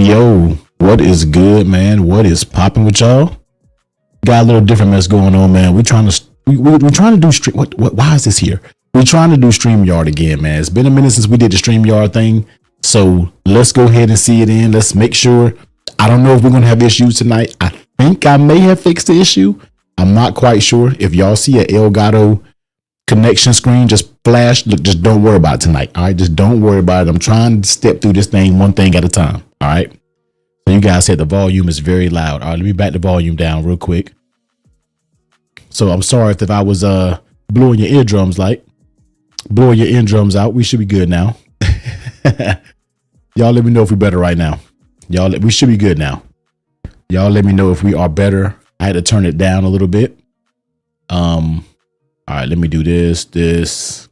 Yo, what is good, man? What is popping with y'all? Got a little different mess going on, man. We're trying to do stream. What? Why is this here? We're trying to do StreamYard again, man. It's been a minute since we did the StreamYard thing, so let's go ahead and see it in. Let's make sure. I don't know if we're gonna have issues tonight. I think I may have fixed the issue. I'm not quite sure. If y'all see a Elgato connection screen just flash, look, just don't worry about it tonight. All right, just don't worry about it. I'm trying to step through this thing one thing at a time. All right. So you guys said the volume is very loud. All right, let me back the volume down real quick. So I'm sorry if I was blowing your eardrums out. We should be good now. Y'all let me know if we're better right now. We should be good now. Y'all let me know if we are better. I had to turn it down a little bit. All right, let me do this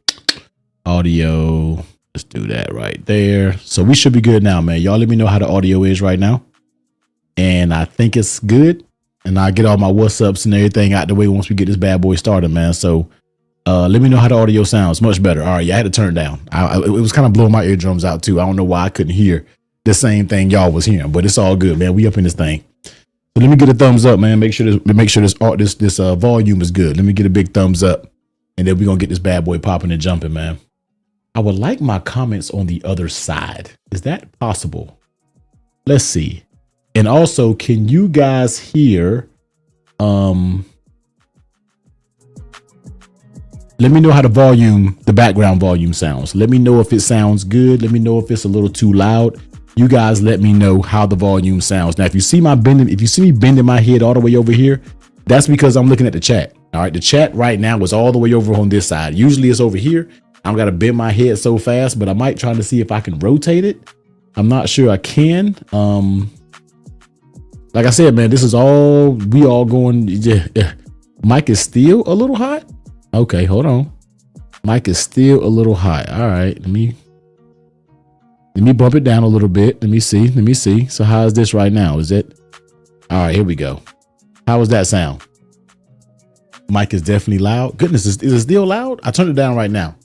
audio. Let's do that right there. So we should be good now, man. Y'all let me know how the audio is right now. And I think it's good. And I'll get all my what's ups and everything out the way once we get this bad boy started, man. So let me know how the audio sounds. Much better. All right, yeah, I had to turn it down. It was kind of blowing my eardrums out too. I don't know why I couldn't hear the same thing y'all was hearing, but it's all good, man. We up in this thing. So let me get a thumbs up, man. Make sure this volume is good. Let me get a big thumbs up, and then we're gonna get this bad boy popping and jumping, man. I would like my comments on the other side. Is that possible? Let's see. And also, can you guys hear? Let me know how the background volume sounds. Let me know if it sounds good. Let me know if it's a little too loud. You guys let me know how the volume sounds. Now, if you see me bending my head all the way over here, that's because I'm looking at the chat. All right, the chat right now was all the way over on this side. Usually it's over here. I've got to bend my head so fast, but I might try to see if I can rotate it. I'm not sure I can. Like I said, man, this is all we all going. Yeah. Mic is still a little hot. Okay, hold on. Mic is still a little hot. All right, let me bump it down a little bit. Let me see. So how is this right now? Is it? All right, here we go. How does that sound? Mic is definitely loud. Goodness, is it still loud? I turned it down right now.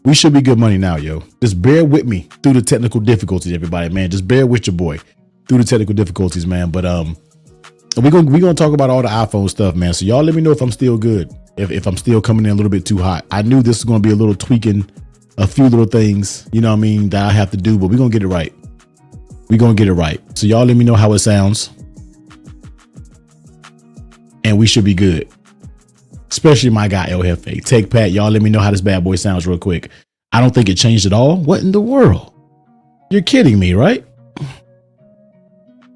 We should be good money now, yo. Just bear with me through the technical difficulties, everybody, man. Just bear with your boy through the technical difficulties, man. But we're gonna talk about all the iPhone stuff, man. So y'all let me know if I'm still good, if I'm still coming in a little bit too hot. I knew this was gonna be a little tweaking, a few little things, you know what I mean, that I have to do, but we're gonna get it right. So y'all let me know how it sounds, and we should be good. Especially my guy El Jefe. Take Pat, y'all let me know how this bad boy sounds real quick. I don't think it changed at all. What in the world? You're kidding me, right?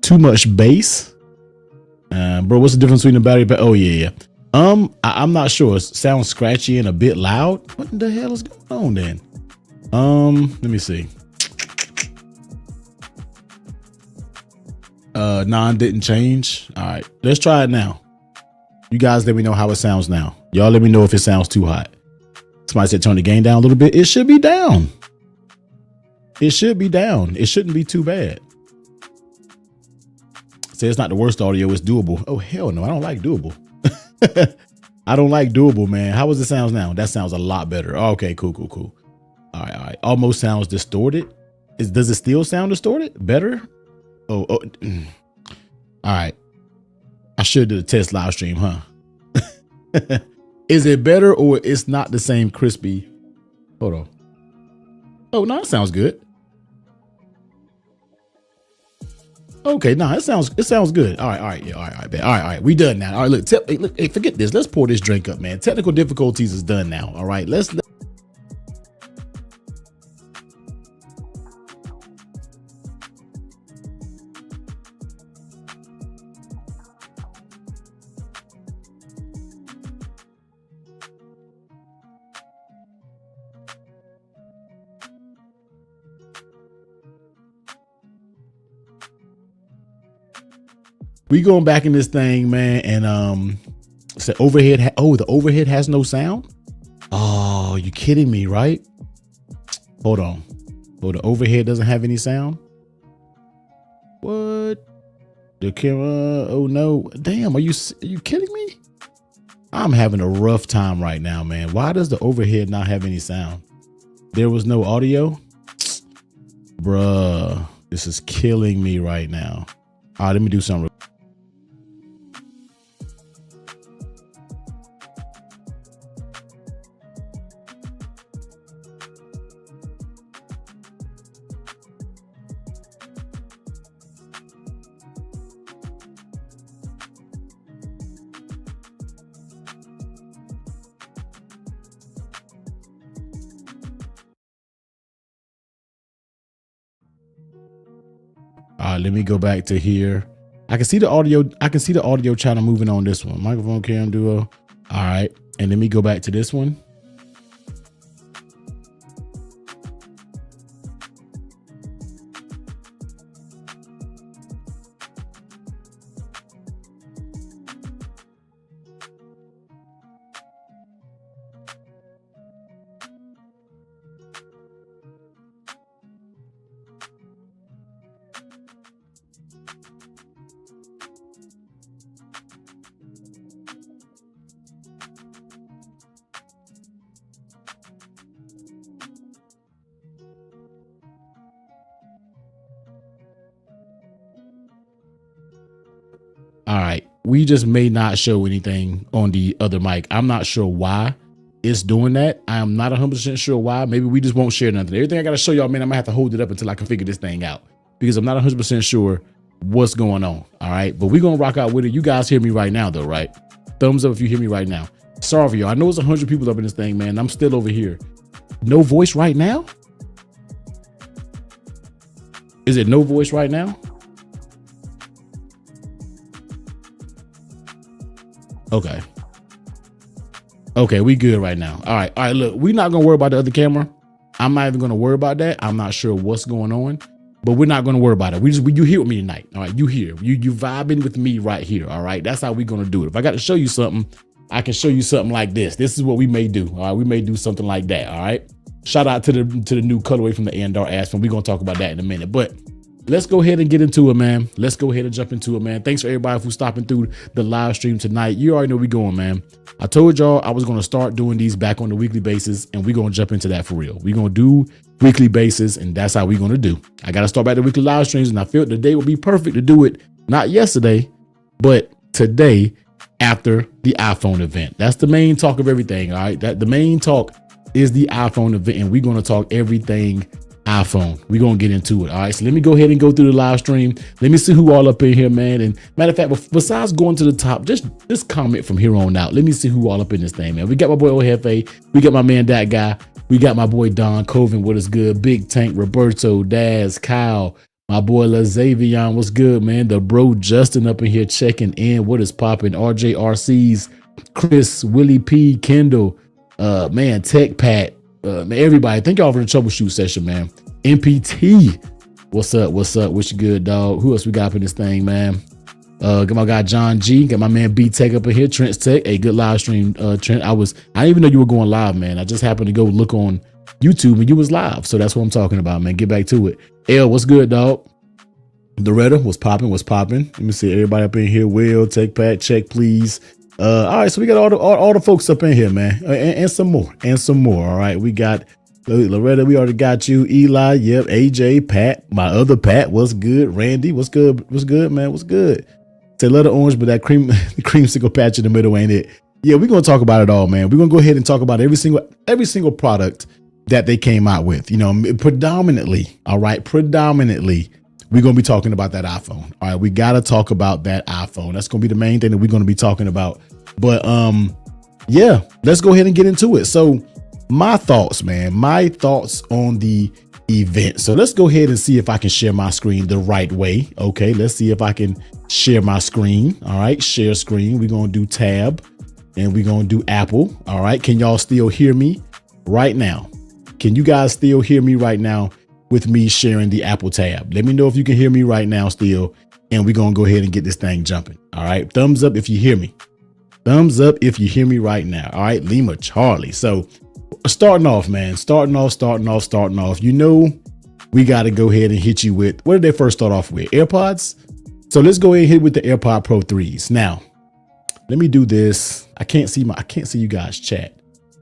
Too much bass. Bro, what's the difference between the battery? Oh yeah. I'm not sure. It sounds scratchy and a bit loud. What in the hell is going on then? Let me see. None didn't change. All right, let's try it now. You guys let me know how it sounds now. Y'all let me know if it sounds too hot. Somebody said turn the gain down a little bit. It should be down. It shouldn't be too bad. Say it's not the worst audio. It's doable. Oh, hell no. I don't like doable. I don't like doable, man. How does it sound now? That sounds a lot better. Okay, cool. All right. Almost sounds distorted. Does it still sound distorted? Better? Oh. All right. I should do the test live stream, huh? Is it better or it's not the same crispy? Hold on. Oh, no, it sounds good. Okay, it sounds good. All right. Yeah, all right. We done now. All right, look, hey, forget this. Let's pour this drink up, man. Technical difficulties is done now. All right, let's. We going back in this thing, man, and the overhead. The overhead has no sound. Oh, you kidding me, right? Hold on. Oh, the overhead doesn't have any sound. What? The camera? Oh no! Damn, are you kidding me? I'm having a rough time right now, man. Why does the overhead not have any sound? There was no audio, bruh. This is killing me right now. All right, let me do something. All right, let me go back to here. I can see the audio. I can see the audio channel moving on this one. Microphone cam duo. All right. And let me go back to this one. All right, we just may not show anything on the other mic. I'm not sure why it's doing that. I am not 100% sure why. Maybe we just won't share nothing. Everything I got to show y'all, man, I'm gonna have to hold it up until I can figure this thing out because I'm not 100% sure what's going on. All right, but we're gonna rock out with it. You guys hear me right now though, right? Thumbs up if you hear me right now. Sorry for y'all. I know it's 100 people up in this thing, man. I'm still over here. No voice right now? Is it no voice right now? Okay. Okay, we good right now. All right. All right, look, we're not gonna worry about the other camera. I'm not even gonna worry about that. I'm not sure what's going on, but we're not gonna worry about it. You here with me tonight. All right, you here. You vibing with me right here. All right. That's how we're gonna do it. If I got to show you something, I can show you something like this. This is what we may do. All right, we may do something like that. All right. Shout out to the new colorway from the Andar Aspen. We're gonna talk about that in a minute. But let's go ahead and get into it, man. Let's go ahead and jump into it, man. Thanks for everybody for stopping through the live stream tonight. You already know we going, man. I told y'all I was going to start doing these back on the weekly basis, and we're going to jump into that for real. We're going to do weekly basis, and that's how we're going to do. I got to start back the weekly live streams, and I felt the day would be perfect to do it, not yesterday, but today after the iPhone event. That's the main talk of everything, all right? The main talk is the iPhone event, and we're going to talk everything iPhone. We're gonna get into it. All right, so let me go ahead and go through the live stream. Let me see who all up in here, man. And matter of fact, besides going to the top, just comment from here on out. Let me see who all up in this thing, man. We got my boy Ojefe, we got my man that guy, we got my boy Don Coven, what is good, Big Tank, Roberto, Daz, Kyle, my boy LaZavion, what's good, man. The bro Justin up in here checking in, what is popping, RJRC's, Chris, Willie P, Kendall, man, Tech Pat, man, everybody, thank y'all for the troubleshoot session, man. MPT, what's up? What's up? What's good, dog? Who else we got up in this thing, man? Got my guy John G, got my man B Tech up in here, Trent's Tech. Hey, good live stream, Trent. I didn't even know you were going live, man. I just happened to go look on YouTube and you was live, so that's what I'm talking about, man. Get back to it. L, what's good, dog? Loretta, what's popping? What's popping? Let me see everybody up in here. Will, Tech Pat, check please. All right, so we got all the folks up in here, man, and some more. All right, we got Loretta, we already got you. Eli, yep. AJ, Pat, my other Pat, what's good? Randy, what's good? What's good, man? What's good? Say letter orange, but that creamsicle patch in the middle ain't it? Yeah, we're gonna talk about it all, man. We're gonna go ahead and talk about every single product that they came out with. You know, predominantly, all right, predominantly. We're going to be talking about that iPhone. All right. We got to talk about that iPhone. That's going to be the main thing that we're going to be talking about. But yeah, let's go ahead and get into it. So my thoughts, man, my thoughts on the event. So let's go ahead and see if I can share my screen the right way. Okay. Let's see if I can share my screen. All right. Share screen. We're going to do tab and we're going to do Apple. All right. Can y'all still hear me right now? Can you guys still hear me right now? With me sharing the Apple tab. Let me know if you can hear me right now still, and we're going to go ahead and get this thing jumping. All right. Thumbs up if you hear me. Thumbs up if you hear me right now. All right. Lima Charlie. So starting off, man, starting off, you know, we got to go ahead and hit you with, what did they first start off with? AirPods. So let's go ahead and hit with the AirPod Pro 3s. Now, let me do this. I can't see you guys chat,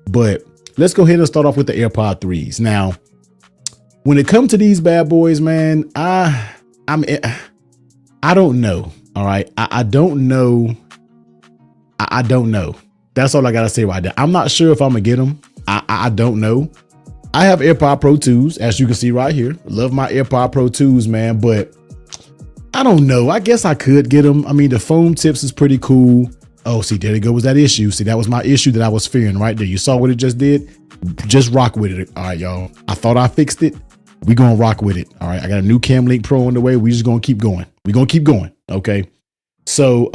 but let's go ahead and start off with the AirPod 3s. Now, when it comes to these bad boys, man, I don't know. All right. I don't know. I don't know. That's all I got to say right there. I'm not sure if I'm going to get them. I don't know. I have AirPod Pro 2s, as you can see right here. Love my AirPod Pro 2s, man, but I don't know. I guess I could get them. I mean, the foam tips is pretty cool. Oh, see, there it goes. Was that issue? See, that was my issue that I was fearing right there. You saw what it just did? Just rock with it. All right, y'all. I thought I fixed it. We're going to rock with it. All right. I got a new Cam Link Pro on the way. We just going to keep going. We're going to keep going. Okay. So,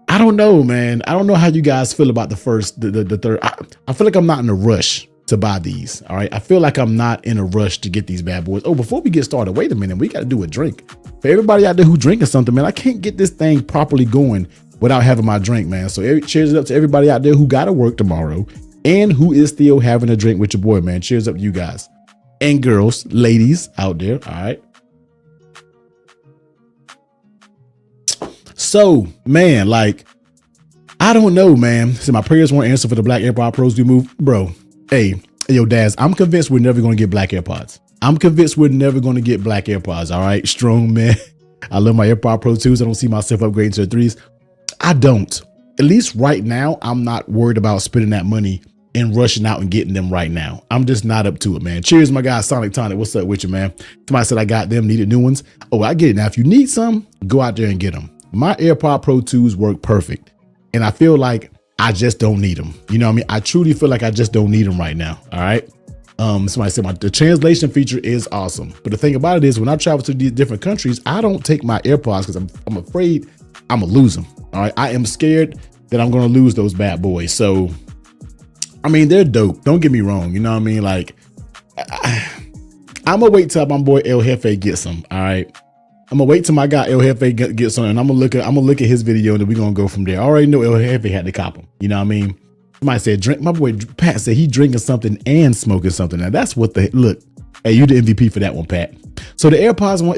I don't know, man. I don't know how you guys feel about the third. I feel like I'm not in a rush to buy these. All right. I feel like I'm not in a rush to get these bad boys. Oh, before we get started, wait a minute. We got to do a drink. For everybody out there who drinking something, man, I can't get this thing properly going without having my drink, man. So cheers up to everybody out there who got to work tomorrow and who is still having a drink with your boy, man. Cheers up to you guys and girls, ladies out there. All right. So, man, like, I don't know, man. So my prayers weren't answered for the black AirPod Pros we move, bro. Hey, yo, Daz, I'm convinced we're never going to get black AirPods. I'm convinced we're never going to get black AirPods. All right. Strong, man. I love my AirPod Pro 2s. I don't see myself upgrading to the 3s. I don't. At least right now, I'm not worried about spending that money and rushing out and getting them right now. I'm just not up to it, man. Cheers, my guy, Sonic Tonic. What's up with you, man? Somebody said I got them, needed new ones. Oh, I get it. Now, if you need some, go out there and get them. My AirPod Pro 2s work perfect. And I feel like I just don't need them. You know what I mean? I truly feel like I just don't need them right now. All right. Somebody said the translation feature is awesome. But the thing about it is when I travel to these different countries, I don't take my AirPods because I'm afraid I'm going to lose them. All right. I am scared that I'm going to lose those bad boys. So, I mean, they're dope. Don't get me wrong. You know what I mean? Like, I'm going to wait till my boy El Jefe gets them. All right. I'm gonna wait till my guy El Jefe gets some, and I'm gonna look at his video, and then we're gonna go from there. I already know El Jefe had to cop him. You know what I mean? Somebody said drink. My boy Pat said he drinking something and smoking something. Now that's what the look. Hey, you the MVP for that one, Pat. So the AirPods one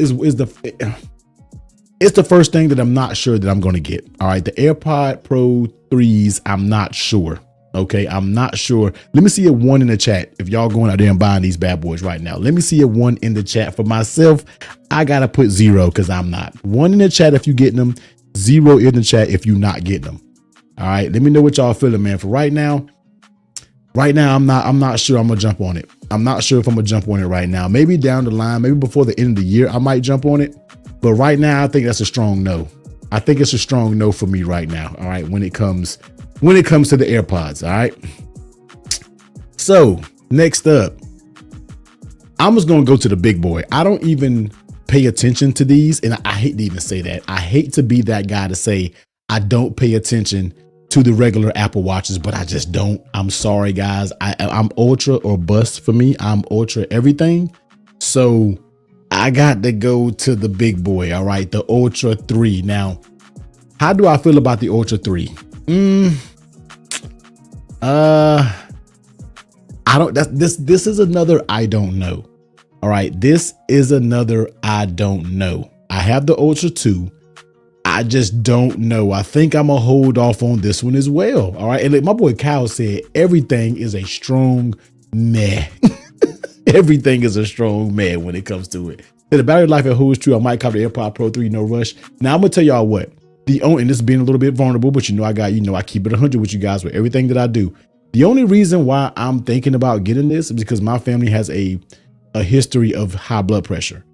it's the first thing that I'm not sure that I'm gonna get. All right, the AirPod Pro 3s, I'm not sure. Okay, I'm not sure. Let me see a 1 in the chat if y'all going out there and buying these bad boys right now. Let me see a 1 in the chat. For myself, I gotta put 0 because I'm not. 1 in the chat if you getting them, 0 in the chat if you not getting them. All right, let me know what y'all feeling, man. For right now, I'm not sure I'm gonna jump on it. I'm not sure if I'm gonna jump on it right now. Maybe down the line, maybe before the end of the year, I might jump on it. But right now, I think that's a strong no. I think it's a strong no for me right now. All right, when it comes to the AirPods. All right. So next up, I'm just going to go to the big boy. I don't even pay attention to these. And I hate to even say that. I hate to be that guy to say I don't pay attention to the regular Apple Watches, but I just don't. I'm sorry, guys. I'm ultra or bust for me. I'm ultra everything. So I got to go to the big boy. All right. The Ultra 3. Now, how do I feel about the Ultra 3? I don't, this is another, I don't know. All right. This is another, I don't know. I have the Ultra 2. I just don't know. I think I'm gonna hold off on this one as well. All right. And like my boy Kyle said, everything is a strong meh. Everything is a strong meh when it comes to it. The battery life at holds true. I might cop the AirPod Pro 3, no rush. Now I'm gonna tell y'all what. And this is being a little bit vulnerable, but I keep it 100 with you guys with everything that I do. The only reason why I'm thinking about getting this is because my family has a history of high blood pressure.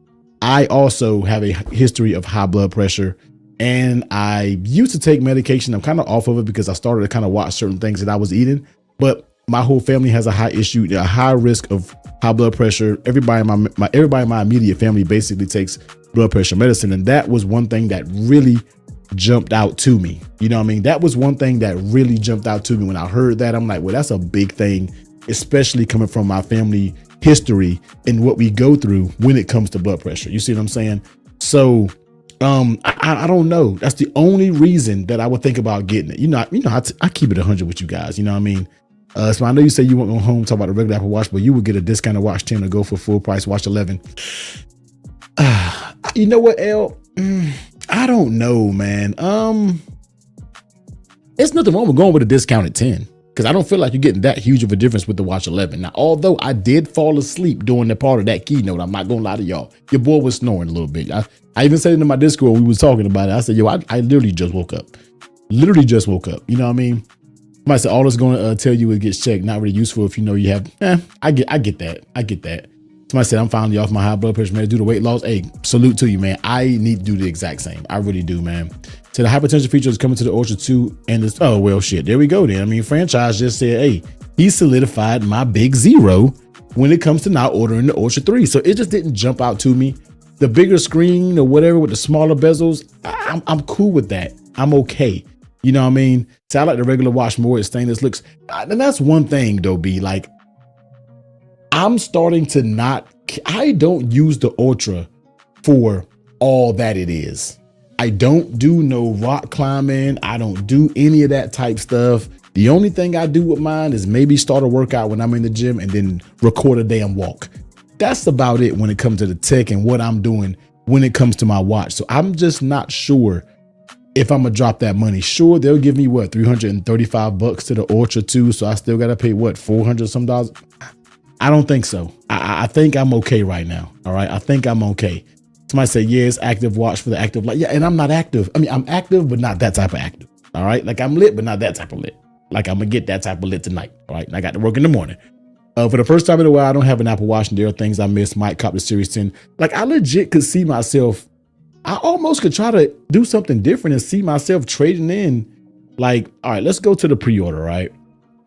I also have a history of high blood pressure, and I used to take medication. I'm kind of off of it because I started to kind of watch certain things that I was eating, but my whole family has a high risk of high blood pressure. Everybody in my immediate family basically takes blood pressure medicine. And that was one thing that really jumped out to me. You know what I mean? That was one thing that really jumped out to me when I heard that. I'm like, well, that's a big thing, especially coming from my family history and what we go through when it comes to blood pressure. You see what I'm saying? So I don't know. That's the only reason that I would think about getting it. I keep it 100 with you guys. You know what I mean? So I know you say you won't go home talk about the regular Apple Watch, but you would get a discounted watch 10 or go for full price watch 11. You know what, L? I don't know, man. It's nothing wrong with going with a discounted 10. because I don't feel like you're getting that huge of a difference with the Watch 11. Now, although I did fall asleep during the part of that keynote, I'm not gonna lie to y'all. Your boy was snoring a little bit. I even said it in my Discord when we was talking about it. I said, yo, I literally just woke up. Literally just woke up. You know what I mean? Somebody said all it's gonna tell you it gets checked. Not really useful if you know you have. I get that. I get that. Somebody said I'm finally off my high blood pressure, man. Do the weight loss. Hey, salute to you, man. I need to do the exact same. I really do, man. So the hypertension feature is coming to the Ultra 2 and this. Oh, well, shit. There we go then. I mean, franchise just said, hey, he solidified my big 0 when it comes to now ordering the Ultra 3. So it just didn't jump out to me. The bigger screen or whatever with the smaller bezels, I'm cool with that. I'm okay. You know what I mean? So I like the regular watch more. It's stainless looks. And that's one thing though, B. Like, I'm starting to not, I don't use the Ultra for all that it is. I don't do no rock climbing. I don't do any of that type stuff. The only thing I do with mine is maybe start a workout when I'm in the gym and then record a damn walk. That's about it when it comes to the tech and what I'm doing when it comes to my watch. So I'm just not sure if I'm gonna drop that money. Sure, they'll give me what, $335 to the Ultra 2. So I still gotta pay what, $400 some dollars? I don't think so. I think I'm okay right now. All right. I think I'm okay. Somebody say, yeah, it's active watch for the active light. Yeah, and I'm not active. I mean, I'm active, but not that type of active. All right. Like I'm lit, but not that type of lit. Like I'm gonna get that type of lit tonight. All right. And I got to work in the morning. For the first time in a while, I don't have an Apple Watch, and there are things I miss. Might cop the Series 10. Like I legit could see myself. I almost could try to do something different and see myself trading in. Like, all right, let's go to the pre-order. Right.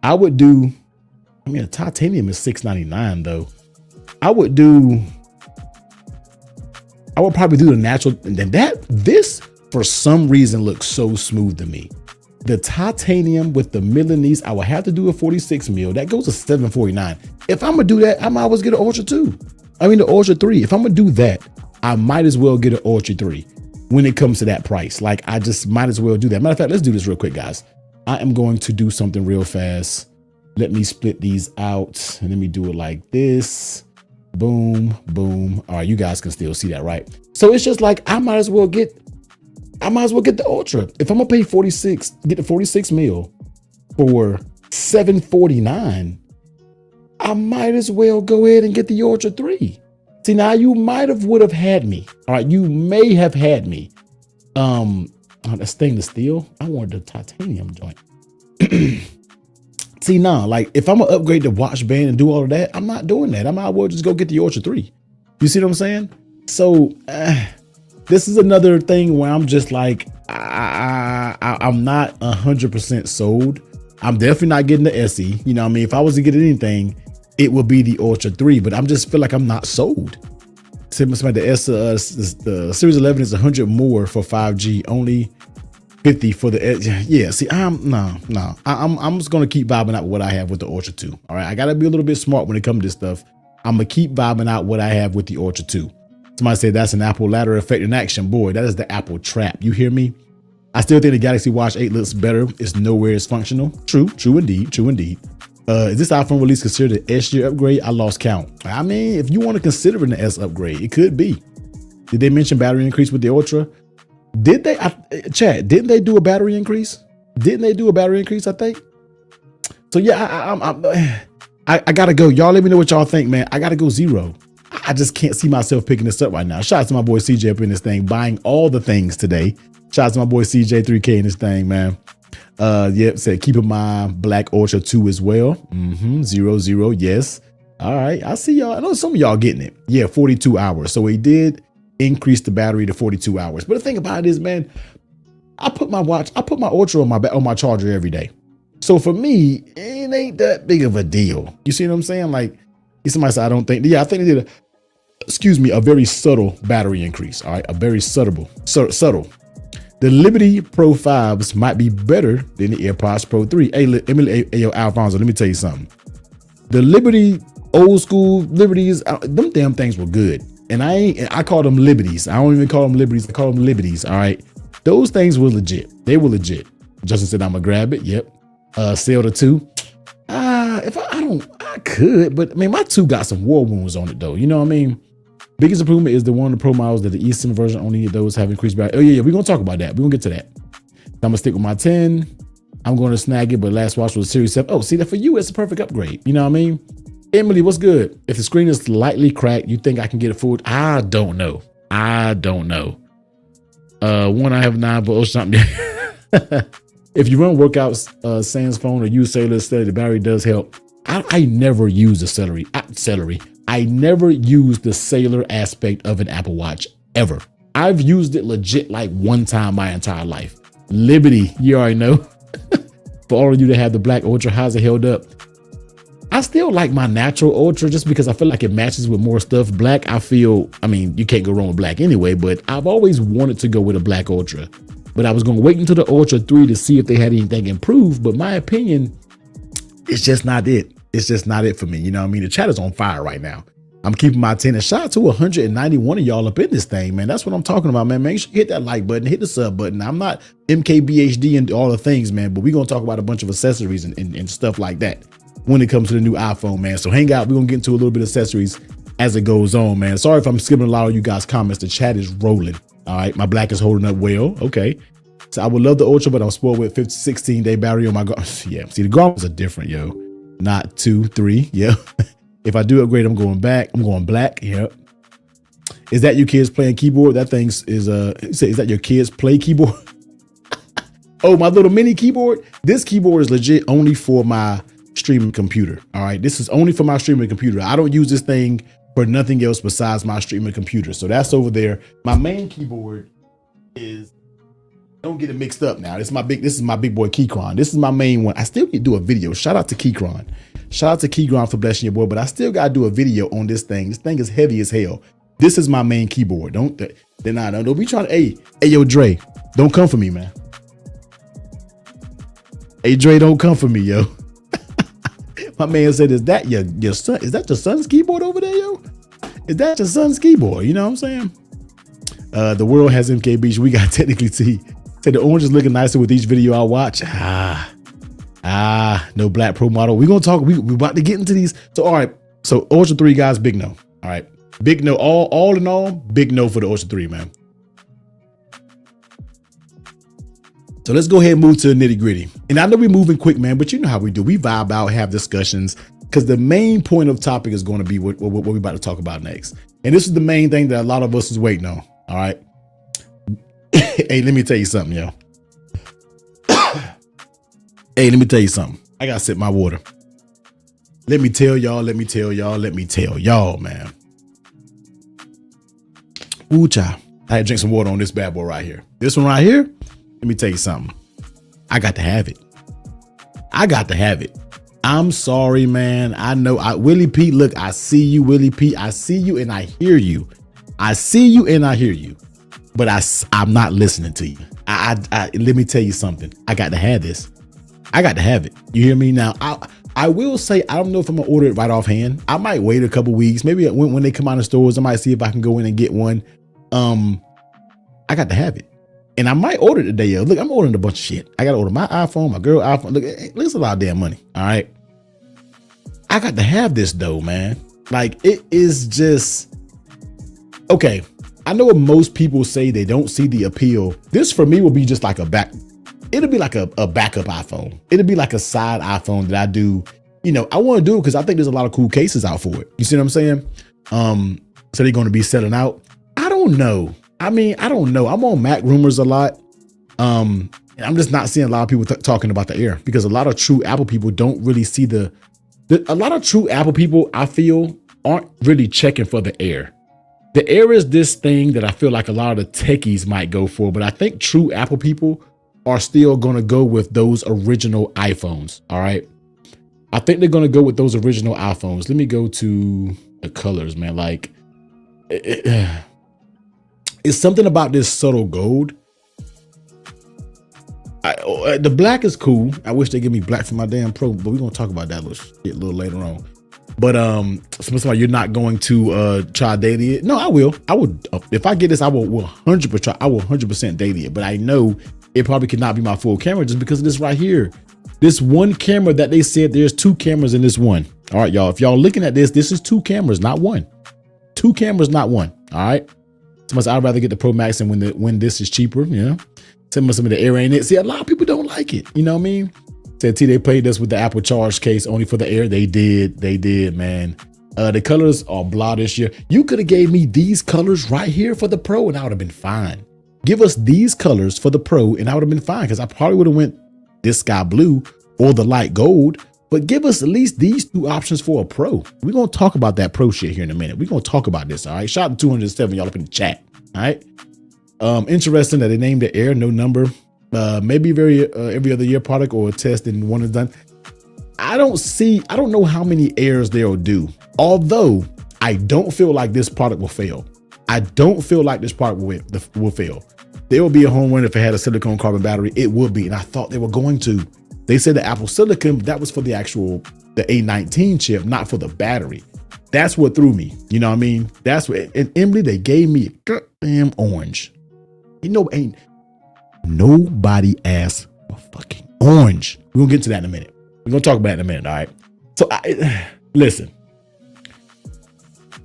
I would do. I mean, a titanium is $699 though. I would probably do the natural. And then this for some reason looks so smooth to me. The titanium with the Milanese, I would have to do a 46 mil. That goes to $749. If I'm gonna do that, I might as well get an Ultra 2. I mean, the Ultra 3. If I'm gonna do that, I might as well get an Ultra 3 when it comes to that price. Like, I just might as well do that. Matter of fact, let's do this real quick, guys. I am going to do something real fast. Let me split these out and let me do it like this. Boom, boom. All right, you guys can still see that, right? So it's just like, I might as well get the Ultra. If I'm gonna pay 46, get the 46 mil for $749, I might as well go ahead and get the Ultra 3. See, now you would have had me. All right, you may have had me. Oh, that stainless steel. I wanted the titanium joint. See, nah, like if I'm gonna upgrade the watch band and do all of that, I'm not doing that. I might as well just go get the Ultra 3. You see what I'm saying? So this is another thing where I'm just like, I'm not 100% sold. I'm definitely not getting the SE. You know what I mean? If I was to get anything, it would be the Ultra 3, but I'm just feel like I'm not sold. The Series 11 is 100 more for 5G, only 50 for the, yeah, see, I'm just going to keep vibing out what I have with the Ultra 2. All right. I got to be a little bit smart when it comes to this stuff. I'm going to keep vibing out what I have with the Ultra 2. Somebody said that's an Apple ladder effect in action. Boy, that is the Apple trap. You hear me? I still think the Galaxy Watch 8 looks better. It's nowhere as functional. True indeed. Is this iPhone release considered an S year upgrade? I lost count. I mean, if you want to consider it an S upgrade, it could be. Did they mention battery increase with the Ultra? Did they, Chad, didn't they do a battery increase? I think. So yeah, I gotta go. Y'all let me know what y'all think, man. I gotta go 0. I just can't see myself picking this up right now. Shout out to my boy CJ up in this thing, buying all the things today. Shout out to my boy CJ 3K in this thing, man. Yep, said keeping my black Ultra 2 as well. 0, yes. All right, I see y'all. I know some of y'all getting it. Yeah, 42 hours. So he did increase the battery to 42 hours. But the thing about it is, man, I put my Ultra on my charger every day. So for me, it ain't that big of a deal. You see what I'm saying? Like, somebody said, I don't think, yeah, I think they did a very subtle battery increase. All right, a very subtle. The Liberty Pro 5s might be better than the AirPods Pro 3. Hey, Alfonso, let me tell you something. The Liberty, old school Liberties, them damn things were good. And I call them Liberties. I don't even call them Liberties. I call them Liberties. All right. Those things were legit. They were legit. Justin said, I'm gonna grab it. Yep. Sell the 2. If I could, but I mean, my 2 got some war wounds on it though. You know what I mean? Biggest improvement is the one of the Pro models that the eSIM version only those have increased battery. Oh yeah, we're gonna talk about that. We're gonna get to that. I'm gonna stick with my 10. I'm going to snag it, but last watch was Series 7. Oh, see that for you, it's a perfect upgrade. You know what I mean? Emily, what's good? If the screen is slightly cracked, you think I can get it full? I don't know. One I have 9 volts something. If you run workouts, sans phone or use cellular steady, the battery does help. I never use the celery. I never use the cellular aspect of an Apple Watch ever. I've used it legit like one time my entire life. Liberty, you already know. For all of you that have the black Ultra, how's it held up? I still like my natural Ultra just because I feel like it matches with more stuff. Black, you can't go wrong with black anyway, but I've always wanted to go with a black Ultra. But I was going to wait until the Ultra 3 to see if they had anything improved. But my opinion, it's just not it. It's just not it for me. You know what I mean? The chat is on fire right now. I'm keeping my attention. Shout out to 191 of y'all up in this thing, man. That's what I'm talking about, man. Make sure you hit that like button, hit the sub button. I'm not MKBHD and all the things, man, but we're going to talk about a bunch of accessories and stuff like that when it comes to the new iPhone, man. So hang out. We're going to get into a little bit of accessories as it goes on, man. Sorry if I'm skipping a lot of you guys' comments. The chat is rolling. All right. My black is holding up well. Okay. So I would love the Ultra, but I'm spoiled with 16-day battery on my yeah. See, the garments are different, yo. Not 2, 3. Yeah. If I do upgrade, I'm going back. I'm going black. Yep. Is that your kids playing keyboard? That thing is is that your kids play keyboard? Oh, my little mini keyboard. This keyboard is legit only for my streaming computer. All right. This is only for my streaming computer. I don't use this thing for nothing else besides my streaming computer. So that's over there. My main keyboard is, don't get it mixed up now. This is my big boy Keychron. This is my main one. I still need to do a video. Shout out to Keychron. Shout out to Keychron for blessing your boy, but I still got to do a video on this thing. This thing is heavy as hell. This is my main keyboard. Don't be trying to, hey, yo, Dre, don't come for me, man. Hey, Dre, don't come for me, yo. My man said, is that your son? Is that your son's keyboard over there, yo? Is that your son's keyboard? You know what I'm saying? The world has MKB. We got technically T. Say the orange is looking nicer with each video I watch. No black Pro model. We're gonna talk. We about to get into these. So all right. So Ultra 3 guys, big no. All right, big no. All in all, big no for the Ultra 3, man. So let's go ahead and move to the nitty gritty. And I know we're moving quick, man, but you know how we do. We vibe out, have discussions, because the main point of topic is going to be what we're about to talk about next. And this is the main thing that a lot of us is waiting on. All right. Hey, let me tell you something, yo. Hey, let me tell you something. I gotta sip my water. Let me tell y'all, man. Ooh, child. I had to drink some water on this bad boy right here. This one right here, let me tell you something. I got to have it. I'm sorry, man. I know. Willie Pete, look, I see you, Willie Pete. I see you and I hear you. But I'm not listening to you. Let me tell you something. I got to have this. I got to have it. You hear me? Now, I will say, I don't know if I'm gonna order it right offhand. I might wait a couple weeks. Maybe when they come out of stores, I might see if I can go in and get one. I got to have it. And I might order it today, yo. Look, I'm ordering a bunch of shit. I got to order my iPhone, my girl iPhone. Look, it's a lot of damn money. All right. I got to have this though, man. Like, it is just, okay. I know what most people say, they don't see the appeal. This for me will be just like it'll be like a backup iPhone. It'll be like a side iPhone that I do. You know, I want to do it because I think there's a lot of cool cases out for it. You see what I'm saying? So they're going to be selling out. I don't know. I don't know. I'm on Mac rumors a lot. And I'm just not seeing a lot of people talking about the Air, because a lot of true Apple people don't really see a lot of true Apple people, I feel, aren't really checking for the Air. The Air is this thing that I feel like a lot of the techies might go for, but I think true Apple people are still going to go with those original iPhones. All right. I think they're going to go with those original iPhones. Let me go to the colors, man. Like, it's something about this subtle gold. The black is cool. I wish they give me black for my damn Pro, but we're going to talk about that a little later on. But somebody, you're not going to try daily it? No, I will. I would. If I get this, I will 100%. I will 100% daily it. But I know it probably could not be my full camera just because of this right here. This one camera that they said there's 2 cameras in this one. All right, y'all. If y'all looking at this, this is 2 cameras, not 1. 2 cameras, not 1. All right. So much, I'd rather get the Pro Max and when this is cheaper. Yeah. Some of the air ain't it. See, a lot of people don't like it. You know what I mean? Said T, they played us with the Apple Charge case only for the air. They did, man. The colors are blah this year. You could have gave me these colors right here for the Pro and I would have been fine. Give us these colors for the Pro and I would have been fine because I probably would have went this sky blue or the light gold. But give us at least these two options for a Pro. We're going to talk about that Pro shit here in a minute. We're going to talk about this, all right? Shout out to 207 y'all up in the chat, all right? Interesting that they named the Air, no number. Maybe every other year product or a test and one is done. I don't know how many Airs they'll do. Although I don't feel like this product will fail. I don't feel like this product will fail. There will be a home run if it had a silicone carbon battery. It would be, and I thought they were going to. They said the Apple Silicon, that was for the A19 chip, not for the battery. That's what threw me. You know what I mean? That's what, and Emily, they gave me a goddamn orange. You know, ain't nobody asked for fucking orange. We're gonna get to that in a minute. We're gonna talk about it in a minute, all right? So listen.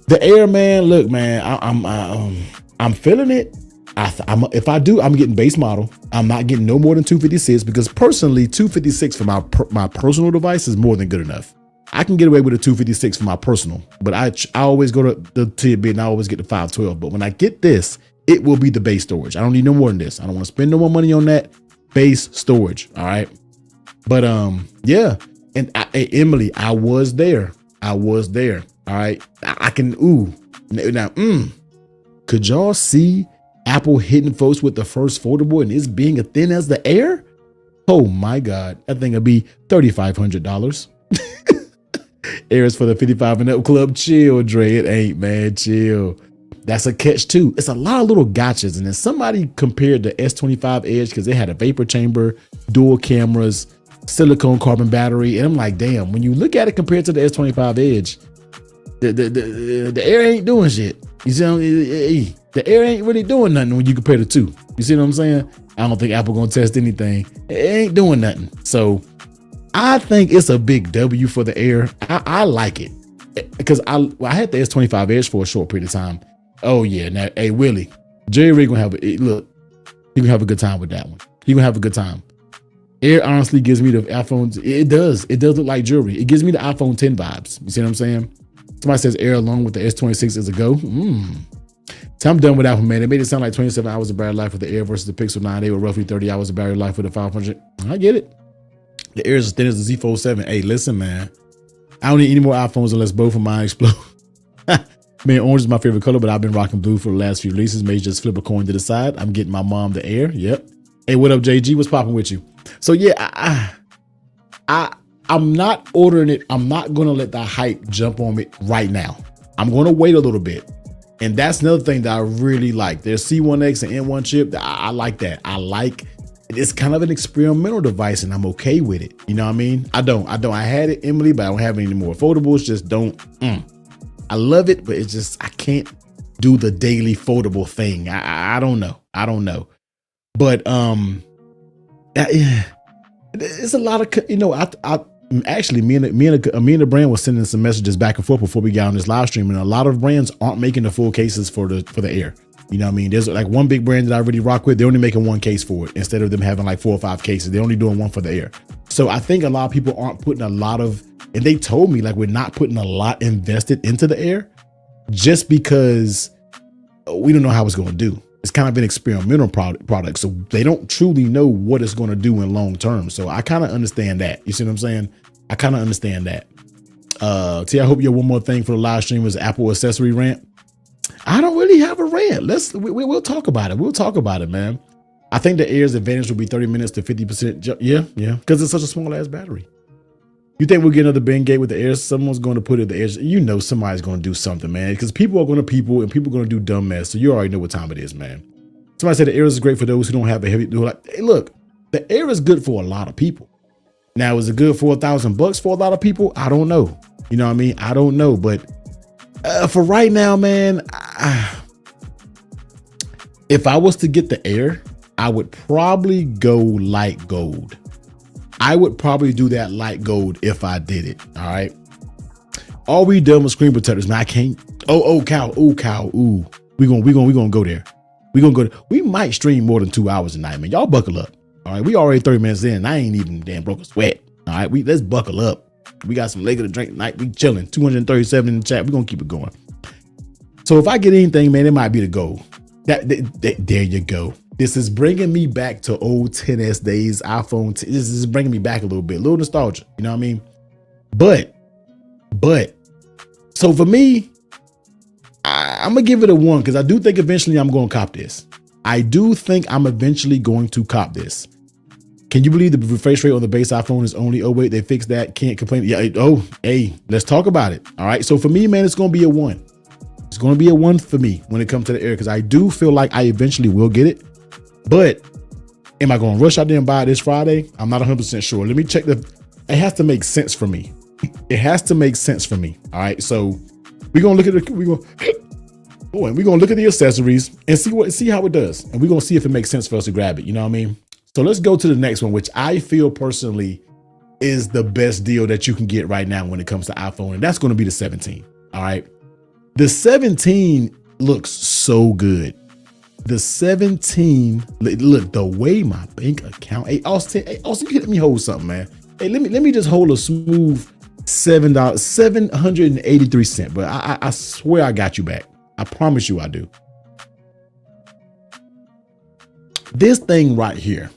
The Air, man, look, man, I'm feeling it. If I do, I'm getting base model. I'm not getting no more than 256 because personally, 256 for my personal device is more than good enough. I can get away with a 256 for my personal, but I always go to the TB and I always get the 512. But when I get this, it will be the base storage. I don't need no more than this. I don't want to spend no more money on that base storage. All right. But yeah. And Emily, I was there. All right. I can, now, could y'all see Apple hitting folks with the first foldable and it's being as thin as the Air? Oh my God, that thing will be $3,500. Air is for the 55 and up club. Chill, Dre. It ain't, man. Chill. That's a catch too. It's a lot of little gotchas. And then somebody compared the S25 Edge because it had a vapor chamber, dual cameras, silicone carbon battery. And I'm like, damn, when you look at it compared to the S25 Edge, the Air ain't doing shit. You see what I'm saying? The Air ain't really doing nothing when you compare the two. You see what I'm saying? I don't think Apple gonna test anything. It ain't doing nothing. So I think it's a big W for the Air. I like it because I had the S25 Edge for a short period of time. Oh yeah, now hey Willie, Jerry Rig gonna have look. He gonna have a good time with that one. He gonna have a good time. Air honestly gives me the iPhones. It does look like jewelry. It gives me the iPhone 10 vibes. You see what I'm saying? Somebody says Air along with the S26 is a go. So I'm done with that one, man. They made it sound like 27 hours of battery life with the Air versus the Pixel 9. They were roughly 30 hours of battery life with the 500. I get it. The Air is as thin as the Z Fold 7. Hey, listen, man. I don't need any more iPhones unless both of mine explode. Man, orange is my favorite color, but I've been rocking blue for the last few releases. May just flip a coin to the side. I'm getting my mom the Air. Yep. Hey, what up, JG? What's popping with you? So yeah, I'm not ordering it. I'm not going to let the hype jump on me right now. I'm going to wait a little bit. And that's another thing that I really like. There's C1X and N1 chip. I like that. I like it's kind of an experimental device and I'm okay with it. You know what I mean? I don't. I had it, Emily, but I don't have any more foldables. Just don't. I love it, but it's just, I can't do the daily foldable thing. I don't know. But it's a lot of, you know, I actually, me and the brand was sending some messages back and forth before we got on this live stream, and a lot of brands aren't making the full cases for the Air. You know what I mean? There's like one big brand that I really rock with. They're only making one case for it instead of them having like 4 or 5 cases. They're only doing one for the Air. So I think a lot of people aren't putting a lot of, and they told me like we're not putting a lot invested into the Air just because we don't know how it's going to do. It's kind of an experimental product. So they don't truly know what it's going to do in long term. So I kind of understand that. You see what I'm saying? I kind of understand that. T, I hope you have one more thing for the live stream is Apple accessory rant. I don't really have a rant. We'll talk about it. We'll talk about it, man. I think the Air's advantage will be 30 minutes to 50%. Yeah. Because it's such a small ass battery. You think we'll get another Bengate with the Air? Someone's going to put it at the edge. You know somebody's going to do something, man. Because people are going to and people are going to do dumb mess. So you already know what time it is, man. Somebody said the Air is great for those who don't have a heavy. Like, hey, look, the Air is good for a lot of people. Now, is it good for $1,000 for a lot of people? I don't know. You know what I mean? I don't know. But for right now, man, if I was to get the Air, I would probably go light gold. I would probably do that light gold if I did it. All right. All we done with screen protectors, man. I can't. Oh, cow. Ooh. We gonna go there. We might stream more than 2 hours tonight, man. Y'all buckle up. All right. We already 30 minutes in. And I ain't even damn broke a sweat. All right. Let's buckle up. We got some liquor to drink tonight. We chilling. 237 in the chat. We're going to keep it going. So if I get anything, man, it might be the goal. There you go. This is bringing me back to old 10S days, iPhone. This is bringing me back a little nostalgia. You know what I mean? But, so for me, I'm going to give it a 1 because I do think eventually I'm going to cop this. I do think I'm eventually going to cop this. Can you believe the refresh rate on the base iPhone is only, oh wait, they fixed that. Can't complain. Yeah. Oh, hey, let's talk about it. All right. So for me, man, it's going to be a 1. It's going to be a 1 for me when it comes to the Air because I do feel like I eventually will get it. But am I going to rush out there and buy it this Friday? I'm not 100% sure. Let me check it has to make sense for me. It has to make sense for me. All right. So we're going to look at we're going to look at the accessories and see how it does. And we're going to see if it makes sense for us to grab it. You know what I mean? So let's go to the next one, which I feel personally is the best deal that you can get right now when it comes to iPhone. And that's going to be the 17. All right. The 17 looks so good. The 17, look, the way my bank account, hey, Austin, you let me hold something, man. Hey, let me just hold a smooth $7.83. But I swear I got you back. I promise you I do. This thing right here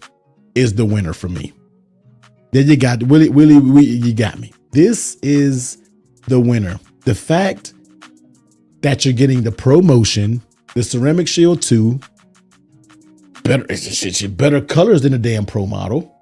is the winner for me. Then you got Willie, you got me. This is the winner. The fact that you're getting the ProMotion, the Ceramic Shield 2, better colors than the damn Pro model.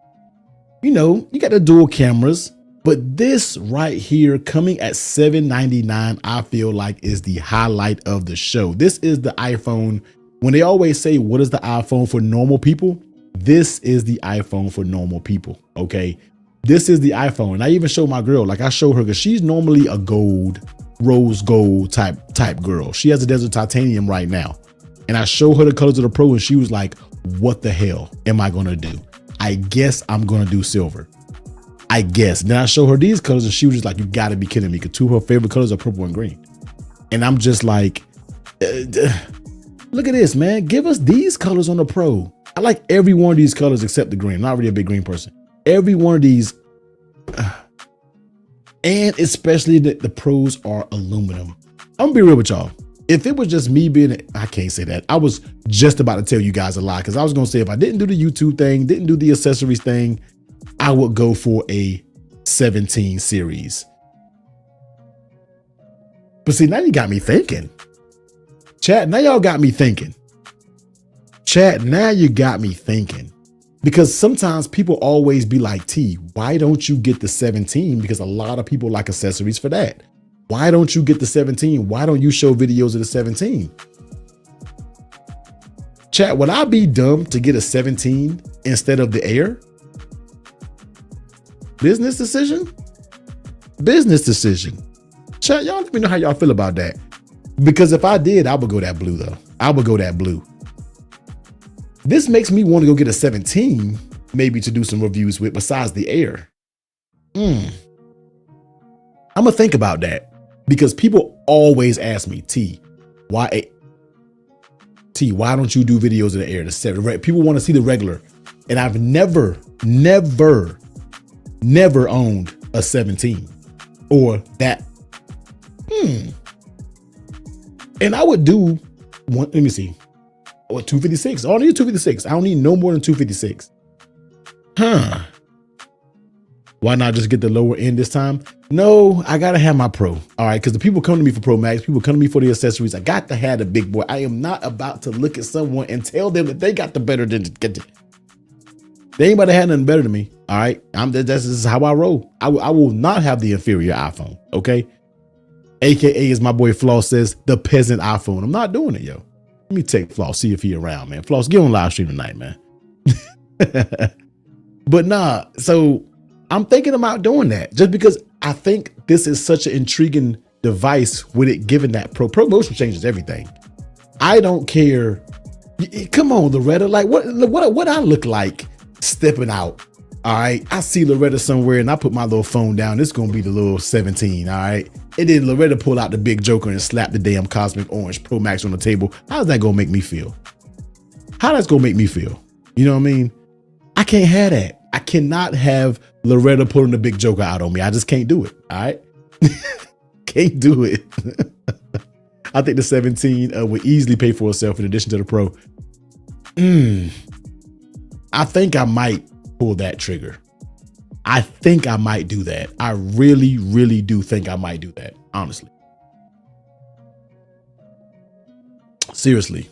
You know, you got the dual cameras, but this right here coming at $799, I feel like is the highlight of the show. This is the iPhone. When they always say, what is the iPhone for normal people? This is the iPhone for normal people. Okay. This is the iPhone. And I even show my girl, like I show her because she's normally a rose gold type girl. She has a Desert Titanium right now. And I show her the colors of the Pro and she was like, what the hell am I going to do? I guess I'm going to do silver. I guess. Then I show her these colors and she was just like, you got to be kidding me. Because 2 of her favorite colors are purple and green. And I'm just like, look at this, man. Give us these colors on the Pro. I like every one of these colors except the green. I'm not really a big green person. Every one of these. And especially the Pros are aluminum. I'm gonna be real with y'all. If it was just me I can't say that. I was just about to tell you guys a lie because I was gonna say if I didn't do the YouTube thing, didn't do the accessories thing, I would go for a 17 series. But see, now you got me thinking. Chat, now y'all got me thinking. Chat, now you got me thinking. Because sometimes people always be like, T, why don't you get the 17? Because a lot of people like accessories for that. Why don't you get the 17? Why don't you show videos of the 17? Chat, would I be dumb to get a 17 instead of the Air? Business decision? Business decision. Chat, y'all let me know how y'all feel about that. Because if I did, I would go that blue though. I would go that blue. This makes me want to go get a 17, maybe to do some reviews with besides the Air. I'm gonna think about that because people always ask me, why don't you do videos of the Air? The 7? People want to see the regular, and I've never owned a 17 or that. And I would do one. Let me see. Or 256. I don't need 256. I don't need no more than 256. Why not just get the lower end this time? No, I gotta have my Pro. All right, because the people come to me for Pro Max, people come to me for the accessories. I got to have the big boy. I am not about to look at someone and tell them that they got the better than get it. They ain't about to have nothing better than me. All right, this is how I roll. I will not have the inferior iPhone. Okay, AKA as my boy Floss says, the peasant iPhone. I'm not doing it, yo. Let me take Floss, see if he around, man. Floss, get on live stream tonight, man. But nah, so I'm thinking about doing that just because I think this is such an intriguing device with it given that ProMotion changes everything. I don't care. Come on, Loretta, like what I look like stepping out. All right, I see Loretta somewhere and I put my little phone down. It's gonna be the little 17. All right, and then Loretta pull out the big joker and slap the damn Cosmic Orange Pro Max on the table. How's that gonna make me feel? how that's gonna make me feel. You know what I mean? I can't have that. I cannot have Loretta pulling the big joker out on me. I just can't do it. All right. Can't do it. I think the 17 would easily pay for itself in addition to the Pro. I think I might pull that trigger. I think I might do that. I really, really do think I might do that. Honestly. Seriously.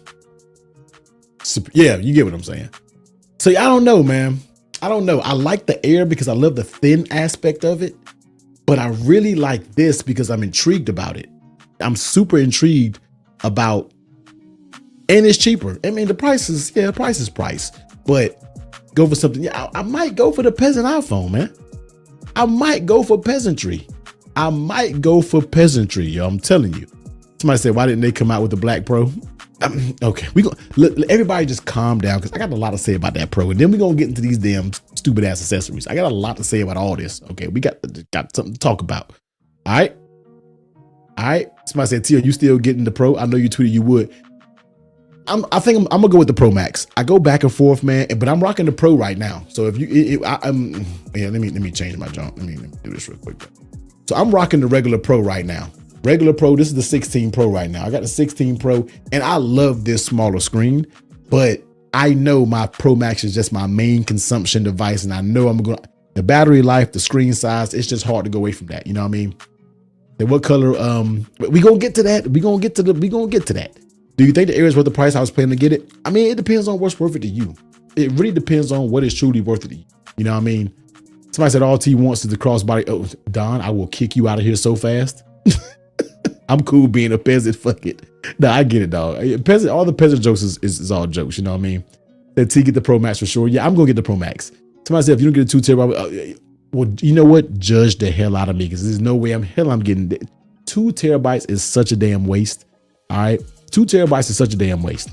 Yeah, you get what I'm saying. So I don't know, man. I don't know. I like the Air because I love the thin aspect of it, but I really like this because I'm intrigued about it. I'm super intrigued about, and it's cheaper. I mean, the price is price, but go for something. Yeah, I might go for the peasant iPhone, man. I might go for peasantry. Yo, I'm telling you. Somebody said, why didn't they come out with the Black Pro? Okay, we go. Look, everybody just calm down because I got a lot to say about that Pro, and then we're gonna get into these damn stupid ass accessories. I got a lot to say about all this. Okay, we got something to talk about. All right. Somebody said, T, are you still getting the Pro? I know you tweeted you would. I think I'm gonna go with the Pro Max. I go back and forth, man, but I'm rocking the Pro right now. So if you, let me change my jump. Let me do this real quick. So I'm rocking the regular Pro right now. Regular Pro, this is the 16 Pro right now. I got the 16 Pro and I love this smaller screen, but I know my Pro Max is just my main consumption device. And I know the battery life, the screen size, it's just hard to go away from that. You know what I mean? And what color, we gonna get to that. We gonna get to that. Do you think the Air is worth the price I was planning to get it? I mean, it depends on what's worth it to you. It really depends on what is truly worth it to you. You know what I mean? Somebody said all T wants is the crossbody. Oh, Don, I will kick you out of here so fast. I'm cool being a peasant. Fuck it. No, I get it, dog. Peasant, all the peasant jokes is all jokes. You know what I mean? That T get the Pro Max for sure. Yeah, I'm gonna get the Pro Max. Somebody said if you don't get a 2 terabyte, well, you know what? Judge the hell out of me because there's no way I'm getting it. 2 terabytes is such a damn waste. All right, 2 terabytes is such a damn waste.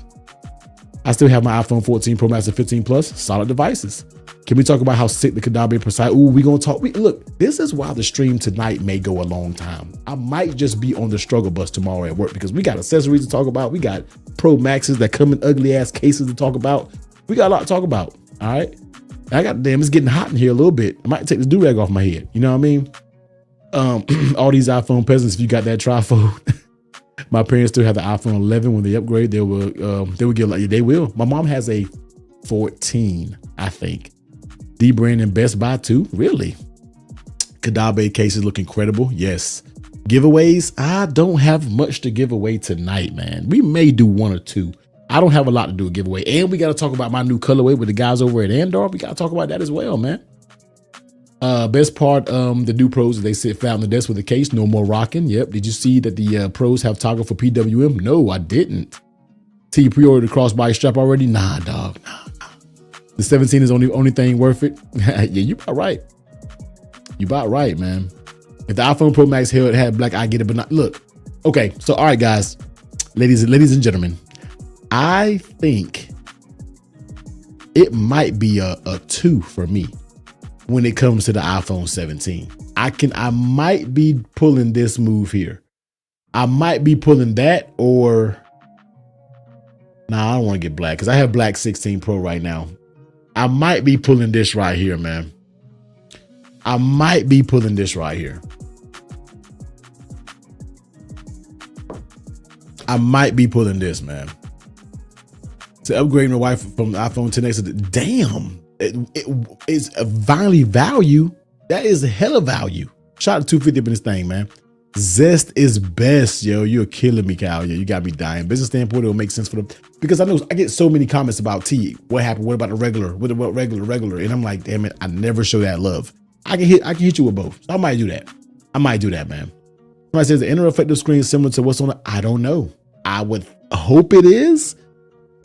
I still have my iPhone 14 Pro Max and 15 Plus, solid devices. Can we talk about how sick the Caudabe precise? Ooh, we gonna talk. Look, this is why the stream tonight may go a long time. I might just be on the struggle bus tomorrow at work because we got accessories to talk about. We got Pro Maxes that come in ugly ass cases to talk about. We got a lot to talk about. All right. It's getting hot in here a little bit. I might take the do-rag off my head. You know what I mean? All these iPhone peasants, if you got that trifold. My parents still have the iPhone 11. When they upgrade, they will get like they will. My mom has a 14, I think. D-Brand and Best Buy too. Really? Caudabe cases look incredible. Yes. Giveaways. I don't have much to give away tonight, man. We may do 1 or 2. I don't have a lot to do a giveaway. And we got to talk about my new colorway with the guys over at Andor. We got to talk about that as well, man. Best part, the new Pros, they sit flat on the desk with a case, no more rocking. Yep. Did you see that the Pros have toggle for PWM? No, I didn't. T, pre-ordered the crossbody strap already? Nah, dog. Nah. The 17 is the only thing worth it. Yeah, you about right. You about right, man. If the iPhone Pro Max had black, I get it, but not. Look, okay. So, all right, guys, ladies and gentlemen, I think it might be a 2 for me when it comes to the iPhone 17. I might be pulling this move here. I might be pulling that or nah, I don't want to get black because I have black 16 Pro right now. I might be pulling this right here, man. I might be pulling this right here. I might be pulling this, man. To upgrade my wife from the iPhone 10X to damn, it's a value. That is a hell of value. Shout out to 250 up in this thing, man. Zest is best, yo. You're killing me, Cal. Yeah, you got me dying. Business standpoint, it'll make sense for them because I know I get so many comments about T. What happened? What about the regular? What about regular? And I'm like, damn it, I never show that love. I can hit you with both. So I might do that. Man. Somebody says the inner reflective screen is similar to what's on it. I don't know. I would hope it is.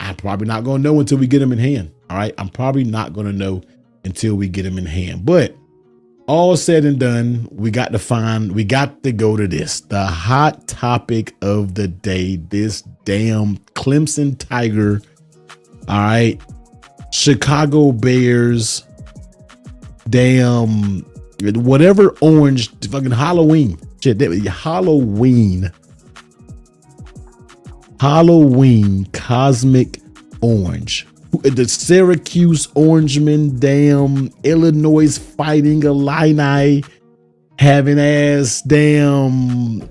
I'm probably not gonna know until we get them in hand. All right, I'm probably not gonna know until we get them in hand. But all said and done, we got to go to this, the hot topic of the day, this damn Clemson Tiger. All right. Chicago Bears, damn, whatever orange, fucking Halloween. Shit, Halloween cosmic orange. The Syracuse Orangemen, damn Illinois Fighting Illini having ass, damn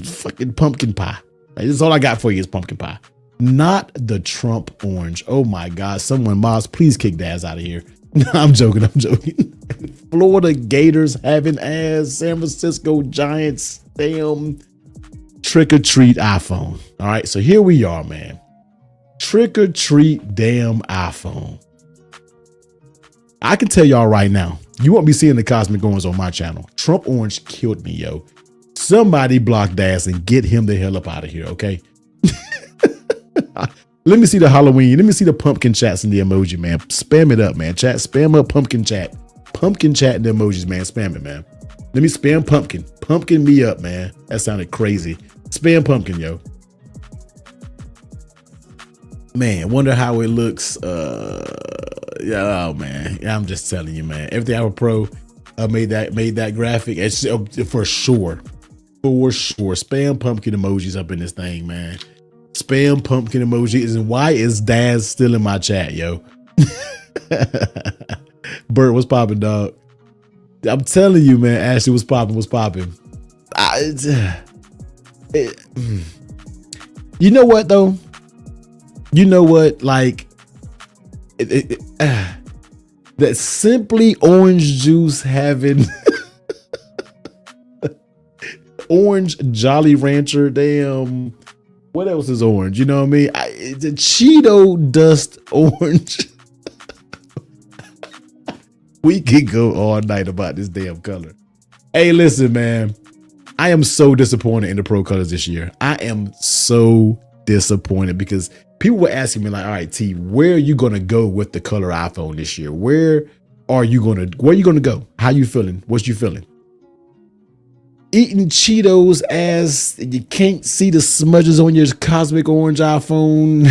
fucking pumpkin pie. Like, this is all I got for you is pumpkin pie. Not the Trump orange. Oh my God. Someone, Mous, please kick Daz out of here. I'm joking. Florida Gators having ass. San Francisco Giants, damn trick or treat iPhone. All right. So here we are, man. Trick or treat damn iPhone. I can tell y'all right now, you won't be seeing the cosmic orange on my channel. Trump orange killed me, yo. Somebody block Daz and get him the hell up out of here, okay? Let me see the Halloween. Let me see the pumpkin chats and the emoji, man. Spam it up, man. Chat, spam up pumpkin chat. Pumpkin chat and the emojis, man. Spam it, man. Let me spam pumpkin. Pumpkin me up, man. That sounded crazy. Spam pumpkin, yo. Man, wonder how it looks. Yeah, oh man. Yeah, I'm just telling you, man. Everything Apple Pro made that graphic. It's for sure. For sure. Spam pumpkin emojis up in this thing, man. Spam pumpkin emojis. And why is Daz still in my chat, yo? Bert, what's popping, dog? I'm telling you, man. Ashley, what's popping? You know what, though? You know what? Like, that Simply Orange Juice having orange Jolly Rancher, damn. What else is orange? You know what I mean? It's a Cheeto dust orange. We could go all night about this damn color. Hey, listen, man. I am so disappointed in the Pro colors this year. I am so disappointed because people were asking me like, all right, T, where are you going to go with the color iPhone this year? Where are you going to go? How you feeling? What you feeling? Eating Cheetos as you can't see the smudges on your cosmic orange iPhone.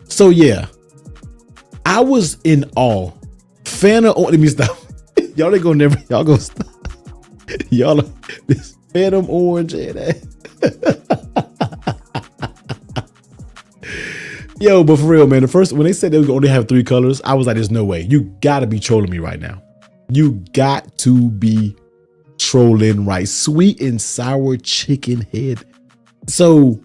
So yeah, I was in awe. Let me stop. Y'all ain't gonna never, y'all gonna stop. Y'all, this Phantom Orange and that. Yo, but for real, man, when they said they would only have 3 colors, I was like, there's no way. You gotta be trolling me right now. You got to be trolling, right? Sweet and sour chicken head. So,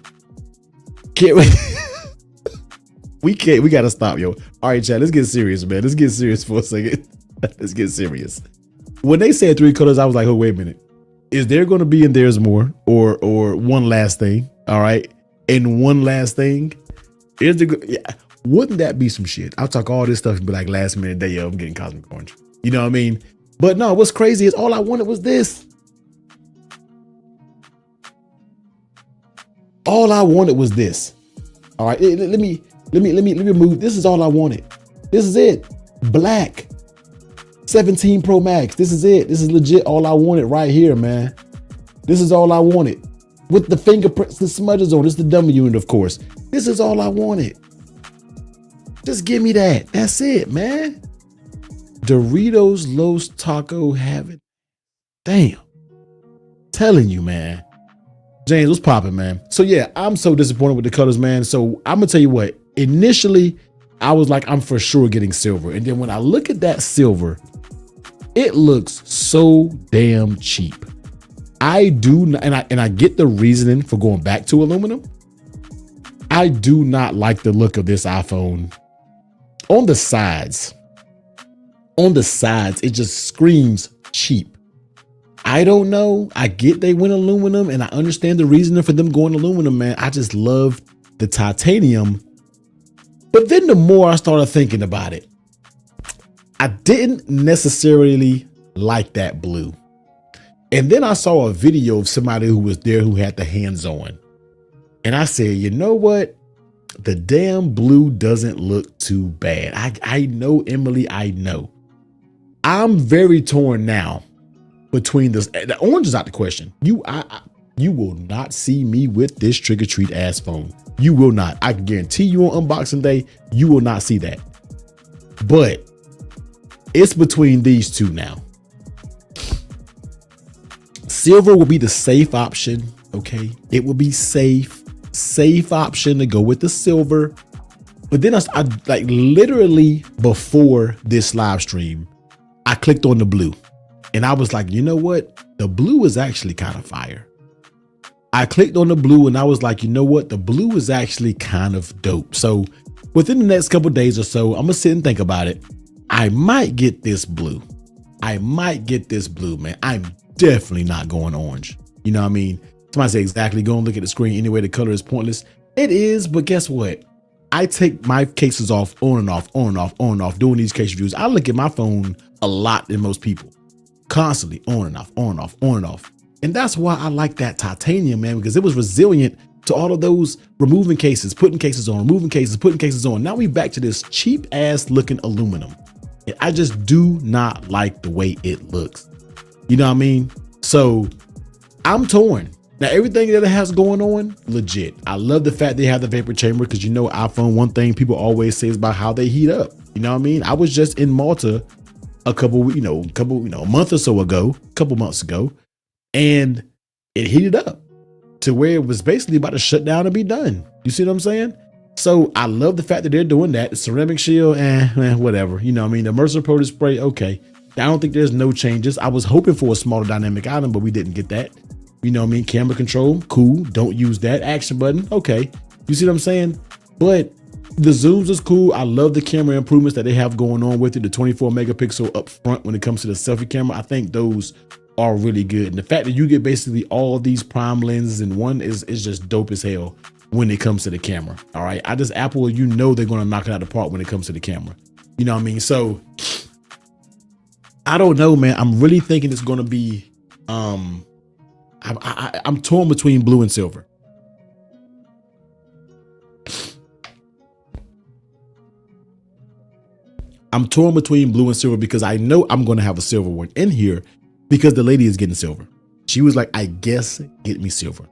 we gotta stop, yo. All right, chat, let's get serious, man. Let's get serious for a second. Let's get serious. When they said 3 colors, I was like, oh, wait a minute. Is there gonna be and there's more or one last thing? All right. And one last thing. Wouldn't that be some shit? I'll talk all this stuff and be like last minute day, yo, I'm getting cosmic orange. You know what I mean? But no, what's crazy is all I wanted was this. All I wanted was this. All right, let me move. This is all I wanted. This is it. Black 17 Pro Max. This is it. This is legit all I wanted right here, man. This is all I wanted. With the fingerprints, the smudges on. This is the dummy unit, of course. This is all I wanted. Just give me that. That's it, man. Doritos Los Taco have it. Damn. Telling you, man. James, what's popping, man? So yeah, I'm so disappointed with the colors, man. So I'm gonna tell you what, initially I was like, I'm for sure getting silver. And then when I look at that silver, it looks so damn cheap. I do not, and I get the reasoning for going back to aluminum. I do not like the look of this iPhone on the sides. On the sides, it just screams cheap. I don't know. I get they went aluminum and I understand the reasoning for them going aluminum, man. I just love the titanium. But then the more I started thinking about it, I didn't necessarily like that blue. And then I saw a video of somebody who was there who had the hands on. And I said, you know what? The damn blue doesn't look too bad. I know, Emily, I know. I'm very torn now between this. The orange is out the question. You will not see me with this trick-or-treat ass phone. You will not. I can guarantee you on unboxing day, you will not see that. But it's between these two now. Silver will be the safe option. Okay. It will be safe option to go with the silver. But then I like literally before this live stream, I clicked on the blue and I was like, you know what? The blue is actually kind of fire. I clicked on the blue and I was like, you know what? The blue is actually kind of dope. So within the next couple of days or so, I'm gonna sit and think about it. I might get this blue. Man. I'm definitely not going orange. You know what I mean? Somebody say exactly, go and look at the screen anyway. The color is pointless. It is, but guess what? I take my cases off, on and off, doing these case reviews. I look at my phone a lot than most people. Constantly on and off. And that's why I like that titanium, man, because it was resilient to all of those removing cases, putting cases on, removing cases, putting cases on. Now we back to this cheap ass looking aluminum. And I just do not like the way it looks. You know what I mean? So I'm torn. Now, everything that it has going on, legit. I love the fact they have the vapor chamber because, you know, iPhone, one thing people always say is about how they heat up. You know what I mean? I was just in Malta a month or so ago, couple months ago, and it heated up to where it was basically about to shut down and be done. You see what I'm saying? So I love the fact that they're doing that. The ceramic shield, whatever. You know what I mean? The Immersive Pro display, okay. I don't think there's no changes. I was hoping for a smaller dynamic item, but we didn't get that. You know what I mean? Camera control, cool. Don't use that. Action button, okay. You see what I'm saying? But the zooms is cool. I love the camera improvements that they have going on with it. The 24 megapixel up front when it comes to the selfie camera, I think those are really good. And the fact that you get basically all these prime lenses in one is just dope as hell when it comes to the camera. All right. Apple, you know, they're going to knock it out of the park when it comes to the camera. You know what I mean? So I don't know, man. I'm really thinking it's going to be, I'm torn between blue and silver. I'm torn between blue and silver because I know I'm going to have a silver one in here because the lady is getting silver. She was like, I guess get me silver.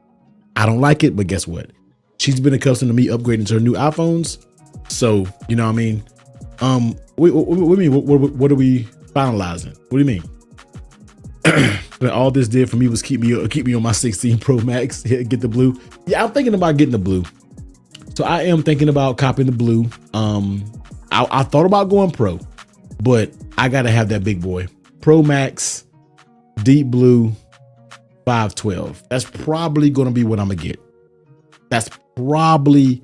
I don't like it, but guess what? She's been accustomed to me upgrading to her new iPhones. So, you know what I mean? What do you mean? What are we finalizing? What do you mean? All this did for me was keep me on my 16 Pro Max. Get the blue. Yeah, I'm thinking about getting the blue. So I am thinking about copying the blue. I thought about going Pro, but I gotta have that big boy. Pro Max, deep blue, 512. That's probably gonna be what I'm gonna get. That's probably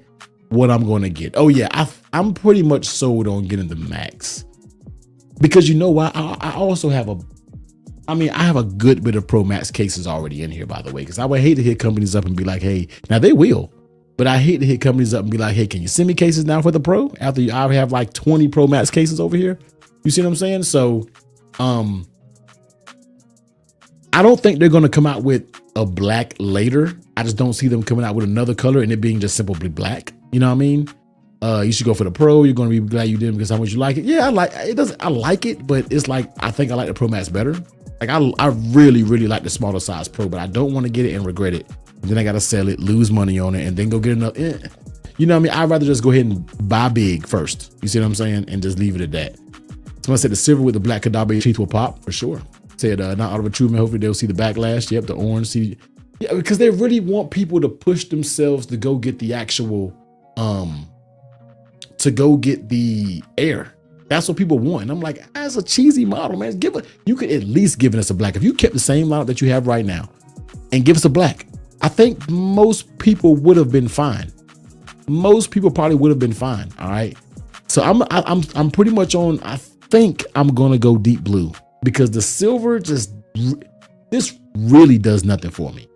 what I'm gonna get. Oh yeah, I'm pretty much sold on getting the Max because you know what? I also have I have a good bit of Pro Max cases already in here, by the way, because I would hate to hit companies up and be like, hey, now they will, but I hate to hit companies up and be like, hey, can you send me cases now for the Pro after I have like 20 Pro Max cases over here? You see what I'm saying? So I don't think they're going to come out with a black later. I just don't see them coming out with another color and it being just simply black. You know what I mean? You should go for the Pro. You're going to be glad you did because how much you like it. Yeah, I like it, but it's like, I think I like the Pro Max better. Like I really, really like the smaller size Pro, but I don't want to get it and regret it. And then I got to sell it, lose money on it, and then go get another. You know what I mean? I'd rather just go ahead and buy big first. You see what I'm saying? And just leave it at that. Someone said the silver with the black Caudabe teeth will pop for sure. Said not out of a true man. Hopefully they'll see the backlash. Yep, the orange. Yeah, because they really want people to push themselves to go get the actual, to go get the Air. That's what people want. And I'm like, that's a cheesy model, man. You could at least give us a black. If you kept the same lineup that you have right now and give us a black, I think most people would have been fine. Most people probably would have been fine. All right. So I'm pretty much on, I think I'm going to go deep blue because the silver this really does nothing for me.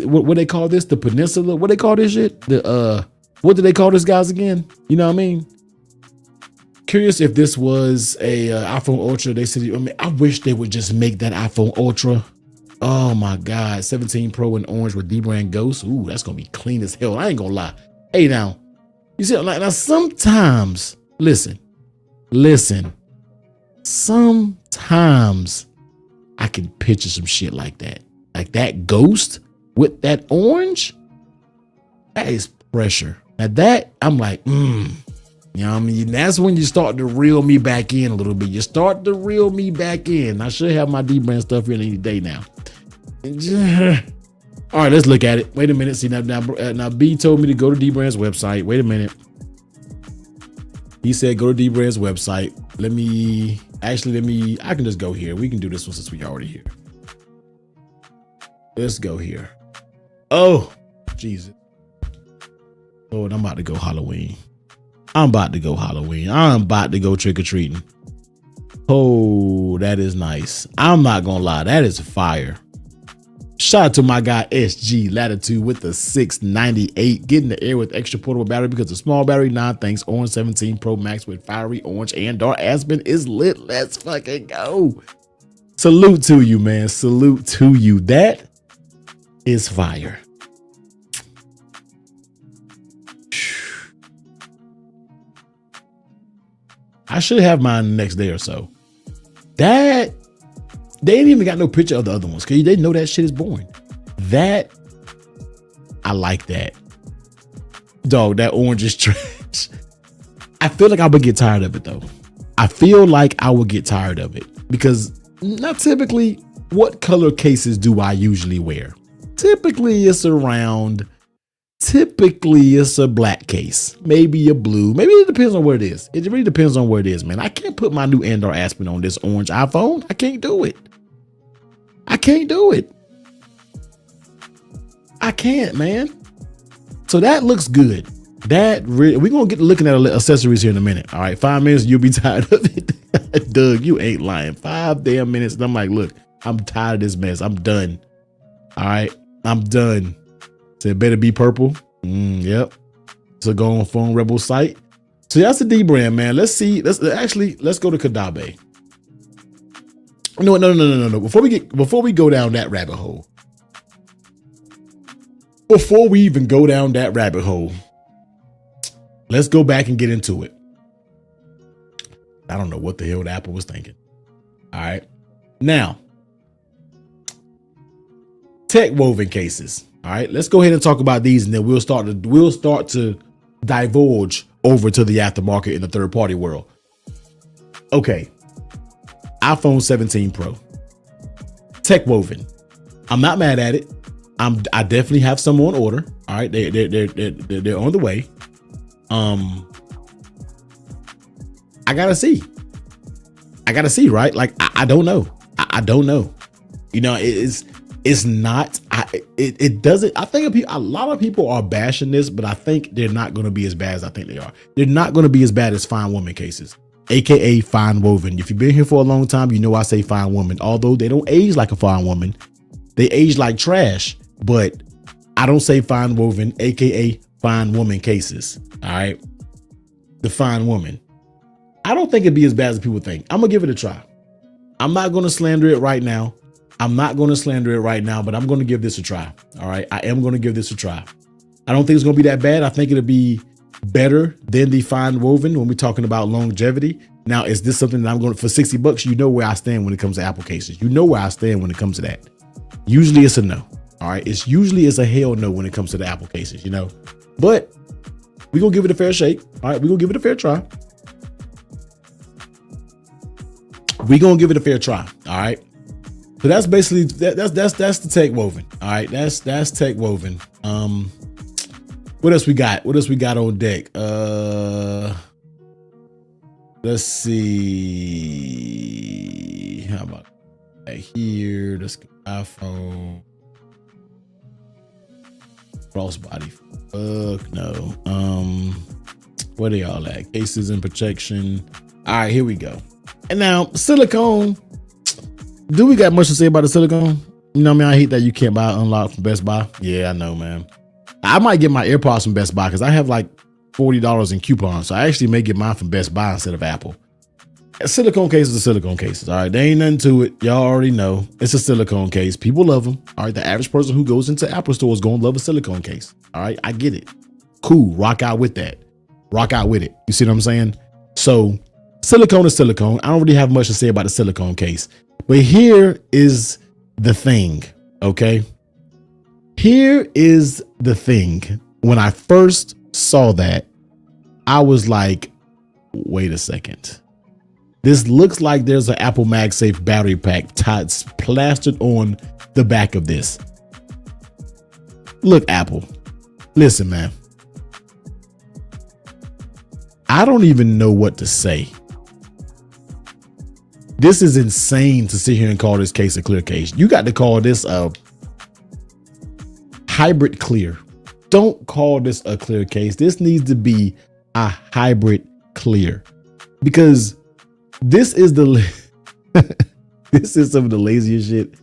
What they call this? The peninsula? What they call this shit? What do they call this guys again? You know what I mean? Curious if this was a iPhone Ultra. They said, I wish they would just make that iPhone Ultra. Oh my God, 17 Pro in orange with D-brand Ghost. Ooh, that's gonna be clean as hell. I ain't gonna lie. Hey, now, you see, now sometimes, listen. Sometimes I can picture some shit like that Ghost with that orange. That is pressure. Now that I'm like, you know what I mean? That's when you start to reel me back in a little bit. You start to reel me back in. I should have my D-brand stuff here any day now. All right, let's look at it. Wait a minute. See now B told me to go to D-Brand's website. Wait a minute. He said go to D-Brand's website. I can just go here. We can do this one since we already here. Let's go here. Oh, Jesus. Lord, I'm about to go Halloween. I'm about to go trick-or-treating. Oh, that is nice. I'm not gonna lie, that is fire. Shout out to my guy SG Latitude with the 698, getting the air with extra portable battery because the small battery. Nah, thanks. Orange 17 Pro Max with fiery orange and dark aspen is lit. Let's fucking go. Salute to you, man. Salute to you. That is fire. I should have mine the next day or so. That they ain't even got no picture of the other ones because they know that shit is boring. That I like that. Dog, that orange is trash. I feel like I would get tired of it though. I feel like I would get tired of it because not typically. What color cases do I usually wear? Typically it's a black case, maybe a blue, maybe it depends on what it is. It really depends on what it is, man. I can't put my new Andor Aspen on this orange iPhone. I can't do it. I can't, man. So that looks good. We're gonna get to looking at accessories here in a minute. All right, 5 minutes, you'll be tired of it. Doug, you ain't lying. 5 damn minutes. And I'm like, look, I'm tired of this mess. I'm done. All right, I'm done. So it better be purple. Yep. So go on Phone Rebel site. So that's the D-Brand, man. Let's see. Let's go to Caudabe. No. Before we go down that rabbit hole. Before we even go down that rabbit hole, let's go back and get into it. I don't know what the hell the Apple was thinking. All right. Now, tech woven cases. All right, let's go ahead and talk about these, and then we'll start to divulge over to the aftermarket in the third party world. Okay, iPhone 17 Pro, tech woven. I'm not mad at it. I definitely have some on order. All right, they're on the way. I gotta see, right? Like I don't know. I don't know. You know, it's not. It doesn't. I think a lot of people are bashing this, but I think they're not going to be as bad as I think they are. They're not going to be as bad as fine woman cases, aka fine woven. If you've been here for a long time, you know I say fine woman. Although they don't age like a fine woman, they age like trash. But I don't say fine woven, aka fine woman cases. All right, the fine woman. I don't think it'd be as bad as people think. I'm gonna give it a try. I'm not going to slander it right now. But I'm going to give this a try. All right. I am going to give this a try. I don't think it's going to be that bad. I think it'll be better than the fine woven when we're talking about longevity. Now, is this something that I'm going to, for $60, you know where I stand when it comes to Apple cases. You know where I stand when it comes to that. Usually it's a no. All right. It's a hell no when it comes to the Apple cases, you know, but we're going to give it a fair shake. All right. We're going to give it a fair try. All right. So that's basically that's the tech woven. All right, that's tech woven. What else we got? What else we got on deck? Let's see. How about right here? Let's go iPhone. Crossbody. Fuck no. Where they all at? Cases and protection. All right, here we go. And now silicone. Do we got much to say about the silicone? You know what I mean? I hate that you can't buy unlocked from Best Buy. Yeah, I know, man. I might get my AirPods from Best Buy because I have like $40 in coupons. So I actually may get mine from Best Buy instead of Apple. Silicone cases are silicone cases. All right. There ain't nothing to it. Y'all already know it's a silicone case. People love them. All right. The average person who goes into Apple store is going to love a silicone case. All right. I get it. Cool. Rock out with that. Rock out with it. You see what I'm saying? So silicone is silicone. I don't really have much to say about the silicone case. But here is the thing, okay? Here is the thing. When I first saw that, I was like, wait a second. This looks like there's an Apple MagSafe battery pack plastered on the back of this. Look, Apple, listen, man. I don't even know what to say. This is insane to sit here and call this case a clear case. You got to call this a hybrid clear. Don't call this a clear case. This needs to be a hybrid clear, because this is this is some of the laziest shit.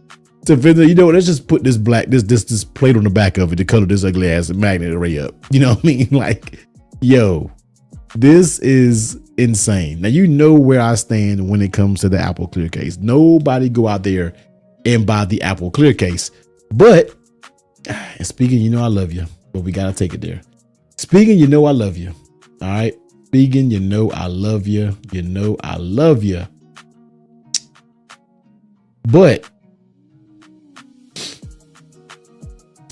So, you know, let's just put this this plate on the back of it to color this ugly ass magnet array up. You know what I mean? Like, yo, this is insane. Now, you know where I stand when it comes to the Apple Clear case. Nobody go out there and buy the Apple Clear case. But, and speaking, you know I love you, but we got to take it there. Speaking, you know I love you. All right. Speaking, you know I love you. You know I love you. But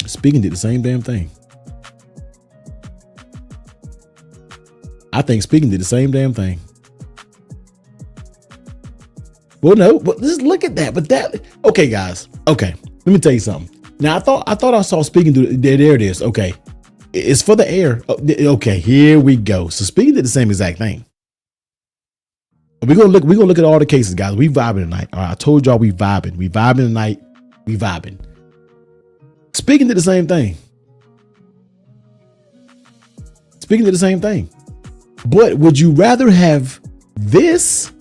Speaking did the same damn thing. I think Speaking did the same damn thing. Well, no, but just look at that. But that, okay, guys. Okay, let me tell you something. Now, I thought I saw Speaking do there it is. Okay, it's for the air. Okay, here we go. So Speaking did the same exact thing. We're gonna look at all the cases, guys. We vibing tonight. All right, I told y'all we vibing. We vibing tonight. We vibing. Speaking did the same thing. Speaking did the same thing. But would you rather have this?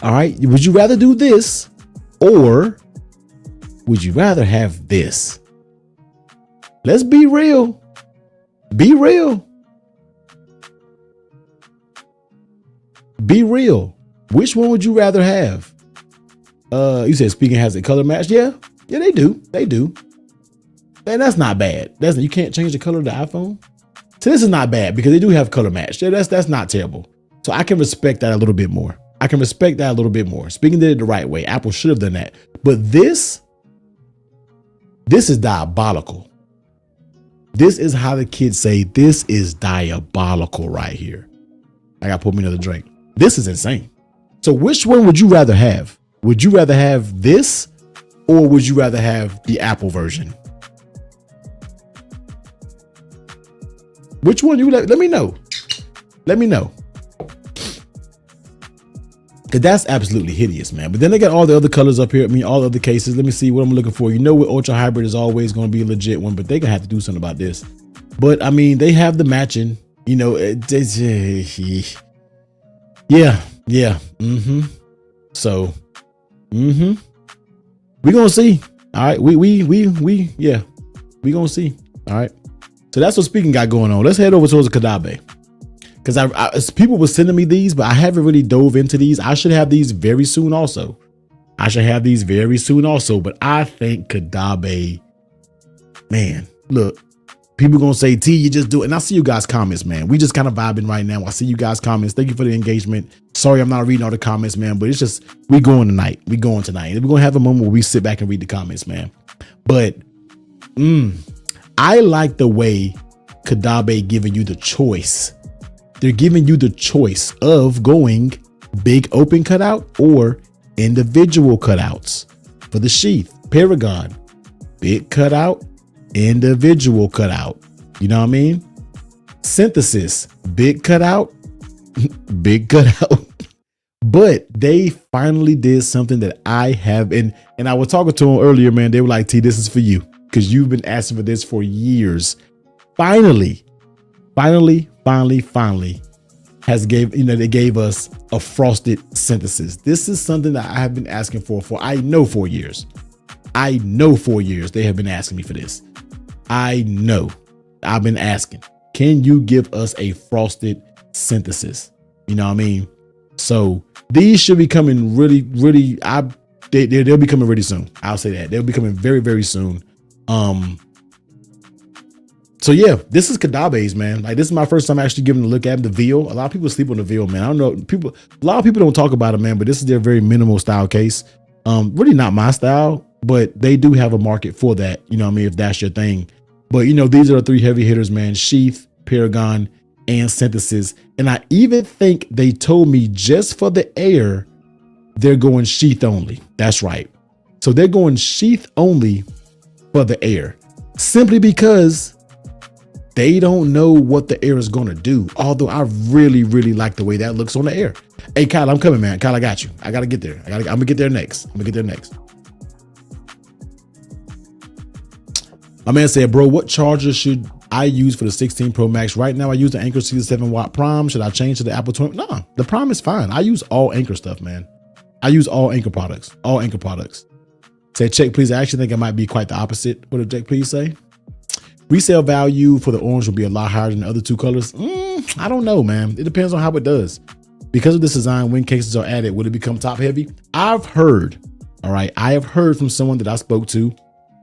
All right. Would you rather do this, or would you rather have this? Let's be real. Be real. Be real. Which one would you rather have? You said Speaking has a color match. Yeah, they do. They do. And that's not bad. You can't change the color of the iPhone. So this is not bad because they do have color match. Yeah, that's not terrible. So I can respect that a little bit more. Speaking did it the right way. Apple should have done that. But this is diabolical. This is how the kids say, this is diabolical right here. I gotta pour me another drink. This is insane. So which one would you rather have? Would you rather have this, or would you rather have the Apple version? Which one you let me know. Let me know. Cause that's absolutely hideous, man. But then they got all the other colors up here. I mean, all the other cases. Let me see what I'm looking for. You know what, Ultra Hybrid is always going to be a legit one, but they're gonna have to do something about this. But I mean, they have the matching, you know, yeah. So, we're gonna see. All right. We gonna see. All right. So that's what Speaking got going on. Let's head over towards the Caudabe. Because people were sending me these, but I haven't really dove into these. I should have these very soon also. But I think Caudabe, man, look, people gonna say, T, you just do it. And I see you guys' comments, man. We just kind of vibing right now. I see you guys' comments. Thank you for the engagement. Sorry, I'm not reading all the comments, man, but it's just, we going tonight. And we're gonna have a moment where we sit back and read the comments, man. But I like the way Caudabe giving you the choice. They're giving you the choice of going big open cutout or individual cutouts for the sheath. Paragon, big cutout, individual cutout. You know what I mean? Synthesis, big cutout, big cutout. But they finally did something that I have. And I was talking to them earlier, man. They were like, T, this is for you, because you've been asking for this for years. Finally they gave us a frosted synthesis. This is something that I have been asking for I know 4 years. They have been asking me for this. I know. I've been asking, can you give us a frosted synthesis? You know what I mean? So these should be coming really, they'll be coming really soon. I'll say that. They'll be coming very, very soon. So yeah, this is Caudabe's, man. Like, this is my first time actually giving a look at the Veal. A lot of people sleep on the Veal, man. I don't know. A lot of people don't talk about it, man, but this is their very minimal style case. Really not my style, but they do have a market for that. You know what I mean? If that's your thing. But you know, these are the three heavy hitters, man. Sheath, Paragon, and synthesis. And I even think they told me just for the air, they're going sheath only. That's right. So they're going sheath only for the air, simply because they don't know what the air is going to do. Although I really, really like the way that looks on the air. Hey, Kyle, I'm coming, man. Kyle, I got you. I got to get there. I'm going to get there next. My man said, bro, what charger should I use for the 16 Pro Max? Right now, I use the Anker 67 watt Prime. Should I change to the Apple 20? No, the Prime is fine. I use all Anker stuff, man. I use all Anker products. Say, check, please. I actually think it might be quite the opposite. What did check, please say? Resale value for the orange will be a lot higher than the other two colors. I don't know, man. It depends on how it does. Because of this design, when cases are added, will it become top heavy? I've heard, all right, I have heard from someone that I spoke to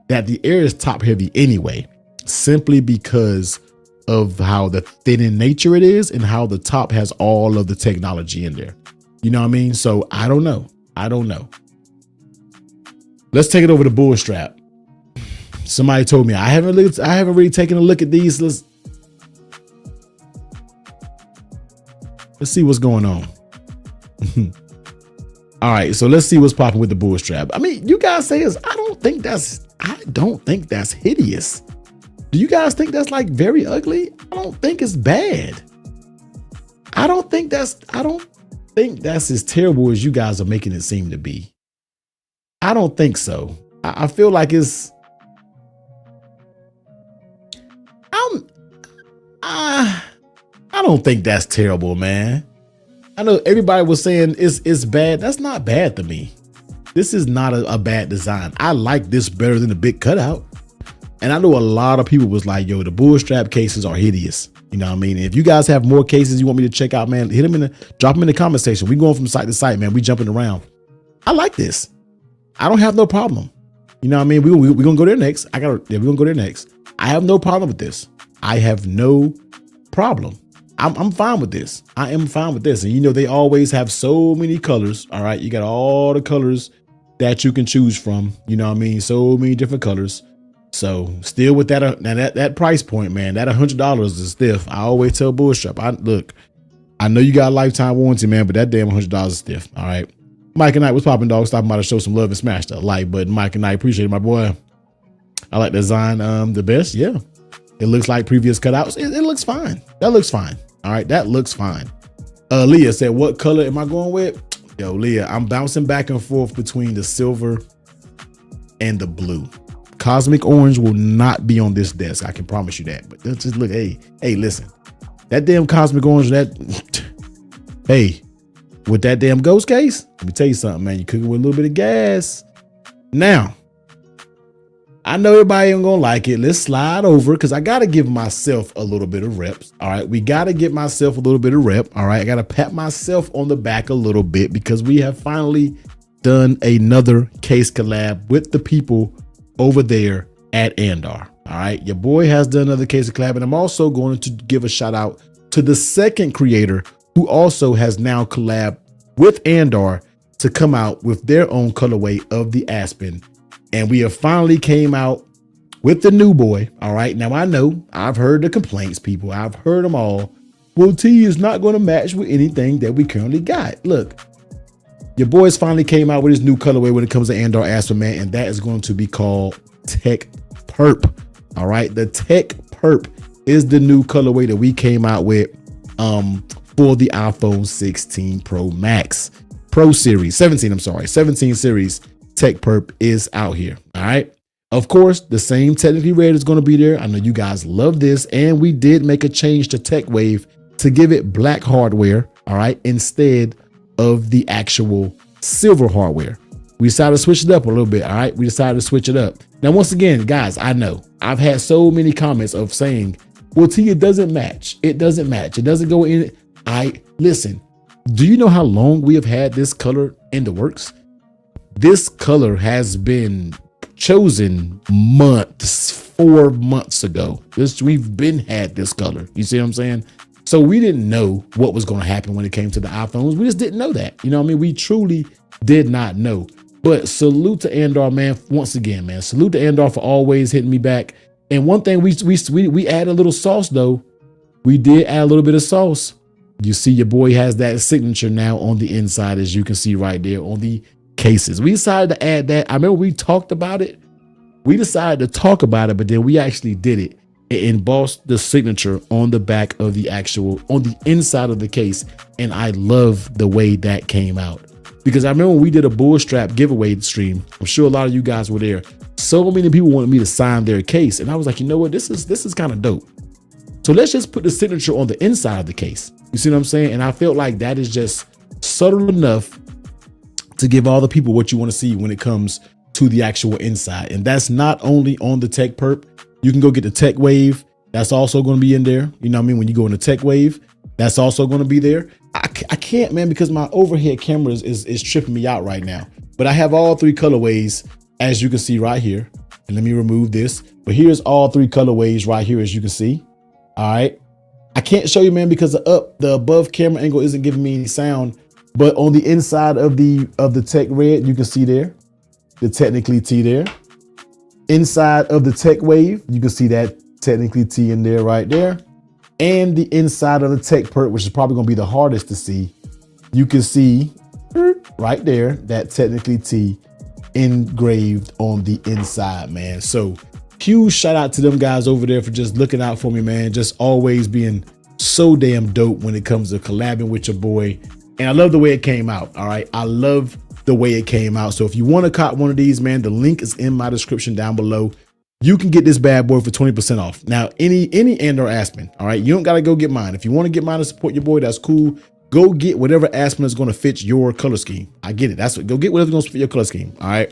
that the air is top heavy anyway, simply because of how the thin in nature it is and how the top has all of the technology in there. You know what I mean? So I don't know. Let's take it over to bull strap. Somebody told me I haven't really taken a look at these. Let's see what's going on. All right, so let's see what's popping with the bull strap. I mean, you guys say I don't think that's hideous. Do you guys think that's like very ugly? I don't think it's bad. I don't think that's as terrible as you guys are making it seem to be. I don't think so. I feel like it's I don't think that's terrible, man. I know everybody was saying it's bad. That's not bad to me. This is not a bad design. I like this better than the big cutout. And I know a lot of people was like, yo, the bull strap cases are hideous. You know what I mean? If you guys have more cases you want me to check out, man, drop them in the comment section. We going from site to site, man. We jumping around. I like this. I don't have no problem. You know what I mean? We're gonna go there next. We're gonna go there next. I have no problem with this. I have no problem. I'm fine with this. I am fine with this. And you know, they always have so many colors. All right. You got all the colors that you can choose from. You know what I mean? So many different colors. So still with that price point, man, that $100 is stiff. I always tell Bullstrap, look, I know you got a lifetime warranty, man, but that damn $100 is stiff. All right. Mike and Knight, what's popping, dog? Stopping by to show some love and smash that like button. Mike and Knight, appreciate it, my boy. I like the design the best. Yeah. It looks like previous cutouts. It looks fine. That looks fine. All right. That looks fine. Leah said, what color am I going with? Yo, Leah, I'm bouncing back and forth between the silver and the blue. Cosmic orange will not be on this desk. I can promise you that. But just look, hey, listen, that damn cosmic orange, hey, with that damn ghost case, let me tell you something, man. You cooking with a little bit of gas. Now, I know everybody ain't gonna like it. Let's slide over because I gotta give myself a little bit of reps. All right, we gotta give myself a little bit of rep. All right, I gotta pat myself on the back a little bit because we have finally done another case collab with the people over there at Andar. All right, your boy has done another case collab, and I'm also going to give a shout out to the second creator who also has now collabed with Andar to come out with their own colorway of the Aspen. And we have finally came out with the new boy. All right. Now I know I've heard the complaints, people. I've heard them all. Well, T is not going to match with anything that we currently got. Look, your boys finally came out with his new colorway when it comes to Andar Aspen, man. And that is going to be called Tech Perp. All right. The Tech Perp is the new colorway that we came out with for the iPhone 16 Pro Max Pro Series 17 series. Tech Perp is out here. All right. Of course, the same technically red is going to be there. I know you guys love this, and we did make a change to Tech Wave to give it black hardware. All right, instead of the actual silver hardware. We decided to switch it up a little bit. All right, we decided to switch it up. Now, once again, guys, I know I've had so many comments of saying, well, T, it doesn't match. It doesn't match. It doesn't go in. Listen, do you know how long we have had this color in the works? This color has been chosen 4 months ago. We've been had this color. You see what I'm saying? So we didn't know what was going to happen when it came to the iPhones. We just didn't know that. You know what I mean? We truly did not know. But salute to Andar, man. Once again, man, salute to Andar for always hitting me back. And one thing we add a little sauce though. we did add a little bit of sauce. You see your boy has that signature now on the inside, as you can see right there on the cases. We decided to add that. I remember we talked about it. We decided to talk about it, but then we actually did it. It embossed the signature on the back of the on the inside of the case. And I love the way that came out. Because I remember when we did a bull strap giveaway stream, I'm sure a lot of you guys were there. So many people wanted me to sign their case. And I was like, you know what? This is kind of dope. So let's just put the signature on the inside of the case. You see what I'm saying? And I felt like that is just subtle enough to give all the people what you want to see when it comes to the actual inside. And that's not only on the Tech Perp. You can go get the Tech Wave. That's also going to be in there. You know what I mean? When you go in the Tech Wave, that's also going to be there. I can't, man, because my overhead camera is tripping me out right now. But I have all 3 colorways, as you can see right here. And let me remove this. But here's all 3 colorways right here, as you can see. All right. I can't show you, man, because the above camera angle isn't giving me any sound. But on the inside of the Tech Red, you can see there the Technically T there. Inside of the Tech Wave, you can see that Technically T in there right there. And the inside of the Tech Perp, which is probably going to be the hardest to see, you can see right there that Technically T engraved on the inside, man. So huge shout out to them guys over there for just looking out for me, man. Just always being so damn dope when it comes to collabing with your boy. And I love the way it came out. All right. I love the way it came out. So if you want to cop one of these, man, the link is in my description down below. You can get this bad boy for 20% off. Now, any Andor Aspen, all right, you don't got to go get mine. If you want to get mine to support your boy, that's cool. Go get whatever Aspen is going to fit your color scheme. I get it. That's what, go get whatever's going to fit your color scheme. All right.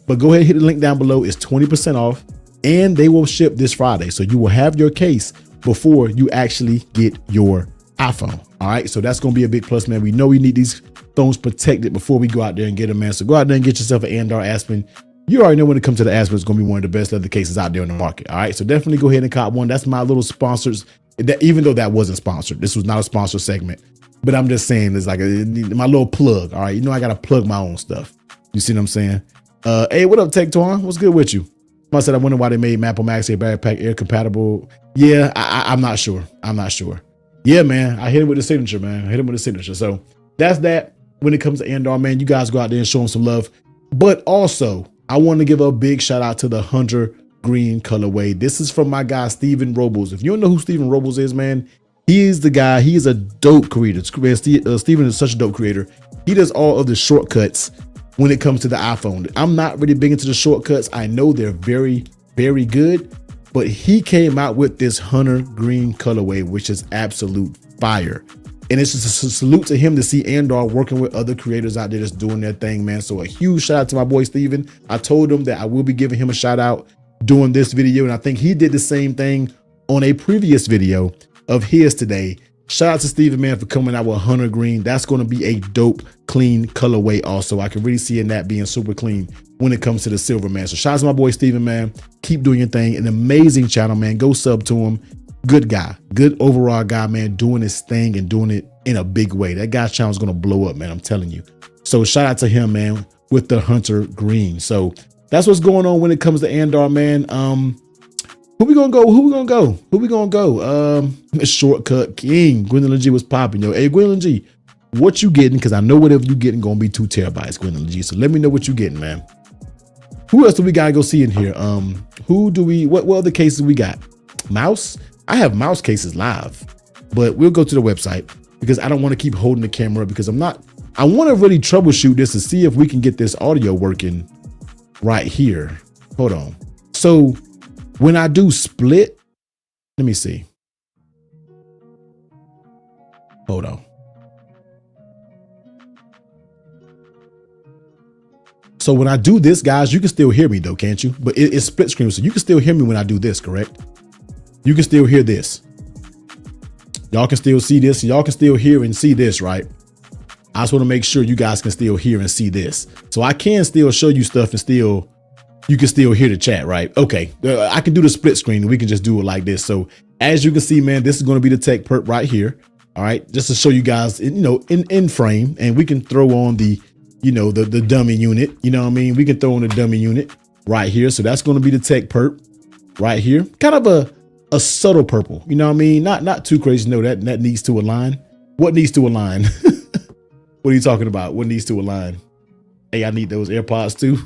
But go ahead and hit the link down below. It's 20% off and they will ship this Friday. So you will have your case before you actually get your iPhone. All right. So that's going to be a big plus, man. We know we need these phones protected before we go out there and get them, man. So go out there and get yourself an Andor Aspen. You already know when it comes to the Aspen, it's going to be one of the best leather cases out there in the market. All right. So definitely go ahead and cop one. That's my little sponsors. That, even though that wasn't sponsored, this was not a sponsor segment, but I'm just saying it's like my little plug. All right. You know, I got to plug my own stuff. You see what I'm saying? Hey, what up, Tech Twan? What's good with you? I said, I wonder why they made Maple Max Air Backpack Air compatible. Yeah, I'm not sure. I'm not sure. Yeah, man. I hit it with the signature, man. I hit it with the signature. So that's that. When it comes to Andor, man, you guys go out there and show them some love. But also, I want to give a big shout out to the Hunter Green colorway. This is from my guy, Steven Robles. If you don't know who Steven Robles is, man, he is the guy. He is a dope creator. Steven is such a dope creator. He does all of the shortcuts when it comes to the iPhone. I'm not really big into the shortcuts. I know they're very, very good, but he came out with this Hunter Green colorway, which is absolute fire. And it's just a salute to him to see Andor working with other creators out there just doing their thing, man. So a huge shout out to my boy, Steven. I told him that I will be giving him a shout out doing this video. And I think he did the same thing on a previous video of his today. Shout out to Steven, man, for coming out with Hunter Green. That's going to be a dope, clean colorway also. I can really see in that being super clean when it comes to the silver, man. So shout out to my boy, Steven, man. Keep doing your thing. An amazing channel, man. Go sub to him. Good guy, good overall guy, man, doing his thing and doing it in a big way. That guy's channel is going to blow up, man. I'm telling you. So shout out to him, man, with the Hunter Green. So that's what's going on when it comes to Andor, man. Who we gonna go? Who we gonna go? Who we gonna go? Shortcut King. Gwendolyn G was popping, yo. Hey, Gwendolyn G, what you getting? Because I know whatever you getting gonna be 2 terabytes, Gwendolyn G. So let me know what you getting, man. Who else do we gotta go see in here? Who do we? What other cases we got? Mous. I have Mous cases live, but we'll go to the website because I don't want to keep holding the camera up because I want to really troubleshoot this to see if we can get this audio working right here. Hold on. So when I do split, let me see. Hold on. So when I do this, guys, you can still hear me though, can't you? But it's split screen, so you can still hear me when I do this, correct? You can still hear this. Y'all can still see this. Y'all can still hear and see this, right? I just want to make sure you guys can still hear and see this. So I can still show you stuff and still, you can still hear the chat, right? Okay, I can do the split screen and we can just do it like this. So as you can see, man, this is going to be the Tech Perp right here. All right, just to show you guys, in frame, and we can throw on the, the dummy unit. You know what I mean? We can throw on the dummy unit right here. So that's going to be the Tech Perp right here. Kind of a a subtle purple. You know what I mean? Not too crazy. No, that needs to align. What needs to align? What are you talking about? What needs to align? Hey, I need those AirPods too.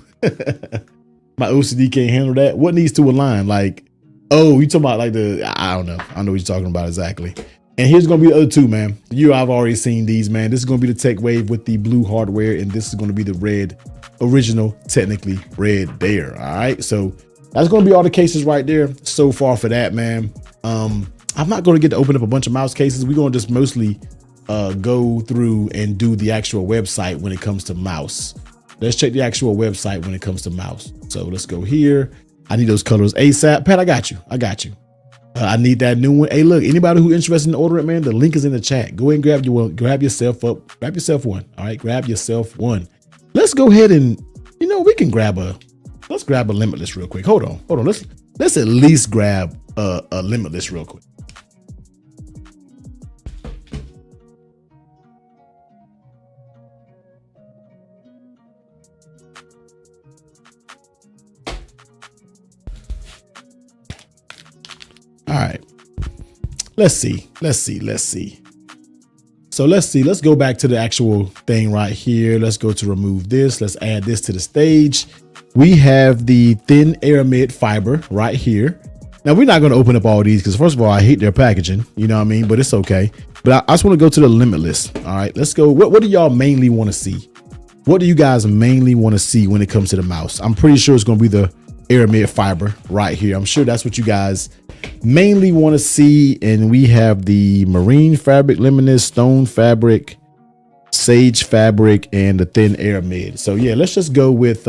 My OCD can't handle that. What needs to align? Like, oh, you talking about like I don't know. I don't know what you're talking about exactly. And here's going to be the other two, man. I've already seen these, man. This is going to be the Tech Wave with the blue hardware, and this is going to be the red, original, technically red there. All right. So that's going to be all the cases right there so far for that, man. I'm not going to get to open up a bunch of mouse cases. We're going to just mostly go through and do the actual website when it comes to mouse. Let's check the actual website when it comes to mouse. So let's go here. I need those colors ASAP. Pat, I got you. I need that new one. Hey, look, anybody who interested in ordering, man, the link is in the chat. Go ahead and grab yourself one. All right, grab yourself one. Let's go ahead and, we can let's grab a Limitless real quick. Hold on. Let's at least grab a Limitless real quick. All right, let's see. So let's go back to the actual thing right here. Let's go to remove this. Let's add this to the stage. We have the thin aramid fiber right here. Now we're not going to open up all these because first of all, I hate their packaging, you know what I mean? But it's okay. But I just want to go to the Limitless. All right, let's go. What do y'all mainly want to see? What do you guys mainly want to see when it comes to the mouse? I'm pretty sure it's going to be the aramid fiber right here. I'm sure that's what you guys mainly want to see. And we have the marine fabric, Limitless, stone fabric, sage fabric, and the thin aramid. So yeah, let's just go with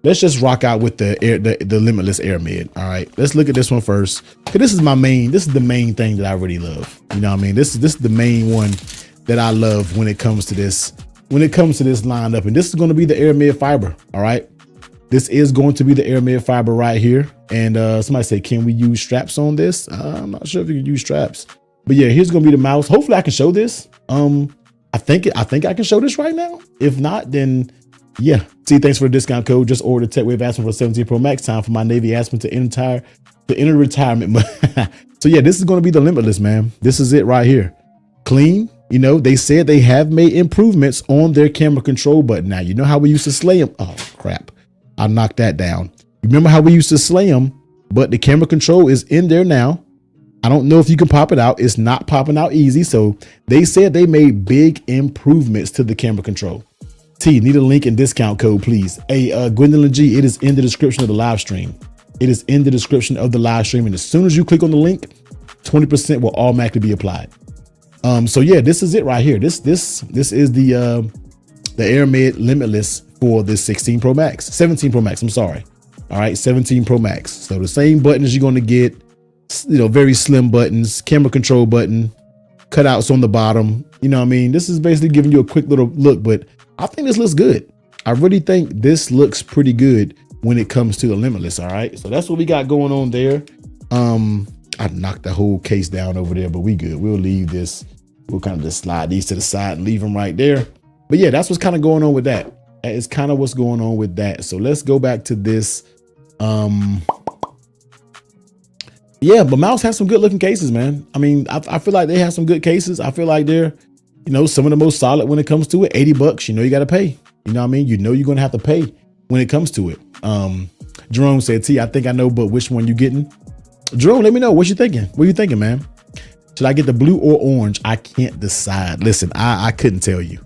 let's just rock out with the Limitless aramid. All right, let's look at this one first, because this is the main thing that I really love. You know what I mean? This is the main one that I love when it comes to this lineup. And this is going to be the aramid fiber. All right, this is going to be the aramid fiber right here. And somebody said, can we use straps on this? I'm not sure if you can use straps, but yeah, here's going to be the mouse. Hopefully I can show this. I think I can show this right now. If not, then yeah. See, thanks for the discount code. Just ordered Tech Wave Aspen for 17 Pro Max. Time for my Navy Aspen to enter retirement. So yeah, this is going to be the Limitless, man. This is it right here. Clean. They said they have made improvements on their camera control button. Now, you know how we used to slay them. Oh crap. I knocked that down. Remember how we used to slay them, but the camera control is in there now. I don't know if you can pop it out. It's not popping out easy. So they said they made big improvements to the camera control. T, need a link and discount code, please. Hey, Gwendolyn G, it is in the description of the live stream. It is in the description of the live stream. And as soon as you click on the link, 20% will automatically be applied. So yeah, this is it right here. This is the aramid Limitless for the 17 Pro Max. I'm sorry. All right, 17 Pro Max. So the same buttons you're going to get, very slim buttons, camera control button, cutouts on the bottom. You know what I mean? This is basically giving you a quick little look, but I think this looks good. I really think this looks pretty good when it comes to the Limitless. All right, so that's what we got going on there. I knocked the whole case down over there, but we good. We'll leave this. We'll kind of just slide these to the side and leave them right there. But yeah, that's what's kind of going on with that. That is kind of what's going on with that. So let's go back to this. Yeah, but Mous has some good looking cases, man. I mean, I feel like they have some good cases. I feel like they're, some of the most solid when it comes to it. $80, you got to pay. You know what I mean? You're going to have to pay when it comes to it. Jerome said, T, I think I know, but which one you getting? Jerome, let me know. What you thinking? What are you thinking, man? Should I get the blue or orange? I can't decide. Listen, I couldn't tell you.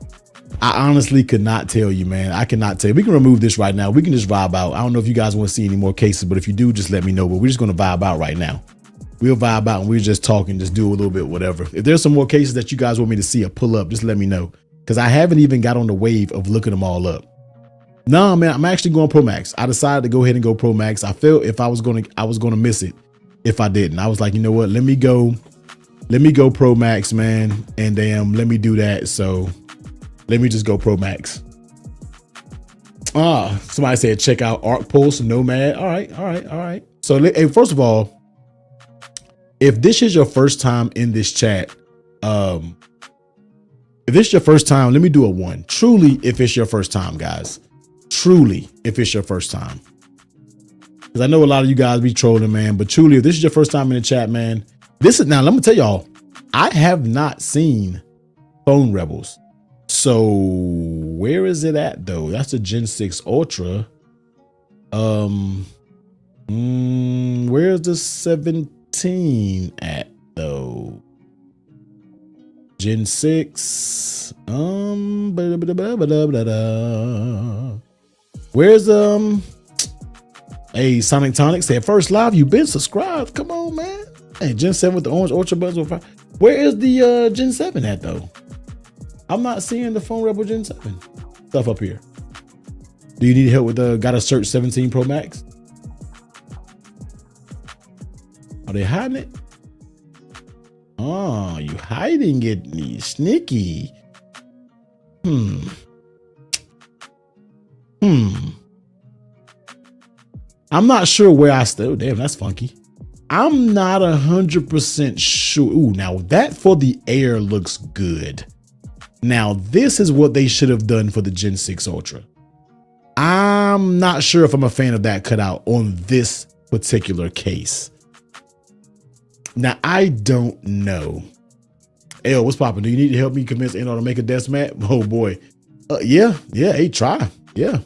I honestly could not tell you, man. I cannot tell you. We can remove this right now. We can just vibe out. I don't know if you guys want to see any more cases, but if you do, just let me know. But we're just going to vibe out right now. We'll vibe out and we're just talking, just do a little bit, whatever. If there's some more cases that you guys want me to see or pull up, just let me know. Because I haven't even got on the wave of looking them all up. No, man, I'm actually going Pro Max. I decided to go ahead and go Pro Max. I felt if I was going to miss it if I didn't. I was like, you know what? Let me go Pro Max, man. And damn, let me do that. So let me just go Pro Max. Somebody said, check out Arc Pulse Nomad. All right. So hey, first of all, if this is your first time in this chat, if this is your first time, let me do a 1. Truly, if it's your first time, guys. Truly, if it's your first time. Because I know a lot of you guys be trolling, man. But truly, if this is your first time in the chat, man, now let me tell y'all, I have not seen Phone Rebels. So where is it at though? That's the Gen 6 Ultra. Where's the 17 at though? Gen 6. Where's hey, Sonic Tonic said first live, you've been subscribed. Come on, man. Hey, Gen 7 with the orange Ultra buttons. Where is the Gen 7 at though? I'm not seeing the Phone Rebel Gen 7 stuff up here. Do you need help with gotta search 17 Pro Max? Are they hiding it? Oh, you hiding it, me sneaky. I'm not sure where I still. Damn, that's funky. I'm not 100% sure. Ooh, now that for the Air looks good. Now this is what they should have done for the Gen 6 Ultra. I'm not sure if I'm a fan of that cutout on this particular case. Now I don't know. Hey, what's poppin'? Do you need to help me convince Eno to make a desk mat? Oh boy. Yeah. Hey, try. Yeah.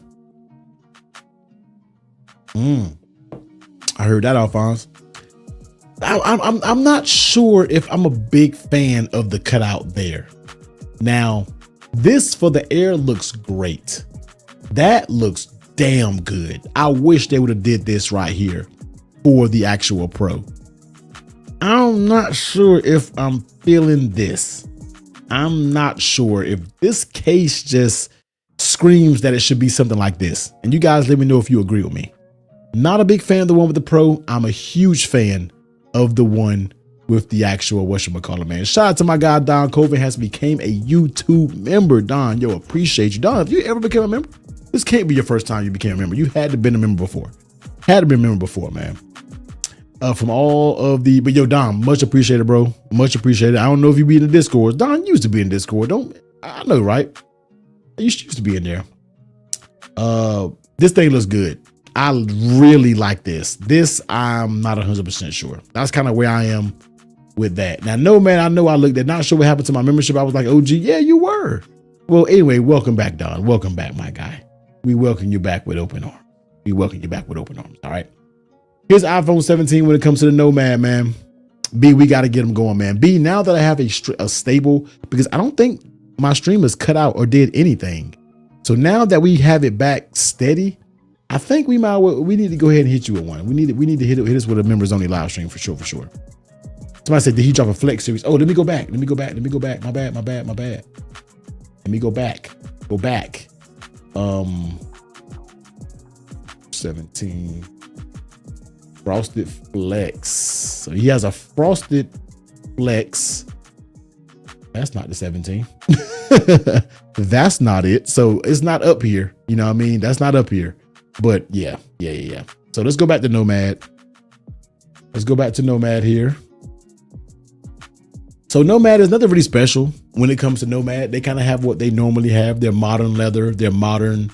I heard that, Alphonse. I'm not sure if I'm a big fan of the cutout there. Now, this for the Air looks great. That looks damn good. I wish they would have did this right here for the actual Pro. I'm not sure if I'm feeling this. I'm not sure if this case just screams that it should be something like this. And you guys let me know if you agree with me. Not a big fan of the one with the Pro. I'm a huge fan of the one with the actual whatchamacallit, man. Shout out to my guy, Don Colvin has became a YouTube member. Don, yo, appreciate you. Don, have you ever become a member? This can't be your first time you became a member. You had to have been a member before. Man. From all of the, but yo, Don, much appreciated, bro. Much appreciated. I don't know if you be in the Discord. Don used to be in Discord. I know, right? You used to be in there. This thing looks good. I really like this. I'm not 100% sure. That's kind of where I am with that. Now, no, man, I know I looked at, not sure what happened to my membership. I was like, OG, yeah, you were. Well, anyway, welcome back, Don. Welcome back, my guy. We welcome you back with open arms. All right. Here's iPhone 17 when it comes to the Nomad, man. B, we got to get them going, man. B, now that I have a stable, because I don't think my stream is cut out or did anything. So now that we have it back steady, I think we need to go ahead and hit you with one. We need to hit us with a members only live stream for sure. Somebody said, did he drop a flex series? Oh, let me go back. My bad. Let me go back. 17 frosted flex. So he has a frosted flex. That's not the 17. That's not it. So it's not up here. You know what I mean? That's not up here. But yeah. So let's go back to Nomad. Here. So Nomad is nothing really special when it comes to Nomad. They kind of have what they normally have. Their modern leather, their modern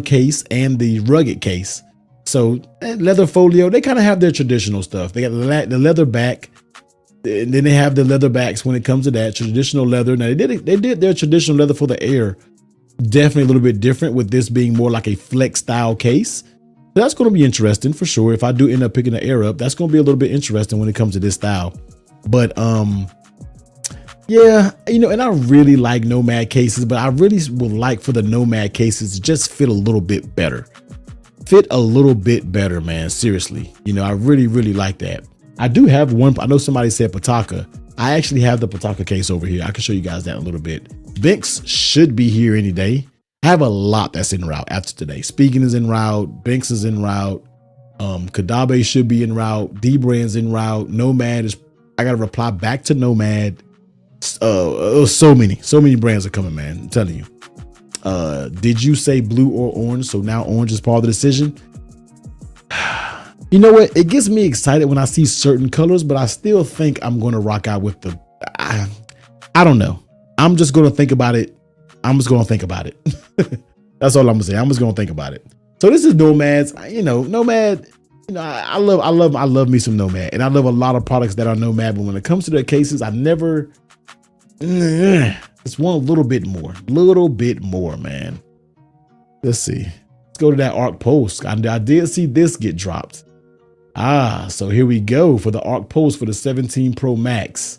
case, and the rugged case. So leather folio, they kind of have their traditional stuff. They got the leather back, and then they have the leather backs when it comes to that traditional leather. Now they did their traditional leather for the Air. Definitely a little bit different with this being more like a flex style case. So that's going to be interesting for sure. If I do end up picking the Air up, that's going to be a little bit interesting when it comes to this style. But yeah, and I really like Nomad cases, but I really would like for the Nomad cases to just fit a little bit better. Man. Seriously. I really like that. I do have one. I know somebody said Pataka. I actually have the Pataka case over here. I can show you guys that in a little bit. Binks should be here any day. I have a lot that's en route after today. Speaking is en route. Binks is en route. Caudabe should be en route. D-Brand's en route. Nomad is, I got to reply back to Nomad. So many brands are coming, man. I'm telling you. Did you say blue or orange? So now orange is part of the decision. You know what? It gets me excited when I see certain colors, but I still think I'm going to rock out with the, I don't know. I'm just going to think about it. That's all I'm going to say. I'm just going to think about it. So this is Nomad's, Nomad, I love me some Nomad, and I love a lot of products that are Nomad, but when it comes to their cases, I never, just want a little bit more, man. Let's see. Let's go to that Arc Post. I did see this get dropped. So here we go for the Arc Post for the 17 Pro Max.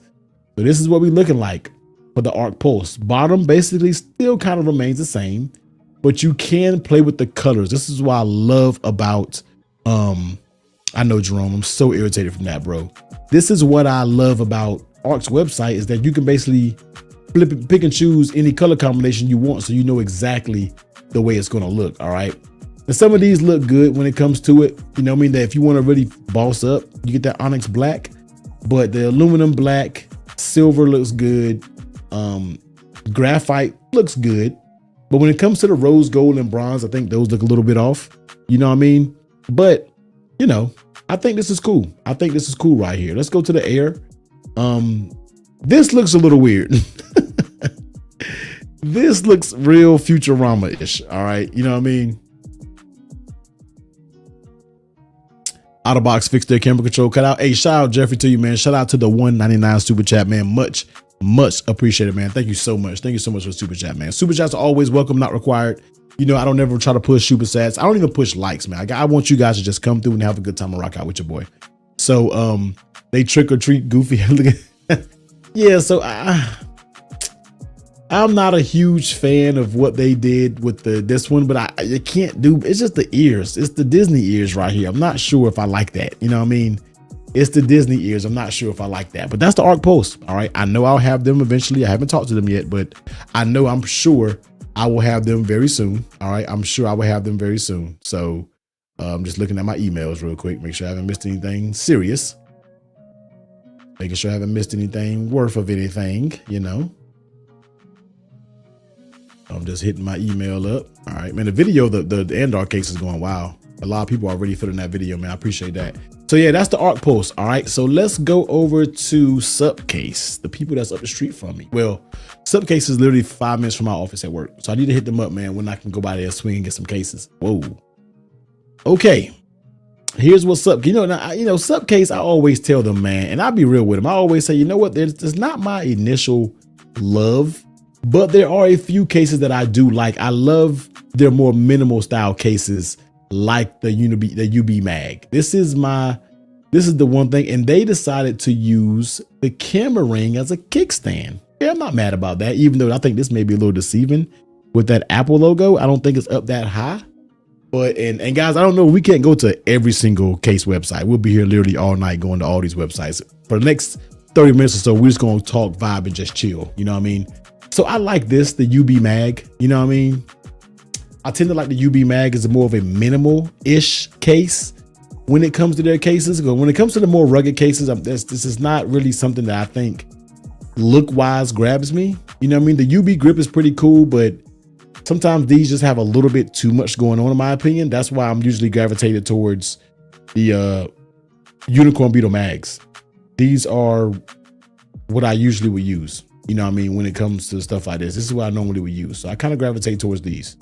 So this is what we're looking like for the Arc Post. Bottom basically still kind of remains the same, but you can play with the colors. This is what I love about, I know, Jerome, I'm so irritated from that, bro. This is what I love about Arc's website, is that you can basically pick and choose any color combination you want, so you know exactly the way it's going to look. All right. And some of these look good when it comes to it. You know what I mean? That if you want to really boss up, you get that Onyx black, but the aluminum black, silver looks good. Graphite looks good. But when it comes to the rose gold and bronze, I think those look a little bit off. You know what I mean? But, I think this is cool. I think this is cool right here. Let's go to the Air. This looks a little weird. This looks real Futurama-ish. All right. You know what I mean? Out of box fixed their camera control cutout. Hey, shout out Jeffrey to you, man. Shout out to the 199 super chat, man. Much appreciated, man. Thank you so much. Thank you so much for super chat, man. Super chats are always welcome, not required. I don't ever try to push super chats. I don't even push likes, man. I want you guys to just come through and have a good time and rock out with your boy. So they trick or treat Goofy. Yeah, so I'm not a huge fan of what they did with this one, but you can't do, it's just the ears. It's the Disney ears right here. I'm not sure if I like that. You know what I mean? It's the Disney ears. I'm not sure if I like that, but that's the Arc Post. All right. I know I'll have them eventually. I haven't talked to them yet, but I'm sure I will have them very soon. All right. I'm sure I will have them very soon. So I'm just looking at my emails real quick, make sure I haven't missed anything serious. Making sure I haven't missed anything worth of anything, I'm just hitting my email up. All right, man, the video, the Andar case is going wild. A lot of people are already filling that video, man. I appreciate that. So yeah, that's the Arc Post. All right, so let's go over to Supcase, the people that's up the street from me. Well, Supcase is literally 5 minutes from my office at work. So I need to hit them up, man, when I can go by there, swing and get some cases. Whoa. Okay. Here's what's up. Supcase, I always tell them, man, and I'll be real with them. I always say, you know what? There's not my initial love, but there are a few cases that I do like. I love their more minimal style cases, like the UB Mag. This is the one thing, and they decided to use the camera ring as a kickstand. Yeah, I'm not mad about that, even though I think this may be a little deceiving with that Apple logo. I don't think it's up that high. But and guys, I don't know, we can't go to every single case website. We'll be here literally all night going to all these websites. For the next 30 minutes or so, we're just going to talk, vibe, and just chill. You know what I mean? So I like this, the UB Mag. You know what I mean? I tend to like the UB Mag as more of a minimal-ish case when it comes to their cases. Because when it comes to the more rugged cases, this is not really something that I think look-wise grabs me. You know what I mean? The UB grip is pretty cool, but sometimes these just have a little bit too much going on, in my opinion. That's why I'm usually gravitated towards the Unicorn Beetle Mags. These are what I usually would use. You know what I mean? When it comes to stuff like this is what I normally would use. So I kind of gravitate towards these.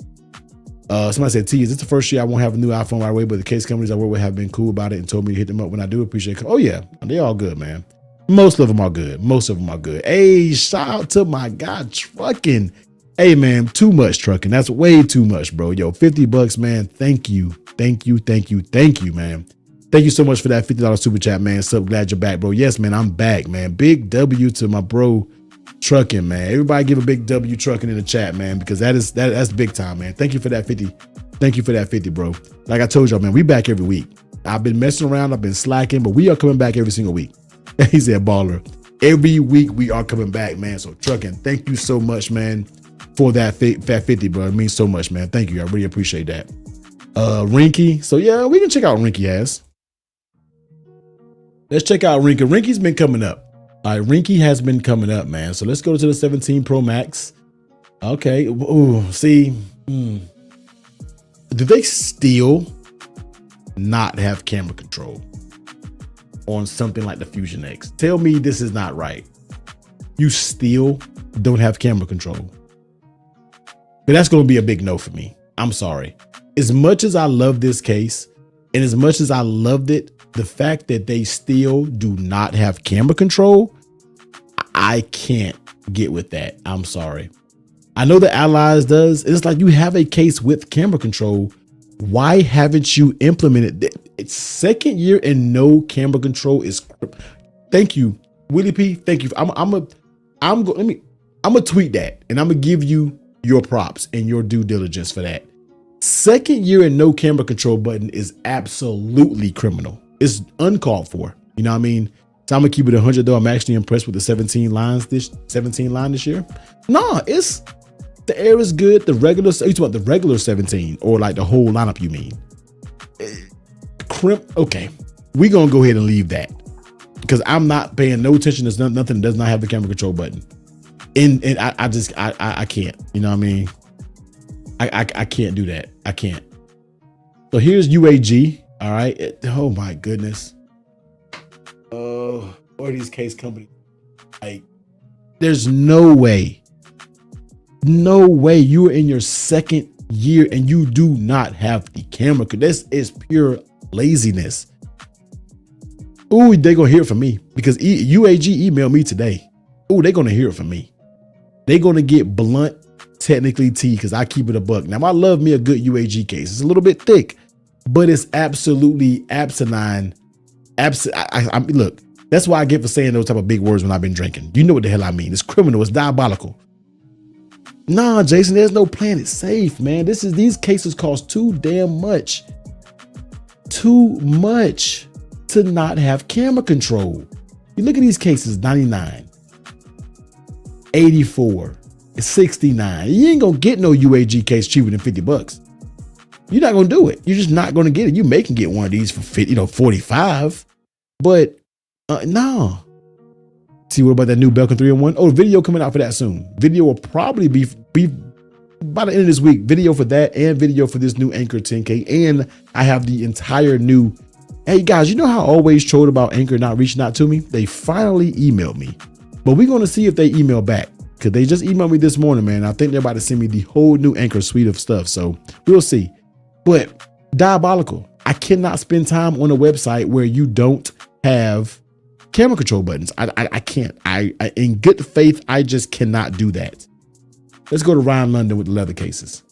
Somebody said, T, is this the first year I won't have a new iPhone right away, but the case companies I work with have been cool about it and told me to hit them up when I do. Appreciate it. Oh yeah, they all good, man. Most of them are good. Most of them are good. Hey, shout out to my guy Trucking. Hey man, too much Trucking. That's way too much, bro. Yo, $50, man. Thank you. Thank you, man. Thank you so much for that $50 super chat, man. So glad you're back, bro. Yes, man, I'm back, man. Big W to my bro Trucking, man. Everybody give a big W Trucking in the chat, man, because that's big time, man. Thank you for that 50. Thank you for that 50, bro. Like I told y'all, man, we back every week. I've been messing around, I've been slacking, but we are coming back every single week. He said baller. Every week we are coming back, man. So Trucking, thank you so much, man, for that 50, bro. It means so much, man. Thank you. I really appreciate that. Rinky. So yeah, we can check out Rinky ass. Let's check out Rinky. Rinky's been coming up. All right, Rinky has been coming up, man. So let's go to the 17 Pro Max. Okay. Ooh, see, do they still not have camera control on something like the Fusion X? Tell me this is not right. You still don't have camera control. But that's going to be a big no for me. I'm sorry. as much as I love this case and as much as I loved it, the fact that they still do not have camera control, I can't get with that. I'm sorry. I know the Allies does. It's like, you have a case with camera control. Why haven't you implemented it? It's second year and no camera control is. Thank you, Willie P. Thank you. I'm gonna tweet that and I'm gonna give you your props and your due diligence for that. Second year and no camera control button is absolutely criminal. It's uncalled for. You know what I mean? So I'm gonna keep it 100 though. I'm actually impressed with the 17 line this year. No, it's the Air is good. The regular, you talking about the regular 17 or like the whole lineup? You mean? Okay, we gonna go ahead and leave that because I'm not paying no attention. There's nothing that does not have the camera control button. And I can't. You know what I mean? I can't do that. I can't. So here's UAG. All right. Oh my goodness. Oh, or these case companies. Like, there's no way you are in your second year and you do not have the camera. This is pure laziness. Ooh, they're gonna hear it from me because UAG emailed me today. Ooh, they're gonna hear it from me. They're gonna get blunt, technically T, because I keep it a buck. Now, I love me a good UAG case. It's a little bit thick, but it's absolutely asinine. I mean, look, that's why I get for saying those type of big words when I've been drinking. You know what the hell I mean. It's criminal. It's diabolical. Nah, Jason, there's no playing it safe, man. These cases cost too damn much. Too much to not have camera control. You look at these cases, 99, 84, 69. You ain't gonna get no UAG case cheaper than 50 bucks. You're not gonna do it. You're just not gonna get it. You may can get one of these for 50, 45, but no. See, what about that new Belkin 3-in-1? Oh, video coming out for that soon. Video will probably be by the end of this week. Video for that and video for this new Anchor 10K. And I have the entire new. Hey guys, you know how I always trolled about Anchor not reaching out to me? They finally emailed me, but we're gonna see if they email back because they just emailed me this morning, man. I think they're about to send me the whole new Anchor suite of stuff, so we'll see. But diabolical. I cannot spend time on a website where you don't have camera control buttons. I can't. I in good faith, I just cannot do that. Let's go to Ryan London with the leather cases.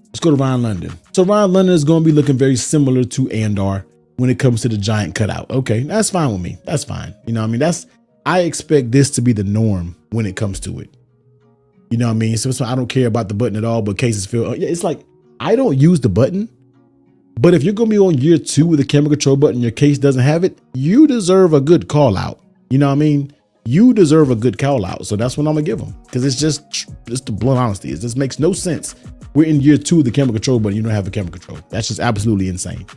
Let's go to Ryan London. So Ryan London is going to be looking very similar to Andar when it comes to the giant cutout. Okay, that's fine with me. That's fine. You know what I mean? I expect this to be the norm when it comes to it. You know what I mean? So I don't care about the button at all, but cases feel, it's like, I don't use the button, but if you're going to be on year 2 with a camera control button, your case doesn't have it, you deserve a good call out. You know what I mean? You deserve a good call out. So that's what I'm gonna give them. Cause it's just the blunt honesty. It just makes no sense. We're in year 2 of the camera control button. You don't have a camera control. That's just absolutely insane.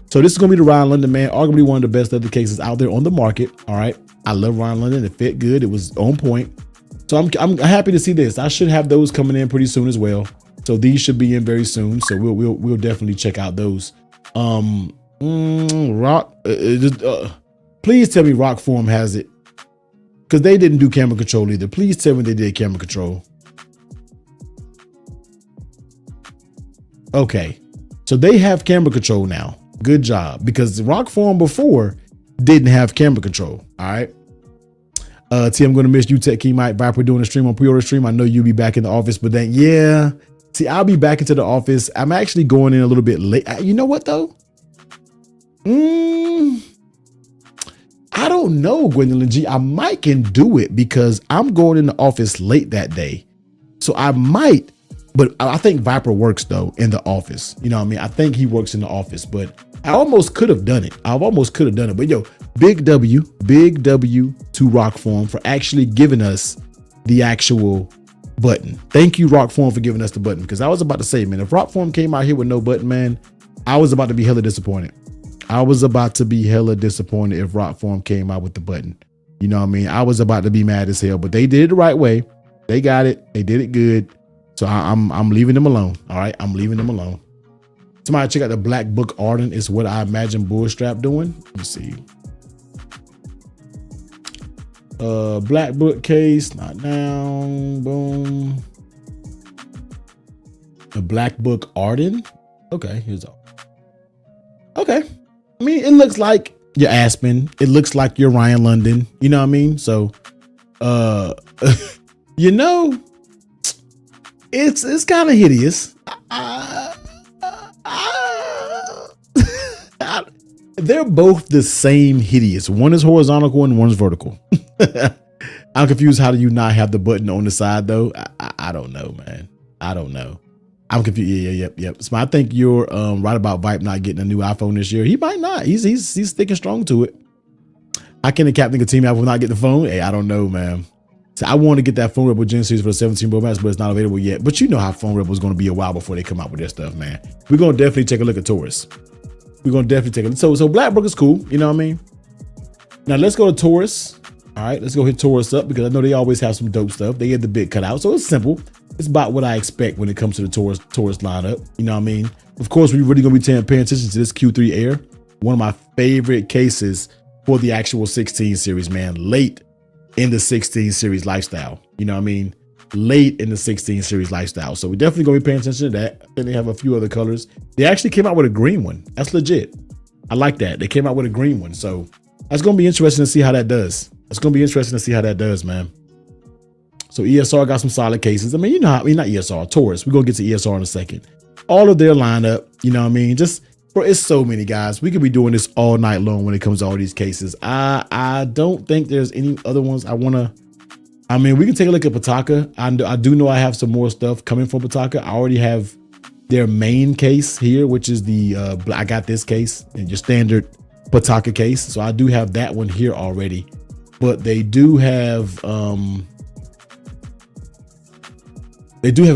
So this is going to be the Ryan London, man. Arguably one of the best leather cases out there on the market. All right. I love Ryan London. It fit good. It was on point. So I'm happy to see this. I should have those coming in pretty soon as well. So these should be in very soon. So we'll definitely check out those. Please tell me Rockform has it, because they didn't do camera control either. Please tell me they did camera control. Okay. So they have camera control now. Good job. Because the Rockform before didn't have camera control. All right. T, I'm going to miss you, Tech Key Mike Viper doing a stream on pre-order stream. I know you'll be back in the office, but then, yeah. See, I'll be back into the office. I'm actually going in a little bit late. You know what, though? I don't know, Gwendolyn G. I might can do it because I'm going in the office late that day. So I might, but I think Viper works, though, in the office. You know what I mean? I think he works in the office, but I almost could have done it. But yo, big W to Rockform for actually giving us the actual button. Thank you, Rockform, for giving us the button, because I was about to say, man, if Rockform came out here with no button, man, I was about to be hella disappointed. if Rockform came out with the button. You know what I mean? I was about to be mad as hell, but they did it the right way. They got it. They did it good. So I'm leaving them alone. All right. I'm leaving them alone. Somebody check out the Black Book Arden. It's what I imagine Bullstrap doing. Let's see. Black Book case, not down. Boom. The Black Book Arden. Okay, here's all. Okay. I mean, it looks like your Aspen. It looks like your Ryan London. You know what I mean? So, you know, it's kind of hideous. They're both the same hideous. One is horizontal and one's vertical. I'm confused. How do you not have the button on the side though? I don't know, man. I don't know. I'm confused. Yep. So I think you're right about Vipe not getting a new iPhone this year. He might not. He's sticking strong to it. How can the captain of Team Apple not get the phone? Hey, I don't know, man. So I want to get that Phone Rebel Gen series for the 17 Pro Max, but it's not available yet. But you know how Phone Rebel is going to be a while before they come out with their stuff, man. We're going to definitely take a look at Taurus. We're going to definitely take a look. So Black Book is cool. You know what I mean? Now let's go to Taurus. All right, let's go hit Taurus up because I know they always have some dope stuff. They get the bit cut out. So it's simple. It's about what I expect when it comes to the Taurus lineup. You know what I mean? Of course, we're really going to be paying attention to this Q3 Air. One of my favorite cases for the actual 16 series, man. Late in the 16 series lifestyle. You know what I mean? Late in the 16 series lifestyle. So we're definitely going to be paying attention to that. Then they have a few other colors. They actually came out with a green one. That's legit. I like that. They came out with a green one. So that's going to be interesting to see how that does. It's going to be interesting to see how that does, man. So ESR got some solid cases. I mean, you know how, I mean, not ESR, Taurus. We're going to get to ESR in a second. All of their lineup, you know what I mean? Just, bro, it's so many guys. We could be doing this all night long when it comes to all these cases. I don't think there's any other ones I want to, I mean, we can take a look at Pataka. I do know I have some more stuff coming from Pataka. I already have their main case here, which is the, I got this case and your standard Pataka case. So I do have that one here already. But they do have a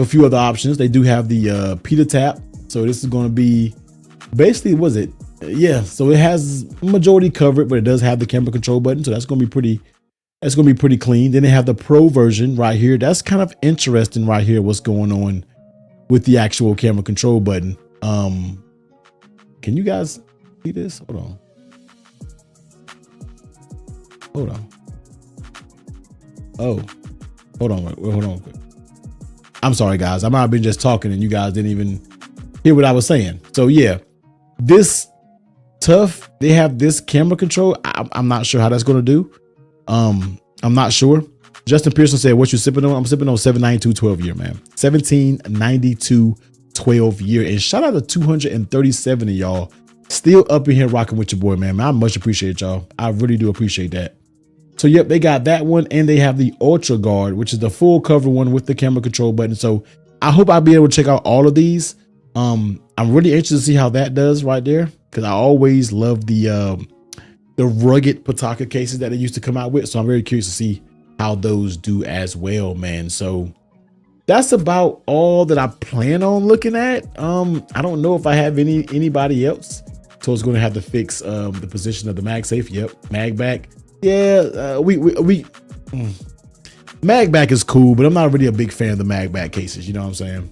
few other options. They do have the Peter Tap. So this is going to be basically, was it? Yeah. So it has majority covered, but it does have the camera control button. So that's going to be pretty clean. Then they have the Pro version right here. That's kind of interesting right here. What's going on with the actual camera control button. Can you guys see this? Hold on. Oh, hold on. Hold on quick. I'm sorry, guys. I might have been just talking and you guys didn't even hear what I was saying. So yeah, this tough. They have this camera control. I'm not sure how that's going to do. I'm not sure. Justin Pearson said, what you sipping on? I'm sipping on 792 12 year, man. 1792 12 year. And shout out to 237 of y'all still up in here rocking with your boy, man. I much appreciate y'all. I really do appreciate that. So yep, they got that one, and they have the Ultra Guard, which is the full cover one with the camera control button. So I hope I'll be able to check out all of these. I'm really interested to see how that does right there, because I always love the rugged Pataka cases that they used to come out with. So I'm very curious to see how those do as well, man. So that's about all that I plan on looking at. I don't know if I have anybody else. So it's going to have to fix the position of the MagSafe. Yep, mag-back. Yeah, mag-back is cool, but I'm not really a big fan of the mag-back cases. You know what I'm saying?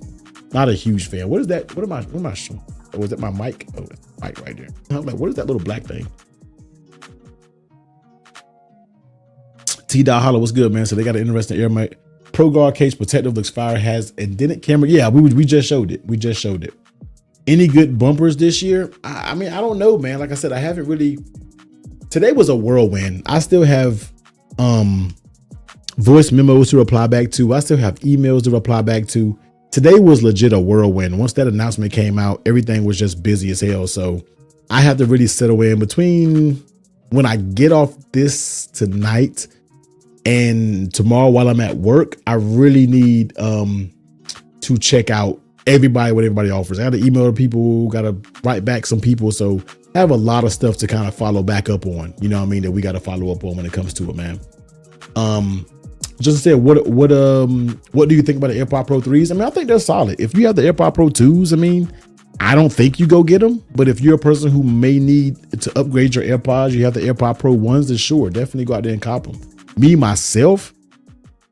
Not a huge fan. What is that? What am I showing? Oh, is that my mic? Oh, that's my mic right there. I'm like, what is that little black thing? T-Dot Hollow, what's good, man? So they got an interesting Air mic. Pro Guard case, protective, looks fire, has indented camera. Yeah, we just showed it. We just showed it. Any good bumpers this year? I mean, I don't know, man. Like I said, I haven't really. Today was a whirlwind. I still have voice memos to reply back to. I still have emails to reply back to. Today was legit a whirlwind. Once that announcement came out, everything was just busy as hell. So I have to really settle in between when I get off this tonight and tomorrow while I'm at work. I really need to check out what everybody offers. I got to email people, got to write back some people. So I have a lot of stuff to kind of follow back up on, you know what I mean, that we got to follow up on when it comes to it, man. Just to say, what do you think about the AirPods Pro 3s? I mean, I think they're solid. If you have the AirPods Pro 2s, I mean, I don't think you go get them. But if you're a person who may need to upgrade your AirPods, you have the AirPods Pro 1s, then sure, definitely go out there and cop them. Me, myself,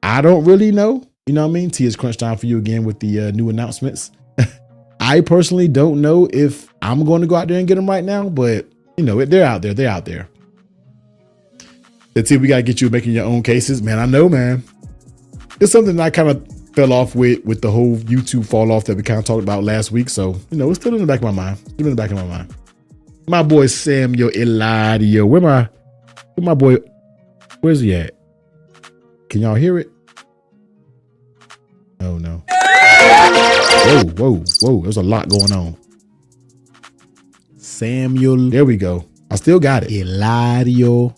I don't really know. You know what I mean? T is crunch time for you again with the new announcements. I personally don't know if I'm going to go out there and get them right now, but you know, they're out there. They're out there. Let's see, we got to get you making your own cases, man. I know, man. It's something that I kind of fell off with the whole YouTube fall off that we kind of talked about last week. So, you know, it's still in the back of my mind. Still in the back of my mind. My boy Samuel Eladio. Where my boy? Where's he at? Can y'all hear it? Oh no. Whoa. There's a lot going on. Samuel. There we go. I still got it. Eladio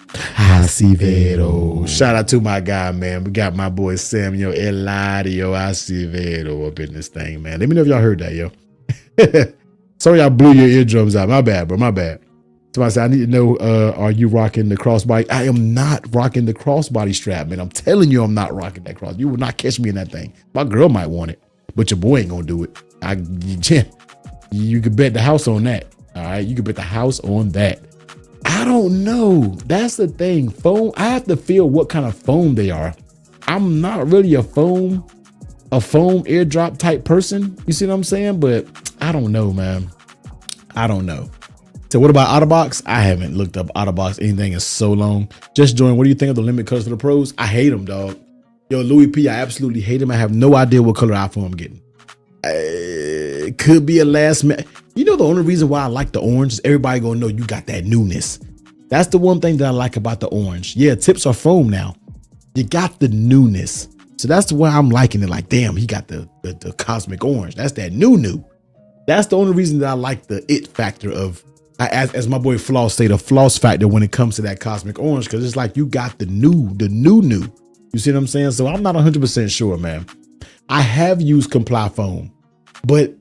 Acevedo. Shout out to my guy, man. We got my boy Samuel Eladio Acevedo up in this thing, man. Let me know if y'all heard that, yo. Sorry I blew your eardrums out. My bad, bro. My bad. Somebody said, I need to know, are you rocking the crossbody? I am not rocking the crossbody strap, man. I'm telling you, I'm not rocking that cross. You will not catch me in that thing. My girl might want it, but your boy ain't gonna do it. You could bet the house on that. All right, you could bet the house on that. I don't know. That's the thing. Foam. I have to feel what kind of foam they are. I'm not really a foam airdrop type person. You see what I'm saying? But I don't know, man. I don't know. So what about OtterBox? I haven't looked up OtterBox anything in so long. Just joined. What do you think of the limit colors for the pros? I hate them, dog. Yo, Louis P, I absolutely hate them. I have no idea what color iPhone I'm getting. It could be a last minute. You know, the only reason why I like the orange is everybody gonna know you got that newness. That's the one thing that I like about the orange. Yeah, tips are foam now. You got the newness. So that's the way I'm liking it. Like, damn, he got the cosmic orange. That's that new. That's the only reason that I like the it factor of, as my boy Floss say, the floss factor when it comes to that cosmic orange, because it's like you got the new. You see what I'm saying? So I'm not 100% sure, man. I have used Comply foam, but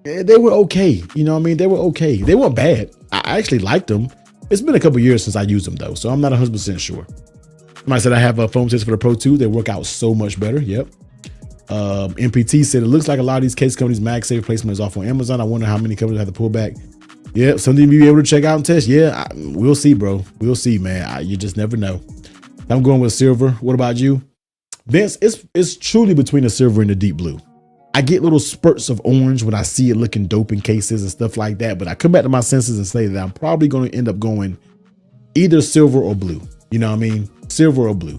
they were okay. You know what I mean? They were okay. They weren't bad. I actually liked them. It's been a couple years since I used them though, so I'm not 100% sure. Somebody said I have a foam tips for the Pro 2. They work out so much better. Yep. MPT said it looks like a lot of these case companies MagSafe replacement is off on Amazon. I wonder how many companies have to pull back. Yeah, something you'll be able to check out and test. Yeah, we'll see, bro. We'll see, man. You just never know. I'm going with silver. What about you? Vince, it's truly between the silver and the deep blue. I get little spurts of orange when I see it looking dope in cases and stuff like that, but I come back to my senses and say that I'm probably going to end up going either silver or blue. You know what I mean? Silver or blue.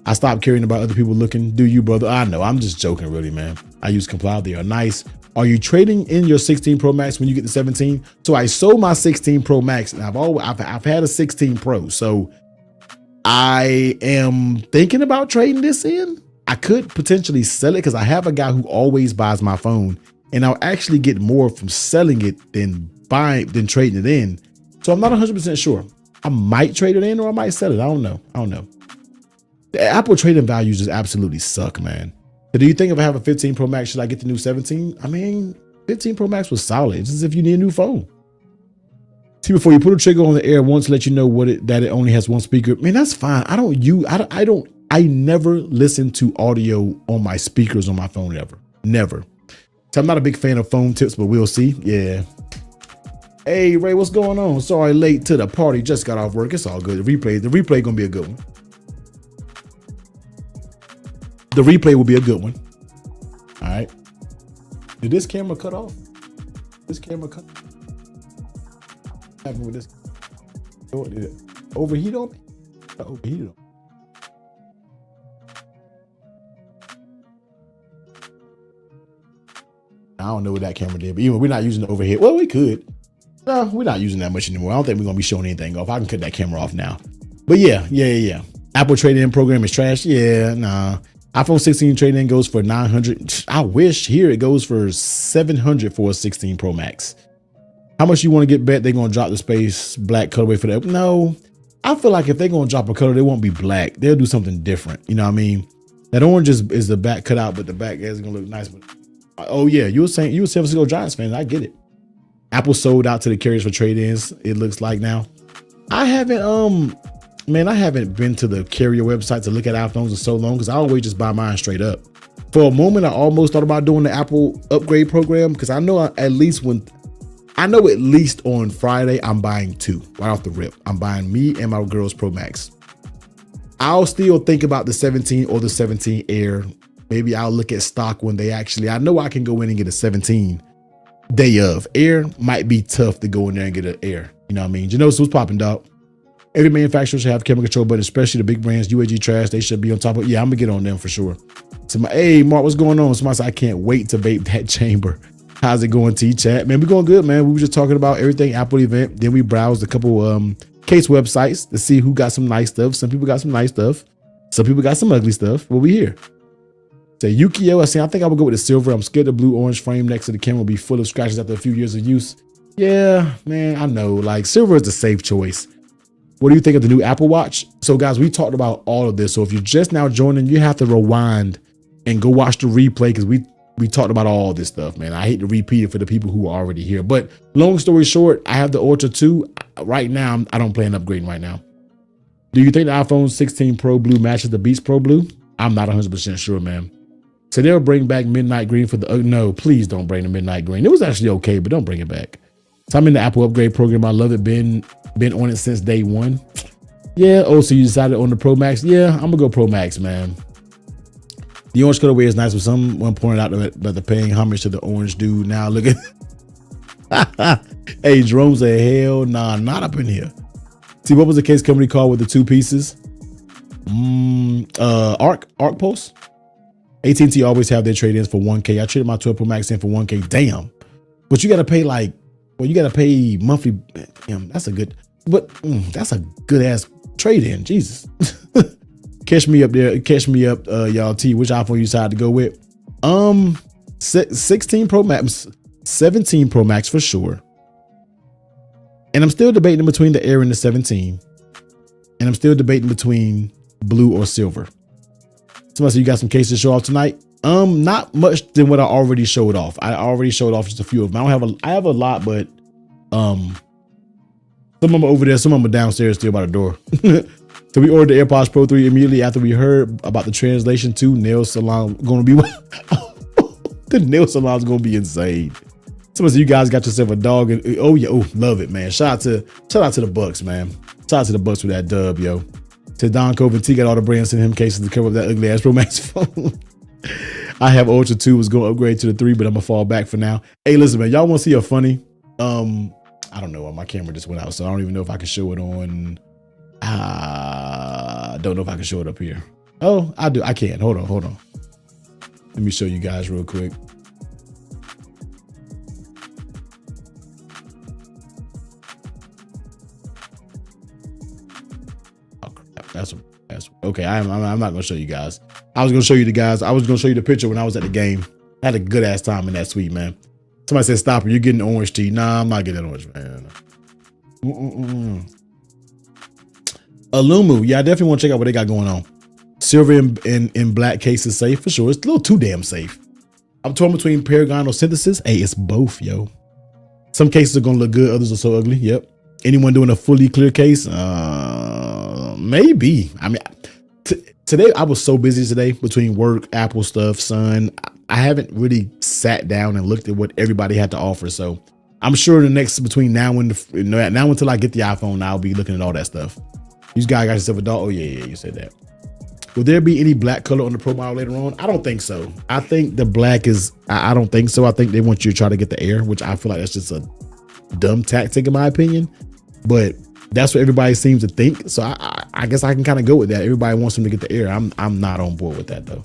I stopped caring about other people looking. Do you, brother? I know. I'm just joking, really, man. I use Comply. They are nice. Are you trading in your 16 Pro Max when you get the 17? So I sold my 16 Pro Max, and I've had a 16 Pro. So I am thinking about trading this in. I could potentially sell it because I have a guy who always buys my phone, and I'll actually get more from selling it than trading it in. So I'm not 100% sure. I might trade it in or I might sell it. I don't know. The Apple trading values just absolutely suck, man. So do you think if I have a 15 Pro Max, should I get the new 17? I mean, 15 Pro Max was solid. It's as if you need a new phone. See, before you put a trigger on the air, once to let you know that it only has one speaker. Man, that's fine. I never listen to audio on my speakers on my phone ever. Never. So I'm not a big fan of phone tips, but we'll see. Yeah. Hey, Ray, what's going on? Sorry, late to the party. Just got off work. It's all good. The replay gonna be a good one. The replay will be a good one. All right. Did this camera cut off? This camera cut off? What happened with this? Did it overheat on me? Overheated on me. I don't know what that camera did, but even we're not using the overhead. Well, we could. No, we're not using that much anymore. I don't think we're gonna be showing anything off. I can cut that camera off now. But yeah. Apple trade-in program is trash. Yeah, nah. iPhone 16 trade-in goes for $900. I wish here it goes for $700 for a 16 Pro Max. How much you want to get bet they're gonna drop the space black colorway for that? No, I feel like if they're gonna drop a color, they won't be black. They'll do something different. You know what I mean? That orange is the back cut out, but the back is gonna look nice. But oh yeah, you were saying you were San Francisco Giants fan. I get it. Apple sold out to the carriers for trade-ins. It looks like now. I haven't been to the carrier website to look at iPhones in so long because I always just buy mine straight up. For a moment, I almost thought about doing the Apple upgrade program because I know at least on Friday I'm buying two right off the rip. I'm buying me and my girl's Pro Max. I'll still think about the 17 or the 17 Air. Maybe I'll look at stock when I know I can go in and get a 17 day of. Air might be tough to go in there and get an Air. You know what I mean? Janosa, what's popping, dog? Every manufacturer should have camera control, but especially the big brands, UAG Trash, they should be on top of. Yeah, I'm gonna get on them for sure. So hey Mark, what's going on? Somebody said I can't wait to vape that chamber. How's it going, T-Chat? Man, we're going good, man. We were just talking about everything Apple event. Then we browsed a couple case websites to see who got some nice stuff. Some people got some nice stuff. Some people got some ugly stuff. Well, we here. Say Yukio, I think I would go with the silver. I'm scared the blue-orange frame next to the camera will be full of scratches after a few years of use. Yeah, man, I know. Like, silver is a safe choice. What do you think of the new Apple Watch? So, guys, we talked about all of this. So if you're just now joining, you have to rewind and go watch the replay because we talked about all this stuff, man. I hate to repeat it for the people who are already here. But long story short, I have the Ultra 2. Right now, I don't plan on upgrading right now. Do you think the iPhone 16 Pro Blue matches the Beats Pro Blue? I'm not 100% sure, man. So they'll bring back Midnight Green for the, no, please don't bring the Midnight Green. It was actually okay, but don't bring it back. So I'm in the Apple upgrade program. I love it. Been on it since day one. Yeah. Oh, so you decided on the Pro Max? Yeah, I'm gonna go Pro Max, man. The orange colorway is nice, but someone pointed out that they're paying homage to the orange dude. Now look at, hey, Jerome's a hell nah, not up in here. See, what was the case company called with the two pieces? Arc Pulse. AT&T always have their trade-ins for 1K. I traded my 12 Pro Max in for 1K. Damn. But you got to pay like, well, you got to pay monthly. Damn, that's a good, but that's a good ass trade-in. Jesus. Catch me up there. Catch me up, y'all. T, which iPhone you decided to go with? 16 Pro Max, 17 Pro Max for sure. And I'm still debating between the Air and the 17. And I'm still debating between blue or silver. Somebody said you got some cases to show off tonight. Not much than what I already showed off. I already showed off just a few of them. I have a lot, but some of them are over there, some of them are downstairs still by the door. So we ordered the AirPods Pro 3 immediately after we heard about the translation to nail salon gonna be the nail salon's gonna be insane. Somebody said you guys got yourself a dog and oh yeah, oh love it, man. Shout out to the Bucks, man. Shout out to the Bucks with that dub, yo. To Don Cove T got all the brands in him cases to cover up that ugly ass Pro Max phone. I have Ultra 2, was going to upgrade to the 3, but I'm going to fall back for now. Hey, listen, man, y'all want to see a funny? I don't know. My camera just went out, so I don't even know if I can show it on. I don't know if I can show it up here. Oh, I do. I can. Hold on. Let me show you guys real quick. That's okay. I'm not gonna show you guys. I was gonna show you the guys. I was gonna show you the picture when I was at the game. I had a good ass time in that suite, man. Somebody said, "Stop it! You're getting orange tea." Nah, I'm not getting orange, man. Alumu, yeah, I definitely want to check out what they got going on. Silver and black case is safe for sure. It's a little too damn safe. I'm torn between Paragon or Synthesis. Hey, it's both, yo. Some cases are gonna look good, others are so ugly. Yep. Anyone doing a fully clear case? Maybe. I mean, today I was so busy today between work, Apple stuff, son. I haven't really sat down and looked at what everybody had to offer. So I'm sure the next between now and now until I get the iPhone, I'll be looking at all that stuff. You guys got yourself a dog. Oh yeah, you said that. Will there be any black color on the Pro model later on? I don't think so. I think the black is. I don't think so. I think they want you to try to get the Air, which I feel like that's just a dumb tactic in my opinion. But that's what everybody seems to think. So I guess I can kind of go with that. Everybody wants them to get the Air. I'm not on board with that though.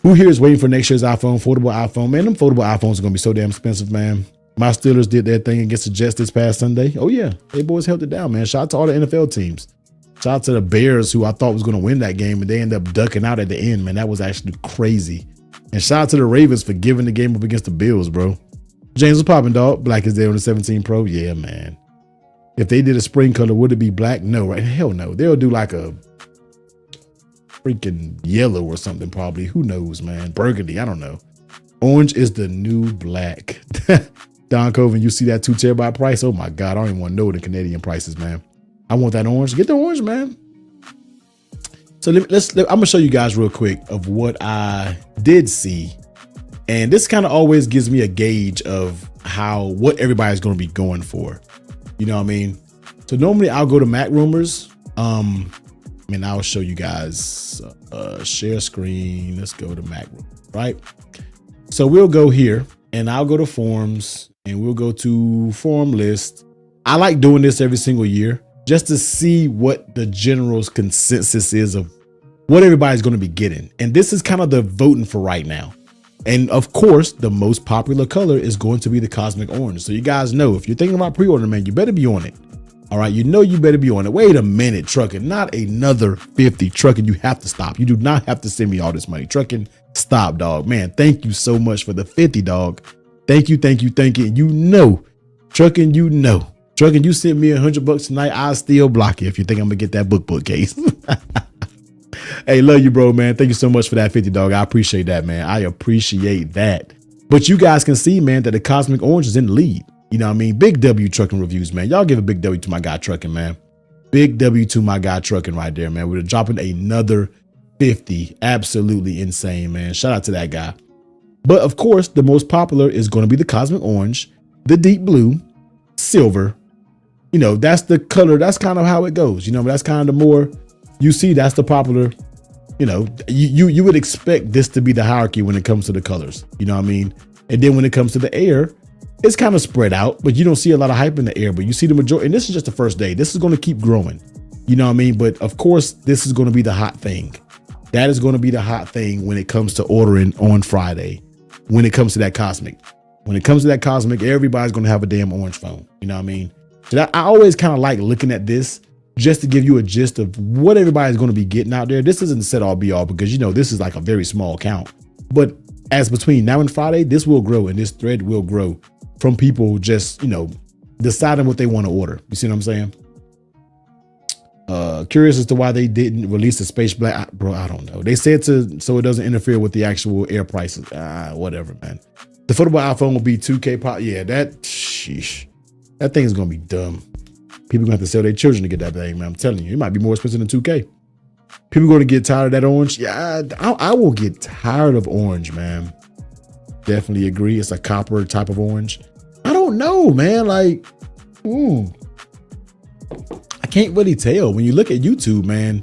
Who here is waiting for next year's iPhone, foldable iPhone? Man, them foldable iPhones are gonna be so damn expensive, man. My Steelers did their thing against the Jets this past Sunday. Oh yeah, they boys held it down, man. Shout out to all the NFL teams. Shout out to the Bears, who I thought was gonna win that game, and they ended up ducking out at the end, man. That was actually crazy. And shout out to the Ravens for giving the game up against the Bills, bro. James was popping, dog. Black is there on the 17 Pro. Yeah, man. If they did a spring color, would it be black? No, right? Hell no. They'll do like a freaking yellow or something probably. Who knows, man? Burgundy, I don't know. Orange is the new black. Don Coven, you see that 2 terabyte price? Oh my God, I don't even want to know the Canadian prices, man. I want that orange. Get the orange, man. So I'm gonna show you guys real quick of what I did see. And this kind of always gives me a gauge of what everybody's gonna be going for. You know what I mean? So normally I'll go to Mac Rumors. And I'll show you guys share screen. Let's go to Mac Rumors, right? So we'll go here and I'll go to forums and we'll go to forum list. I like doing this every single year just to see what the general's consensus is of what everybody's going to be getting. And this is kind of the voting for right now. And of course, the most popular color is going to be the cosmic orange. So you guys know, if you're thinking about pre-order, man, you better be on it. All right, you know you better be on it. Wait a minute, Trucking, not another 50. Trucking, you have to stop. You do not have to send me all this money. Trucking, stop, dog. Man, thank you so much for the 50, dog. Thank you, thank you, thank you. You know, Trucking, you know. Trucking, you sent me $100 tonight, I'll still block you if you think I'm gonna get that bookcase. Hey, love you, bro, man. Thank you so much for that 50, dog. I appreciate that, man. I appreciate that. But you guys can see, man, that the cosmic orange is in the lead. You know what I mean? Big W Trucking reviews, man. Y'all give a big W to my guy Trucking, man. Big W to my guy Trucking right there, man. We're dropping another 50. Absolutely insane, man. Shout out to that guy. But of course, the most popular is going to be the cosmic orange, the deep blue, silver. You know, that's the color. That's kind of how it goes. You know, that's kind of the more you see, that's the popular. You know, you would expect this to be the hierarchy when it comes to the colors. You know what I mean? And then when it comes to the air, it's kind of spread out, but you don't see a lot of hype in the air. But you see the majority, and this is just the first day. This is going to keep growing. You know what I mean? But of course, this is going to be the hot thing. That is going to be the hot thing when it comes to ordering on Friday. When it comes to that cosmic. When it comes to that cosmic, everybody's going to have a damn orange phone. You know what I mean? So that, I always kind of like looking at this just to give you a gist of what everybody's going to be getting out there. This isn't the set all be all because, you know, this is like a very small count. But as between now and Friday, this will grow and this thread will grow from people just, you know, deciding what they want to order. You see what I'm saying? Curious as to why they didn't release the space black. Bro, I don't know. They said so it doesn't interfere with the actual air prices. Whatever, man. The foldable iPhone will be 2K pop. Yeah, sheesh. That thing is going to be dumb. People gonna have to sell their children to get that thing, man. I'm telling you, it might be more expensive than 2K. People going to get tired of that orange. Yeah, I will get tired of orange, man. Definitely agree. It's a copper type of orange. I don't know, man. Like, I can't really tell. When you look at YouTube, man,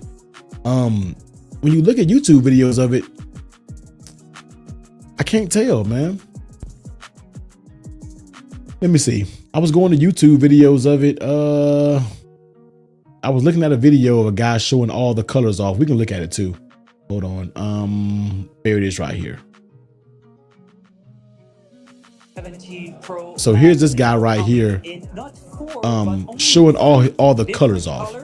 when you look at YouTube videos of it, I can't tell, man. Let me see. I was going to YouTube videos of it. I was looking at a video of a guy showing all the colors off. We can look at it too. Hold on. There it is right here. So here's this guy right here, showing all the colors off.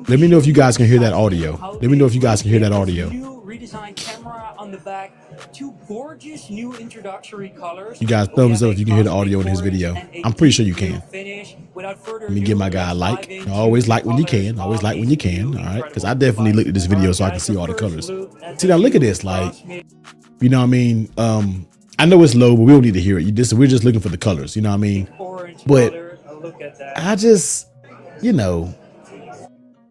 Let me know if you guys can hear that audio. Let me know if you guys can hear that audio. Redesigned camera on the back, two gorgeous new introductory colors. You guys thumbs up if you can hear the audio in his video. I'm pretty sure you can. Let me give my guy a like. Always like when you can. Always like when you can. All right, because I definitely looked at this video so I can see all the colors. See, now look at this. Like, you know what I mean? I know it's low, but we don't need to hear it. We're just looking for the colors. You know what I mean? But I just, you know,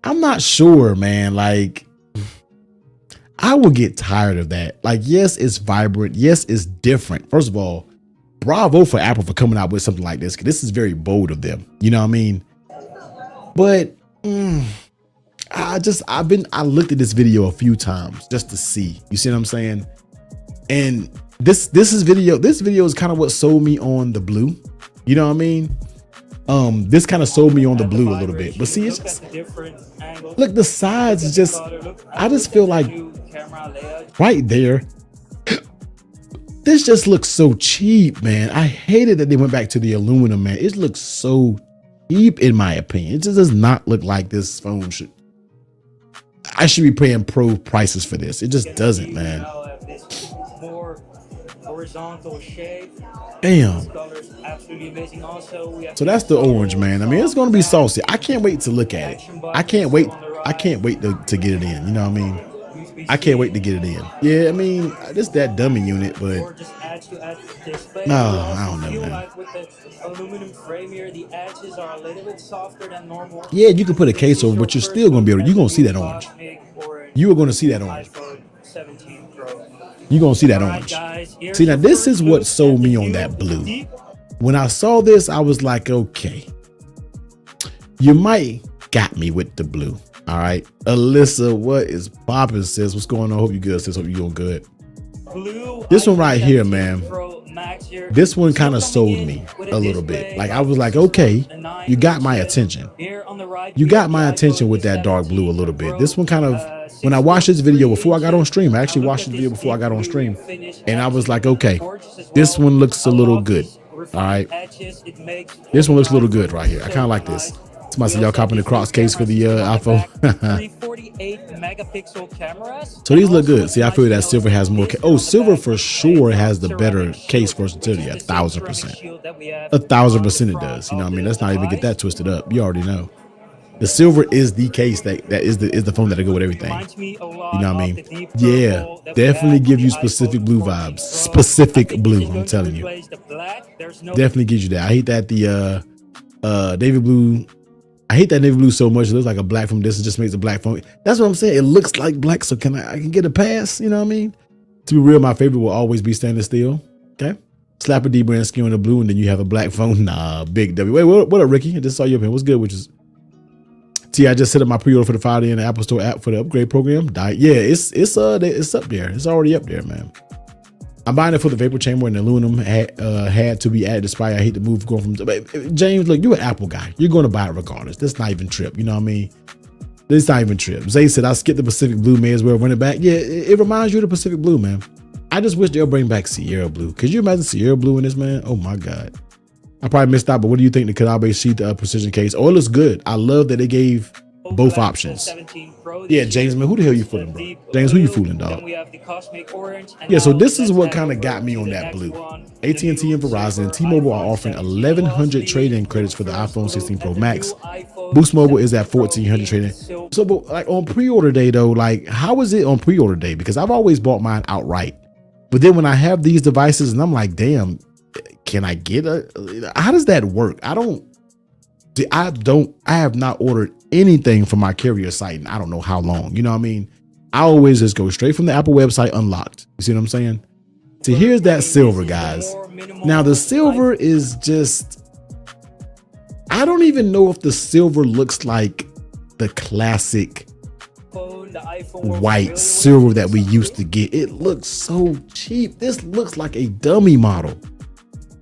I'm not sure, man. Like, I will get tired of that. Like, yes, it's vibrant. Yes, it's different. First of all, bravo for Apple for coming out with something like this, because this is very bold of them. You know what I mean? But I looked at this video a few times just to see. You see what I'm saying? And this video is kind of what sold me on the blue. You know what I mean? This kind of sold me on the blue a little bit. But see, it's just, look, the sides is just, I just feel like right there, this just looks so cheap, man. I hated that they went back to the aluminum, man. It looks so cheap in my opinion. It just does not look like this phone should. I should be paying pro prices for this. It just doesn't, man. Horizontal shape. Damn. Absolutely amazing. Also, so that's the orange, man. I mean, it's going to be saucy. I can't wait to look at it. I can't wait to get it in. You know what I mean? I can't wait to get it in. Yeah, I mean, it's that dummy unit, but no, I don't know, man. Aluminum frame here, the edges are a little bit softer than normal. Yeah, you can put a case over, but you're still going to be able to, you're going to see that orange. You are going to see that orange. You're going to see that orange. See, now this is what sold me on that blue. When I saw this, I was like, okay, you might got me with the blue. All right. Alyssa, what is poppin', sis? What's going on? Hope you good, sis. Hope you doing good. This one right here, man. Max here. This one kind of Still coming sold in me with a little display bit. Like I of was like, okay, 6.9 you got my inches. attention. Here on the right, You we got have my the attention iPhone with that dark blue a 17 little bit. Pro, This one kind of, when I watched this video before I got on stream, I actually watched this video before I got on stream, and I was like, okay, this one looks a little good. All right, this one looks a little good right here. I kind of like this. Somebody said y'all copping the Crocs case for the iPhone. 348 megapixel cameras. So these look good. See, I feel that silver has more. Oh, silver for sure has the better case versatility. 1,000%. 1,000% it does. You know what I mean? Let's not even get that twisted up. You already know. The silver is the case that is the phone that'll go with everything. You know what I mean? Yeah, definitely give you specific blue vibes. Specific blue, I'm telling you. Definitely gives you that. I hate that the navy blue. I hate that navy blue so much. It looks like a black from this. It just makes a black phone. That's what I'm saying. It looks like black, so I can get a pass. You know what I mean? To be real, my favorite will always be stainless steel. Okay. Slap a D brand skin on the blue, and then you have a black phone. Nah, big W. Wait, what up, Ricky? I just saw your opinion. What's good? Which is I just set up my pre-order for the Friday in the Apple Store app for the upgrade program. Yeah, it's up there. It's already up there, man. I'm buying it for the vapor chamber, and the aluminum had to be added despite I hate to move going from James. Look, you're an Apple guy. You're going to buy it regardless. That's not even trip. You know what I mean? It's not even trip. Zay said I skipped the Pacific Blue. May as well run it back. Yeah, it reminds you of the Pacific Blue, man. I just wish they'll bring back Sierra Blue. Could you imagine Sierra Blue in this, man? Oh my God. I probably missed out, but what do you think the Caudabe sheet precision case? Oh, it looks good. I love that they gave both options. Yeah, James, man, who the hell you fooling, bro? James, who you fooling, dog? Yeah, so this is what kind of got me on that blue. AT&T and Verizon and T-Mobile are offering 1,100 trade-in credits for the iPhone 16 Pro Max. Boost Mobile is at 1,400 trade-in. So, but like on pre-order day though, like how is it on pre-order day? Because I've always bought mine outright, but then when I have these devices and I'm like, damn, can I get how does that work? I have not ordered anything from my carrier site and I don't know how long. You know what I mean? I always just go straight from the Apple website unlocked. You see what I'm saying? So here's that silver, guys. Now the silver is just, I don't even know if the silver looks like the classic white silver that we used to get. It looks so cheap. This looks like a dummy model.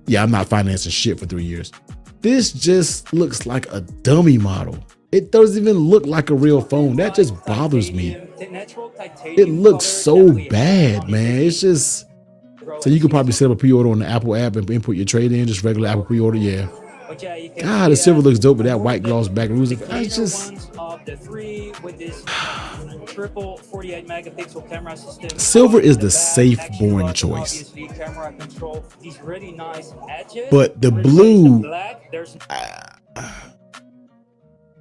Yeah, I'm not financing shit for 3 years. This just looks like a dummy model. It doesn't even look like a real phone. That just bothers me. It looks so bad, man. It's just, so you could probably set up a pre-order on the Apple app and input your trade in, just regular Apple pre-order. Yeah. God, the silver looks dope with that white gloss back. It's just, triple 48 megapixel camera system. Silver is the safe, boring choice. But the blue,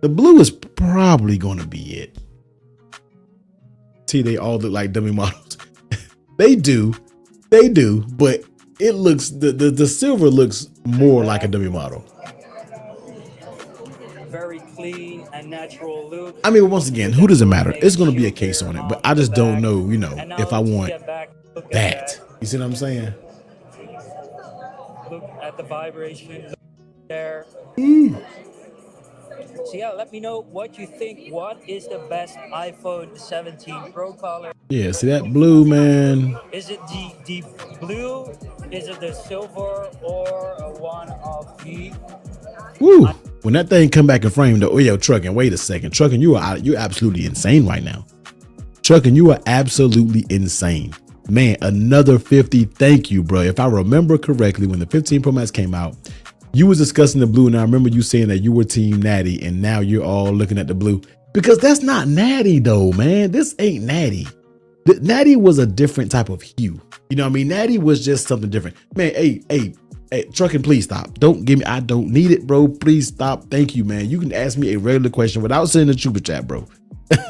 the blue is probably going to be it. See, they all look like dummy models. They do, but it looks, the silver looks more like a dummy model. Very clean and natural look. I mean, once again, who does it matter? It's going to be a case on it, but I just don't know, you know, if I want that. You see what I'm saying? Look at the vibration there. So yeah, let me know what you think. What is the best iPhone 17 Pro color? Yeah, see that blue, man. Is it the blue? Is it the silver or one of the? Woo! When that thing come back in frame, though, oh yo, Truckin', wait a second, Truckin', you're absolutely insane right now. Truckin', you are absolutely insane, man. Another 50, thank you, bro. If I remember correctly, when the 15 Pro Max came out, you was discussing the blue, and I remember you saying that you were team natty, and now you're all looking at the blue because that's not natty though, man. This ain't natty. Natty was a different type of hue. You know what I mean? Natty was just something different, man. Hey, Truckin', please stop. Don't give me, I don't need it, bro. Please stop. Thank you, man. You can ask me a regular question without sending a super chat, bro.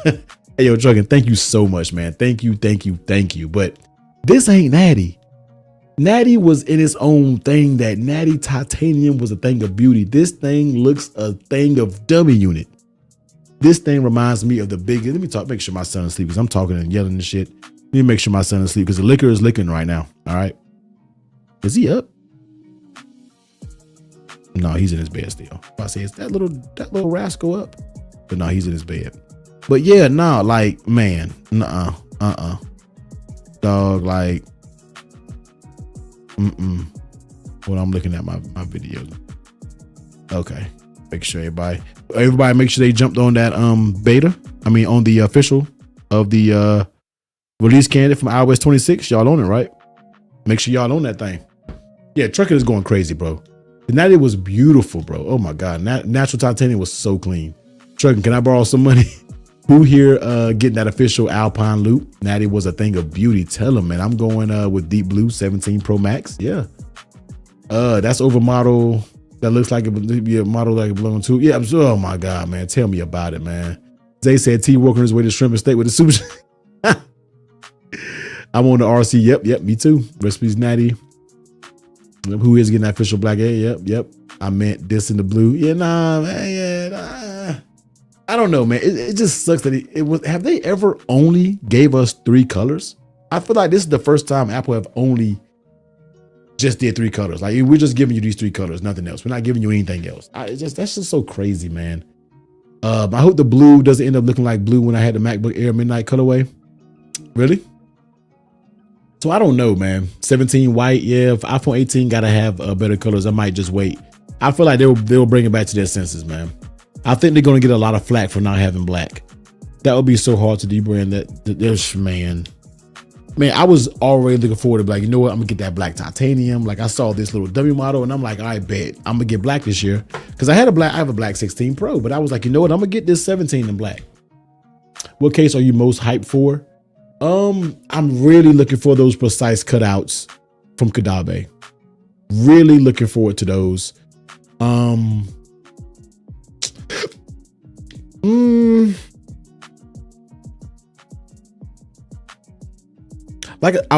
Hey, yo, Truckin', thank you so much, man. Thank you. But this ain't natty. Natty was in its own thing. That natty titanium was a thing of beauty. This thing looks a thing of dummy unit. This thing reminds me of the big, let me talk, make sure my son is asleep because I'm talking and yelling and shit. Let me make sure my son is asleep because the liquor is licking right now. All right. Is he up? No, he's in his bed still. I say, is that little rascal up? But no, he's in his bed. But yeah, no, like, man, dog, like, When I'm looking at my video. Okay. Make sure everybody make sure they jumped on that beta. I mean on the official of the release candidate from iOS 26. Y'all on it, right? Make sure y'all on that thing. Yeah, trucking is going crazy, bro. The Natty was beautiful, bro. Oh my God. Natural titanium was so clean. Trucking, can I borrow some money? Who here getting that official Alpine loop? Natty was a thing of beauty. Tell him, man. I'm going with Deep Blue 17 Pro Max. Yeah. That's over model. That looks like it would be a model like it belongs to. Yeah. Oh my God, man. Tell me about it, man. Zay said T working his way to shrimp and steak with the super. I'm on the RC. Yep. Me too. Recipes Natty. Who is getting that official black air? Yep. I meant this in the blue. Yeah, nah, man. Yeah, nah. I don't know, man. It just sucks that it was. Have they ever only gave us 3 colors? I feel like this is the first time Apple have only just did 3 colors. Like we're just giving you these 3 colors, nothing else. We're not giving you anything else. That's just so crazy, man. I hope the blue doesn't end up looking like blue when I had the MacBook Air Midnight colorway. Really? So I don't know, man. 17 white, yeah. If iPhone 18 gotta have better colors, I might just wait. I feel like they'll bring it back to their senses, man. I think they're gonna get a lot of flack for not having black. That would be so hard to debrand that. Man, I was already looking forward to black. You know what? I'm gonna get that black titanium. Like I saw this little W model, and I'm like, I bet I'm gonna get black this year because I have a black 16 Pro, but I was like, you know what? I'm gonna get this 17 in black. What case are you most hyped for? I'm really looking for those precise cutouts from Caudabe. Really looking forward to those. Like I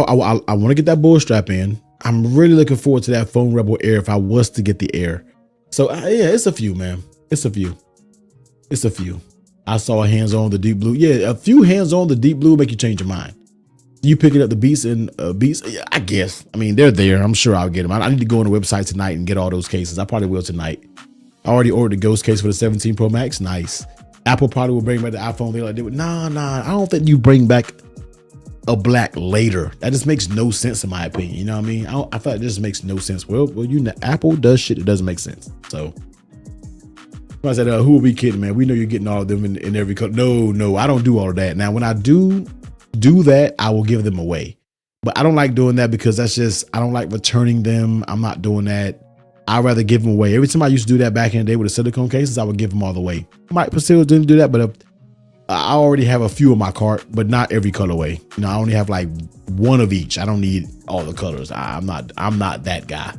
want to get that bull strap in. I'm really looking forward to that Phone Rebel Air if I was to get the Air. So yeah, it's a few, man. It's a few. I saw a hands-on the Deep Blue. Yeah, a few hands-on the Deep Blue make you change your mind. You picking up the Beats and Beats? Yeah, I guess. I mean, they're there. I'm sure I'll get them. I need to go on the website tonight and get all those cases. I probably will tonight. I already ordered the Ghost case for the 17 Pro Max. Nice. Apple probably will bring back the iPhone. They're like, nah. I don't think you bring back a black later. That just makes no sense in my opinion. You know what I mean? I feel like this makes no sense. Well, you know, Apple does shit that doesn't make sense. So I said, who will be kidding, man? We know you're getting all of them in every color. No, I don't do all of that. Now, when I do that, I will give them away. But I don't like doing that because I don't like returning them. I'm not doing that. I'd rather give them away. Every time I used to do that back in the day with the silicone cases, I would give them all away. Might still didn't do that, but I already have a few in my cart, but not every colorway. You know, I only have like one of each. I don't need all the colors. I'm not that guy.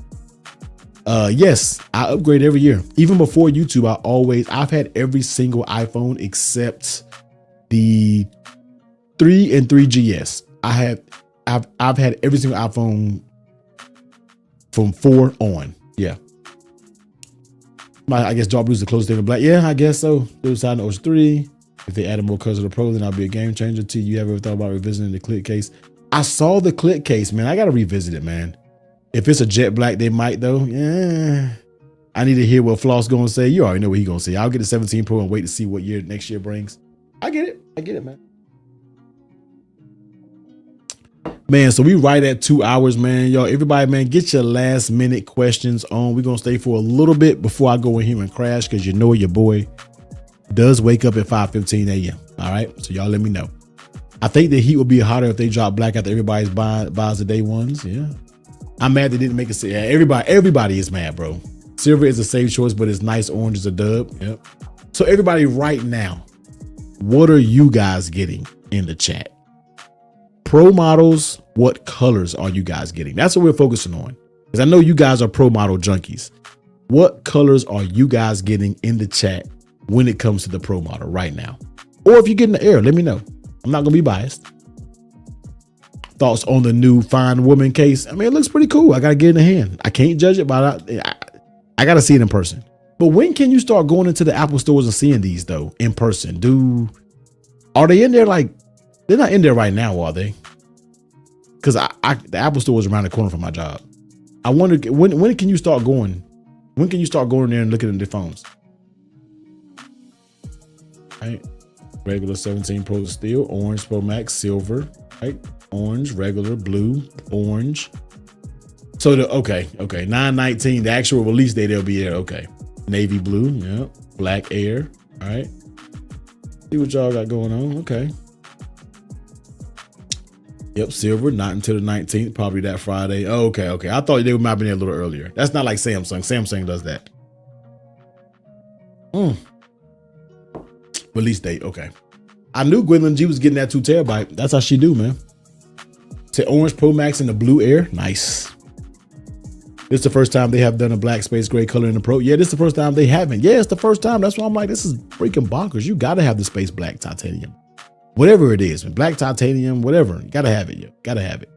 Yes, I upgrade every year. Even before YouTube, I've had every single iPhone except the 3 and 3GS. I've had every single iPhone from 4 on. Yeah. I guess Dark Blue is the closest thing to black. Yeah, I guess so. The other side of the Ocean 3. If they added more colors to the Pro, then I'll be a game changer. T, you ever thought about revisiting the click case? I saw the click case, man. I got to revisit it, man. If it's a jet black, they might though. Yeah. I need to hear what Floss going to say. You already know what he's going to say. I'll get the 17 Pro and wait to see what next year brings. I get it, man. Man, so we right at 2 hours, man. Y'all, everybody, man, get your last minute questions on. We're going to stay for a little bit before I go in here and crash because you know your boy does wake up at 5:15 a.m. All right. So y'all let me know. I think the heat will be hotter if they drop black after everybody's buys the day ones. Yeah. I'm mad they didn't make it. Yeah, everybody is mad, bro. Silver is a safe choice, but it's nice. Orange is a dub. Yep. So everybody right now, what are you guys getting in the chat? Pro models, what colors are you guys getting? That's what we're focusing on. Because I know you guys are pro model junkies. What colors are you guys getting in the chat when it comes to the Pro model right now? Or if you're getting the Air, let me know. I'm not going to be biased. Thoughts on the new Fine Woman case? I mean, it looks pretty cool. I got to get it in the hand. I can't judge it, but I got to see it in person. But when can you start going into the Apple stores and seeing these, though, in person? Are they in there? Like, they're not in there right now, are they? Because the Apple store is around the corner from my job. I wonder, when can you start going? When can you start going there and looking at their phones? Right, regular 17 Pro steel, orange Pro Max, silver, right? Orange, regular, blue, orange. So okay, 9/19, the actual release date, they'll be there. Okay, navy blue, yeah, black air. All right, see what y'all got going on. Okay, yep, silver, not until the 19th, probably that Friday. Oh, okay. I thought they might have been there a little earlier. That's not like Samsung. Samsung does that. Release date, okay. I knew Gwendolyn G was getting that 2 terabyte. That's how she do, man. Say orange Pro Max in the blue air, nice. This is the first time they have done a black space gray color in the Pro. Yeah, this is the first time they haven't. Yeah, it's the first time. That's why I'm like, this is freaking bonkers. You gotta have the space black titanium. Whatever it is, black titanium, whatever. You gotta have it, yo. Gotta have it.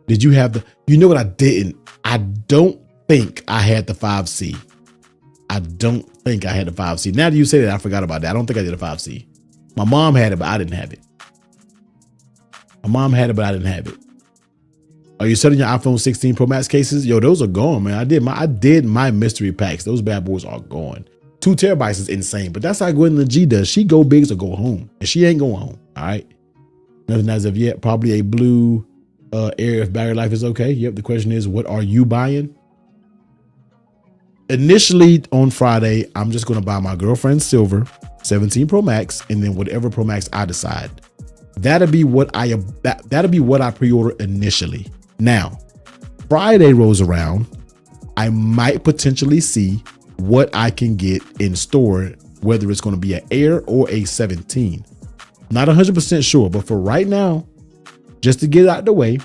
Did you have the, you know what I didn't? I don't think I had the 5C. I don't think I had the 5C. Now that you say that, I forgot about that. I don't think I did a 5C. My mom had it, but I didn't have it. My mom had it, but I didn't have it. Are you selling your iPhone 16 Pro Max cases? Yo, those are gone, man. I did my mystery packs. Those bad boys are gone. 2 terabytes is insane, but that's how Gwendolyn G does. She go big or go home, and she ain't going home. All right. Nothing as of yet. Probably a blue air if battery life is okay. Yep. The question is, what are you buying? Initially on Friday, I'm just going to buy my girlfriend's silver 17 Pro Max, and then whatever Pro Max I decide. That'll be what I pre-order initially. Now, Friday rolls around, I might potentially see what I can get in store, whether it's going to be an Air or a 17. Not 100% sure, but for right now, just to get it out of the way,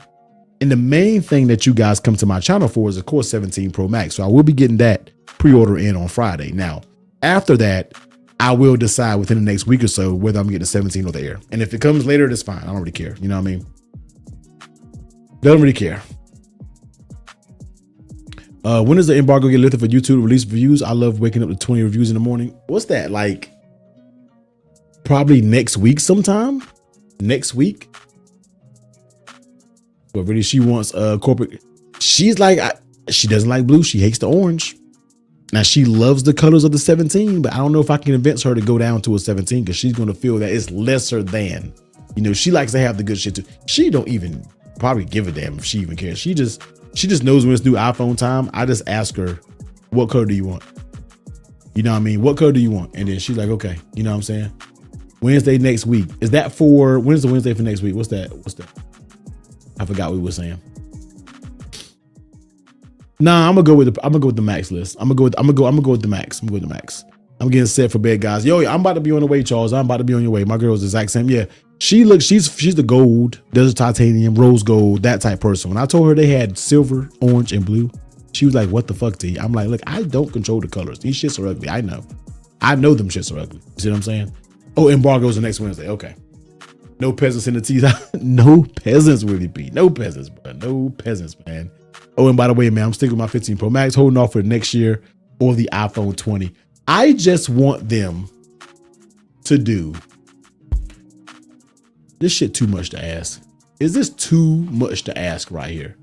and the main thing that you guys come to my channel for is, of course, 17 Pro Max. So I will be getting that pre-order in on Friday. Now, after that, I will decide within the next week or so whether I'm getting the 17 or the Air. And if it comes later, that's fine. I don't really care. You know what I mean? Don't really care. When does the embargo get lifted for YouTube to release reviews? I love waking up to 20 reviews in the morning. What's that? Like probably next week sometime? Next week? But really, she wants corporate. She's like, she doesn't like blue. She hates the orange. Now, she loves the colors of the 17, but I don't know if I can convince her to go down to a 17 because she's going to feel that it's lesser than. You know, she likes to have the good shit too. She don't even probably give a damn if she even cares. She just knows when it's new iPhone time. I just ask her, what color do you want? You know what I mean? What color do you want? And then she's like, okay. You know what I'm saying? Wednesday next week. Is that for, when's the Wednesday for next week? What's that? I forgot what we were saying. Nah, I'm gonna go with the max list. I'm gonna go with the max. I'm getting set for bed, guys. Yo, I'm about to be on the way, Charles. I'm about to be on your way. My girl's the exact same. Yeah, she's the gold, there's a titanium, rose gold, that type person. When I told her they had silver, orange, and blue, she was like, "What the fuck, T?" I'm like, "Look, I don't control the colors. These shits are ugly. I know them shits are ugly. You see what I'm saying?" Oh, embargo's the next Wednesday. Okay. No peasants in the teeth. No peasants, Willie B. No peasants, bro. No peasants, man. Oh, and by the way, man, I'm sticking with my 15 Pro Max, holding off for next year or the iPhone 20. I just want them to do this shit. Too much to ask. Is this too much to ask right here?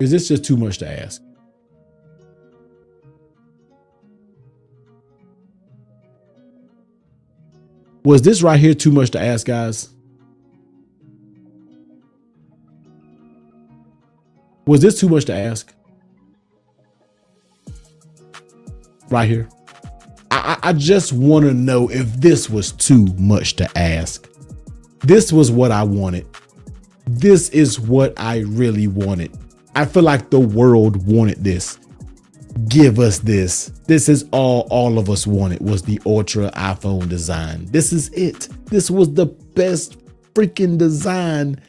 Is this just too much to ask? Was this right here too much to ask, guys? Was this too much to ask? Right here. I just want to know if this was too much to ask. This was what I wanted. This is what I really wanted. I feel like the world wanted this. Give us this. This is all of us wanted, was the Ultra iPhone design. This is it. This was the best freaking design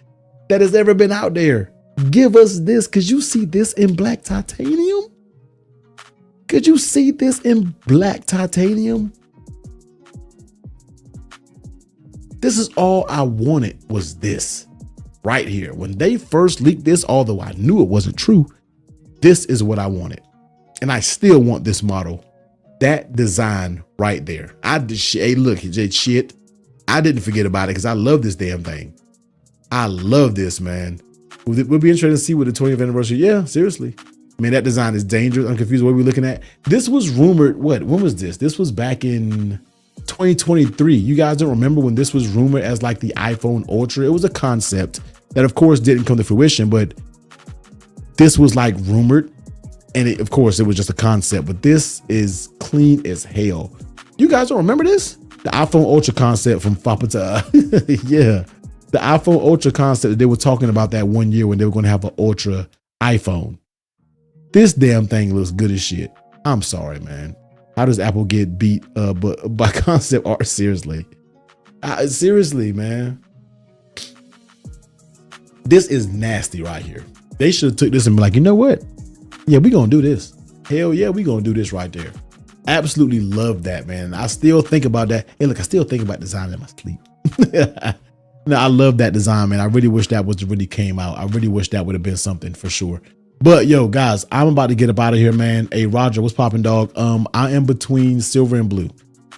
that has ever been out there. Give us this. Could you see this in black titanium? Could you see this in black titanium? This is all I wanted, was this right here. When they first leaked this, although I knew it wasn't true, this is what I wanted. And I still want this model. That design right there. Hey, look, shit. I didn't forget about it because I love this damn thing. I love this, man. We'll be interested to see what the 20th anniversary. Yeah, seriously. I mean, that design is dangerous. I'm confused what we're looking at. This was rumored. When was this? This was back in 2023. You guys don't remember when this was rumored as like the iPhone Ultra? It was a concept that of course didn't come to fruition, but this was like rumored. And of course it was just a concept, but this is clean as hell. You guys don't remember this? The iPhone Ultra concept from Fapata. Yeah. The iPhone Ultra concept that they were talking about that one year when they were going to have an Ultra iPhone. This damn thing looks good as shit. I'm sorry, man. How does Apple get beat by concept art? Seriously. Seriously, man. This is nasty right here. They should have took this and be like, you know what? Yeah, we gonna do this. Hell yeah, we gonna do this right there. Absolutely love that, man. I still think about that. Hey, look, I still think about design in my sleep. No, I love that design, man. I really wish that was really came out. I really wish that would have been something for sure. But yo, guys, I'm about to get up out of here, man. Hey, Roger, what's popping, dog? I am between silver and blue.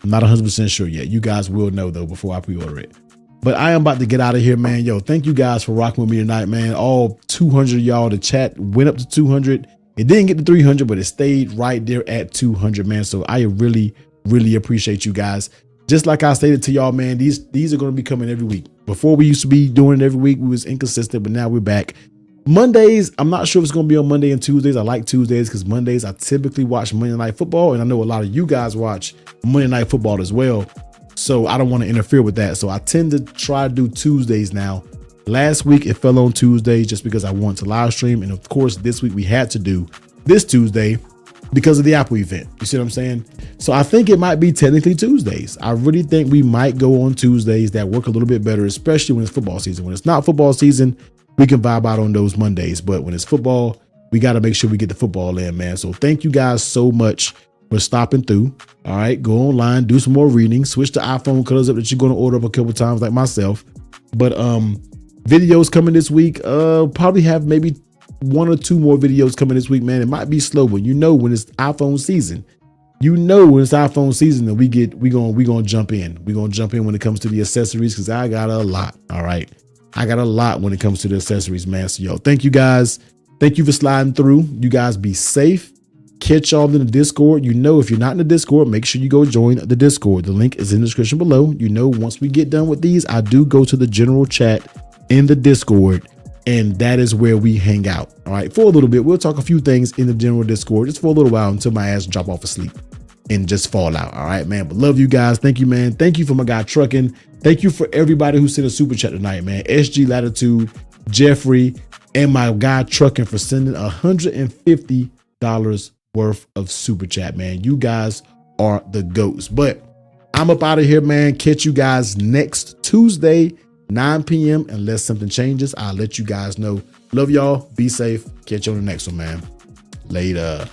I'm not 100% sure yet. You guys will know though before I pre-order it. But I am about to get out of here, man. Yo, thank you guys for rocking with me tonight, man. All 200 of y'all. The chat went up to 200. It didn't get to 300, but it stayed right there at 200, man. So I really, really appreciate you guys. Just like I stated to y'all, man, these are going to be coming every week. Before we used to be doing it every week, we was inconsistent, but now we're back. Mondays, I'm not sure if it's going to be on Monday and Tuesdays. I like Tuesdays because Mondays I typically watch Monday Night Football, and I know a lot of you guys watch Monday Night Football as well. So I don't want to interfere with that. So I tend to try to do Tuesdays now. Last week it fell on Tuesdays just because I wanted to live stream, and of course this week we had to do this Tuesday because of the Apple event. You see what I'm saying? So I think it might be technically Tuesdays. I really think we might go on Tuesdays that work a little bit better, especially when it's football season. When it's not football season, we can vibe out on those Mondays, but when it's football, we got to make sure we get the football in, man. So thank you guys so much for stopping through. All right, go online, do some more reading, switch to iPhone colors up that you're going to order up a couple times like myself. But videos coming this week, probably have maybe 1 or 2 more videos coming this week, man. It might be slow, but you know when it's iPhone season, then we gonna jump in. We're gonna jump in when it comes to the accessories, because I got a lot. All right, I got a lot when it comes to the accessories, man. So yo, thank you guys. Thank you for sliding through. You guys be safe. Catch y'all in the Discord. You know, if you're not in the Discord, make sure you go join the Discord. The link is in the description below. You know, once we get done with these, I do go to the general chat in the Discord, and that is where we hang out. All right, for a little bit, we'll talk a few things in the general Discord just for a little while until my ass drop off asleep and just fall out. All right, man. But love you guys. Thank you, man. Thank you for my guy Trucking. Thank you for everybody who sent a super chat tonight, man. SG Latitude, Jeffrey, and my guy Trucking for sending $150 worth of super chat, man. You guys are the GOATs. But I'm up out of here, man. Catch you guys next Tuesday, 9 p.m. Unless something changes, I'll let you guys know. Love y'all. Be safe. Catch you on the next one, man. Later.